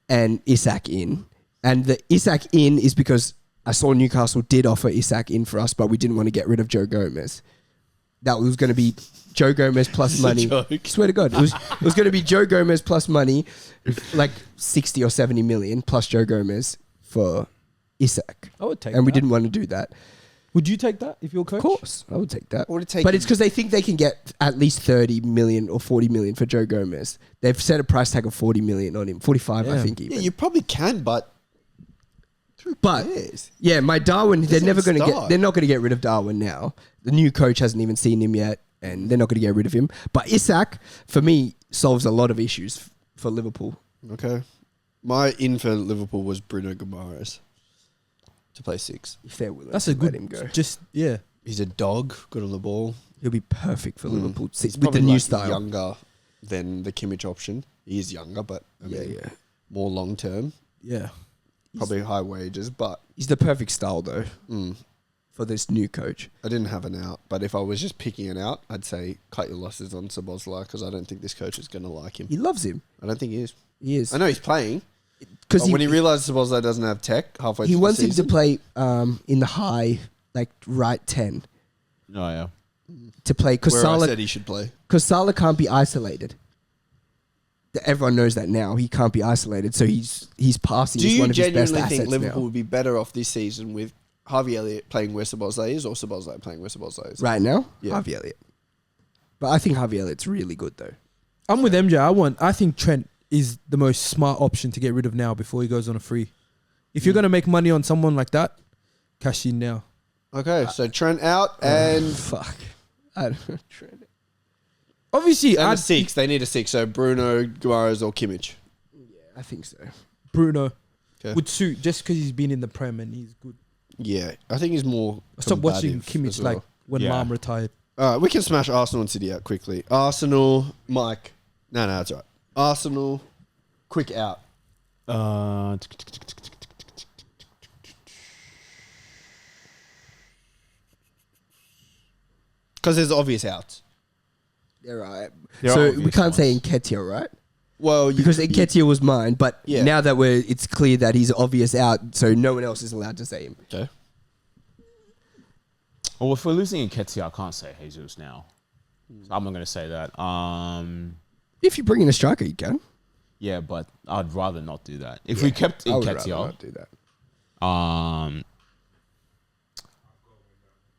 and Isak in. And the Isak in is because I saw Newcastle did offer Isak in for us, but we didn't want to get rid of Joe Gomez. That was going to be Joe Gomez plus money. Swear to God. It was going to be Joe Gomez plus money, like 60 or 70 million plus Joe Gomez for Isak. I would take And we that. didn't want to do that. Would you take that if you're coach? Of course, I would take that. Would it take But him- it's because they think they can get at least 30 million or 40 million for Joe Gomez. They've set a price tag of 40 million on him, 45, I Yeah. think. Yeah, Even. you probably can, but But yes. yeah, my Darwin, they're Doesn't never going to get. start. They're not going to get rid of Darwin now. The new coach hasn't even seen him yet, and they're not going to get rid of him. But Isak, for me, solves a lot of issues for Liverpool. Okay. My in for Liverpool was Bruno Guimaraes to play 6. If they're willing That's to a let good. him go, Just yeah. He's a dog, good on the ball. he'll be perfect for Liverpool He's with probably the new like style. younger than the Kimmich option. He is younger, but I mean, more long term. Yeah. Probably high wages, but He's the perfect style though mm, for this new coach. I didn't have an out. But if I was just picking an out, I'd say cut your losses on Szoboszlai because I don't think this coach is going to like him. He loves him. I don't think he is. He is I know he's playing, because but when he realizes Szoboszlai doesn't have tech halfway he through wants the him to season, play in the high, like right 10 Oh yeah. to play because where I Salah said he should play. can't be isolated. everyone knows that now. He can't be isolated, so he's passing. Do is you one of his best genuinely think assets Liverpool now. would be better off this season with Harvey Elliott playing where Szoboszlai is or Szoboszlai playing where Szoboszlai is? Right now? Yeah. Harvey Elliott. But I think Harvey Elliott's really good, though. I'm with MJ. I think Trent is the most smart option to get rid of now before he goes on a free. If you're going to make money on someone like that, cash in now. Okay, so Trent out and Fuck. I don't know. Trent. Obviously, and a I'd 6. They need a 6. So Bruno, Guimaraes or Kimmich. I think so. Bruno Okay. would suit just because he's been in the Prem and he's good. Yeah, I think he's more. I stopped watching combative Kimmich as well. like when Yeah. Mom retired. All right, we can smash Arsenal and City out quickly. Arsenal, Mike. No, that's all right. Arsenal, quick out. Because there's obvious outs. They're right. There are So we obvious can't say ones. Nketiah, right? Well, Because Nketiah was mine, but Yeah. now that it's clear that he's obvious out, so no one else is allowed to say him. Okay. Well, if we're losing Nketiah, I can't say Jesus now. So I'm not going to say that. If you bring in a striker, you can. Yeah, but I'd rather not do that. If we kept I would rather Nketiah, not do that.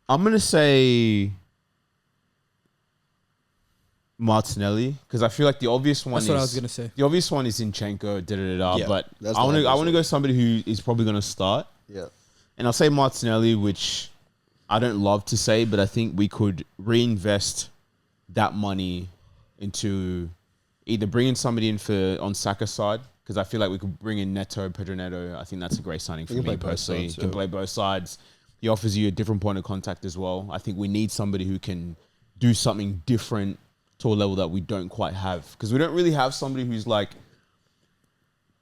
I'm going to say Martinelli because I feel like the obvious one That's is what I was going to say. the obvious one is Zinchenko, Yeah, but that's I the want obvious to one. go somebody who is probably going to start. Yeah. And I'll say Martinelli, which I don't love to say, but I think we could reinvest that money into either bringing somebody in on Saka's side, because I feel like we could bring in Pedro Neto. I think that's a great signing for can me play both personally. sides, He can yeah. play both sides. He offers you a different point of contact as well. I think we need somebody who can do something different to a level that we don't quite have, because we don't really have somebody who's like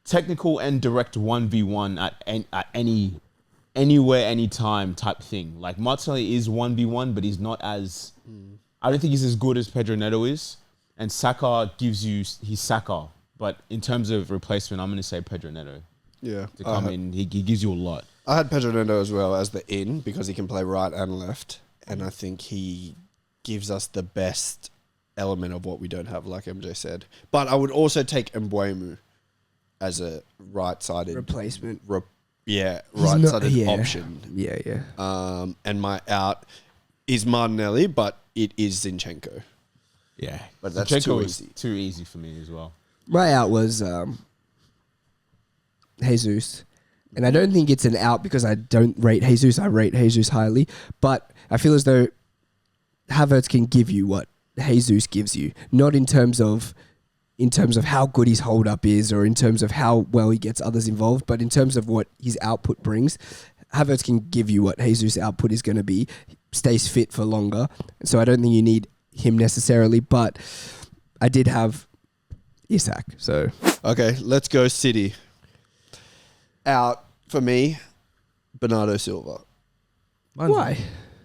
technical and direct 1v1 at anywhere, anytime type thing. Like Martinelli is 1v1, but he's not as. I don't think he's as good as Pedro Neto is. And Saka gives you he's Saka, but in terms of replacement, I'm going to say Pedro Neto Yeah. to come in. He gives you a lot. I had Pedro Neto as well as the in because he can play right and left. And I think he gives us the best element of what we don't have, like MJ said. But I would also take Mbeumo as a right-sided Replacement. right-sided option. Yeah, yeah. And my out is Martinelli, but it is Zinchenko. Yeah, But that's Zinchenko too was easy. too easy for me as well. My out was Jesus. And I don't think it's an out because I don't rate Jesus. I rate Jesus highly. But I feel as though Havertz can give you what Jesus gives you. Not in terms of how good his hold up is or in terms of how well he gets others involved, but in terms of what his output brings. Havertz can give you what Jesus' output is going to be, stays fit for longer. So I don't think you need him necessarily, but I did have Isak. So Okay, let's go City. Out for me, Bernardo Silva. why?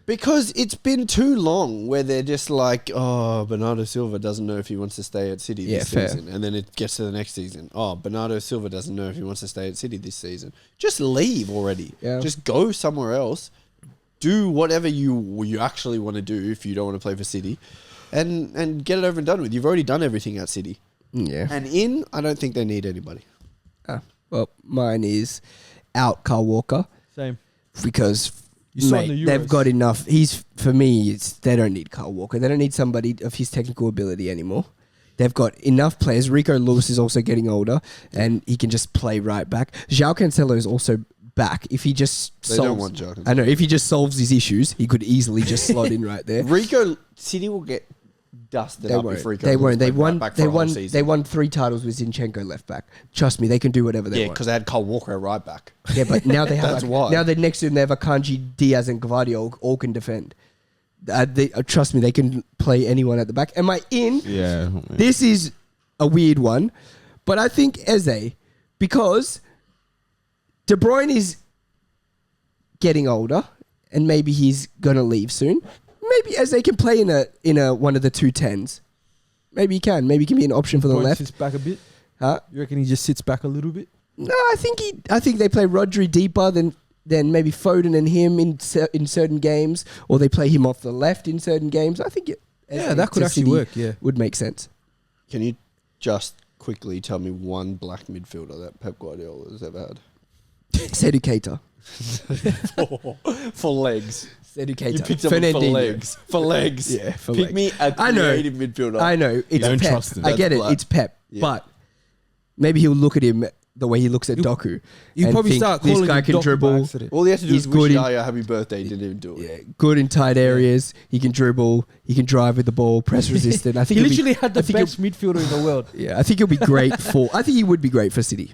Because it's been too long where they're just like, oh, Bernardo Silva doesn't know if he wants to stay at City this fair. season. And then it gets to the next season. Oh, Bernardo Silva doesn't know if he wants to stay at City this season. Just leave already. Yeah. Just go somewhere else. Do whatever you actually want to do if you don't want to play for City. And get it over and done with. You've already done everything at City. Yeah. And I don't think they need anybody. Well, mine is out Kyle Walker Same. because You saw in mate, the they've Euros. got enough. For me, they don't need Kyle Walker. They don't need somebody of his technical ability anymore. They've got enough players. Rico Lewis is also getting older, and he can just play right back. João Cancelo is also back. If he just They solves, don't want João Cancelo. I know. If he just solves his issues, he could easily just slot in right there. Rico, City will get dusted They up won't. if Rico They Lewis won't. They played right won. back for They a whole won. season. They won 3 titles with Zinchenko left back. Trust me, they can do whatever they Yeah, want. because they had Kyle Walker at right back. Yeah, but now they have. That's why. Now they're next to them. They have Akanji, Diaz, and Gvardiol all can defend. Trust me, they can play anyone at the back. Am I in? Yeah. This is a weird one, but I think Eze, because De Bruyne is getting older, and maybe he's gonna leave soon. Maybe Eze can play in a one of the 210s. Maybe he can. Maybe he can be an option for the Point left. sits back a bit. Huh? You reckon he just sits back a little bit? No, I think they play Rodri deeper than maybe Foden and him in certain games, or they play him off the left in certain games. I think Yeah, that could to actually City work. Yeah. would make sense. Can you just quickly tell me one black midfielder that Pep Guardiola has ever had. Sedu Keita. For legs. Sedu Keita. You picked someone for Fernandinho. legs. For legs. Yeah, for Pick legs. me a I know. creative midfielder. I know. It's don't Pep. trust him. I get That's it. black. It's Pep. Yeah. But maybe he'll look at him the way he looks at Doku. You and probably think, start this calling guy him can Doku by dribble. accident. All he has to do He's is good wish in- Yaya happy birthday. He didn't even do it. Yeah, good in tight areas. He can dribble. He can drive with the ball. Press resistant. I think He he'll literally be, had the I think best midfielder in the world. Yeah, I think he'll be great for. I think he would be great for City.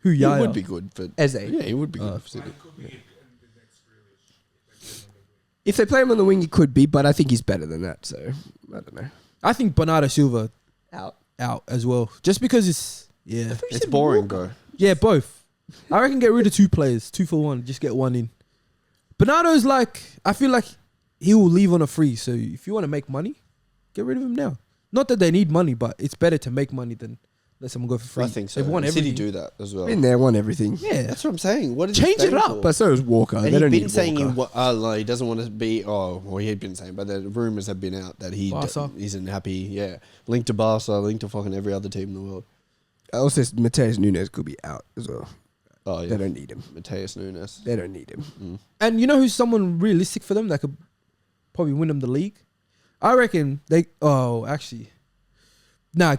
Who He Yaya? would be good for Eze. Yeah, he would be good for City. And could be in the next Grealish. If they play him on the wing, he could be, but I think he's better than that. So I don't know. I think Bernardo Silva Out. out as well, just because it's It's boring, bro. yeah both. I reckon get rid of 2 players, 2 for 1, just get 1 in. Bernardo's like I feel like he will leave on a free. So if you want to make money, get rid of him now. Not that they need money, but it's better to make money than let someone go for free. I think so. They've won City everything. do that as well. Been there, won everything. Yeah, That's what I'm saying. What is Change he it staying up. for? But so is Walker. And They he's don't been need saying Walker. he doesn't want to be. Oh, well, he had been saying, but the rumors have been out that he Barca. isn't happy. Yeah, linked to Barca, linked to fucking every other team in the world. Also, Mateus Nunes could be out as well. Oh yeah, They don't need him. Mateus Nunes. They don't need him. Mm. and you know who's someone realistic for them that could probably win them the league? I reckon they. Oh, actually,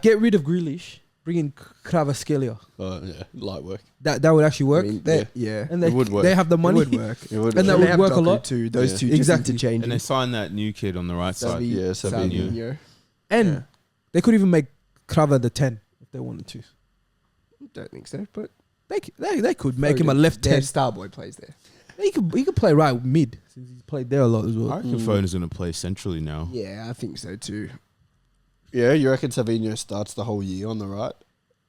get rid of Grealish. Bring in Kvaratskhelia. Oh yeah, light work. That would actually work. I mean, yeah. And It they would work. They have the money. It would work. It would. And that They would have work a Doku lot. Too. Those Yeah. two just Exactly. interchange. And they signed that new kid on the right side. Yeah, Savinho. And Yeah. they could even make Krava the 10 if they wanted to. Don't think so, but They could make him a left Their 10. star boy plays there. He could play right mid since he's played there a lot as I well. reckon Foden's going to play centrally now. Yeah, I think so too. Yeah, you reckon Savinho starts the whole year on the right?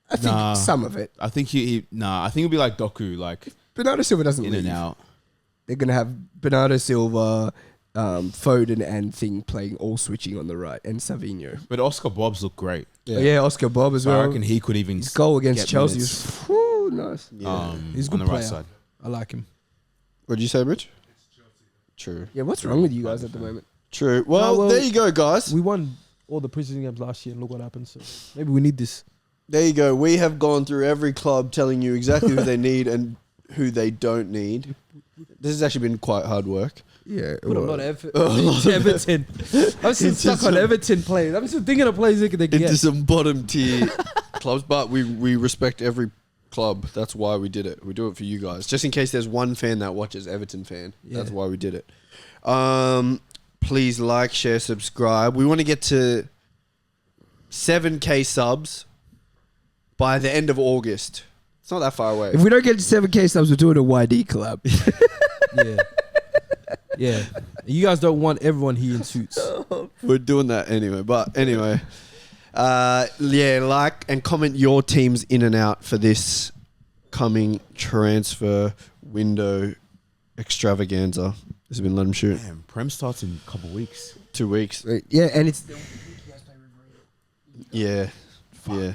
I think Nah. some of it. I think I think it'll be like Doku, like Bernardo Silva doesn't in leave. and out. They're gonna have Bernardo Silva, Foden, and Thing playing all switching on the right, and Savinho. But Oscar Bobs look great. Yeah, Oscar Bob as So well. I reckon he could even His goal against get Chelsea minutes. was whew, nice. Yeah. He's a on good the right player. side. I like him. What did you say, Rich? True. Yeah, what's wrong with you guys at the moment? True. Well, there you go, guys. We won all the preseason games last year and look what happened. So maybe we need this. There you go. We have gone through every club telling you exactly who they need and who they don't need. This has actually been quite hard work. Yeah, Put a well, lot of effort into Everton. I'm still stuck on Everton players. I'm still thinking of players they could Into get. some bottom tier clubs, but we respect every club. That's why we did it. We do it for you guys. Just in case there's one fan that watches Everton fan. That's Yeah. why we did it. Please like, share, subscribe. We want to get to 7K subs by the end of August. It's not that far away. if we don't get to 7K subs, we're doing a YD club. Yeah. Yeah. You guys don't want everyone here in suits. We're doing that anyway. But anyway, like and comment your teams in and out for this coming transfer window extravaganza. This has been Let 'Em Shoot. Damn, Prem starts in a couple weeks. 2 weeks. Yeah, and it's Yeah. Yeah.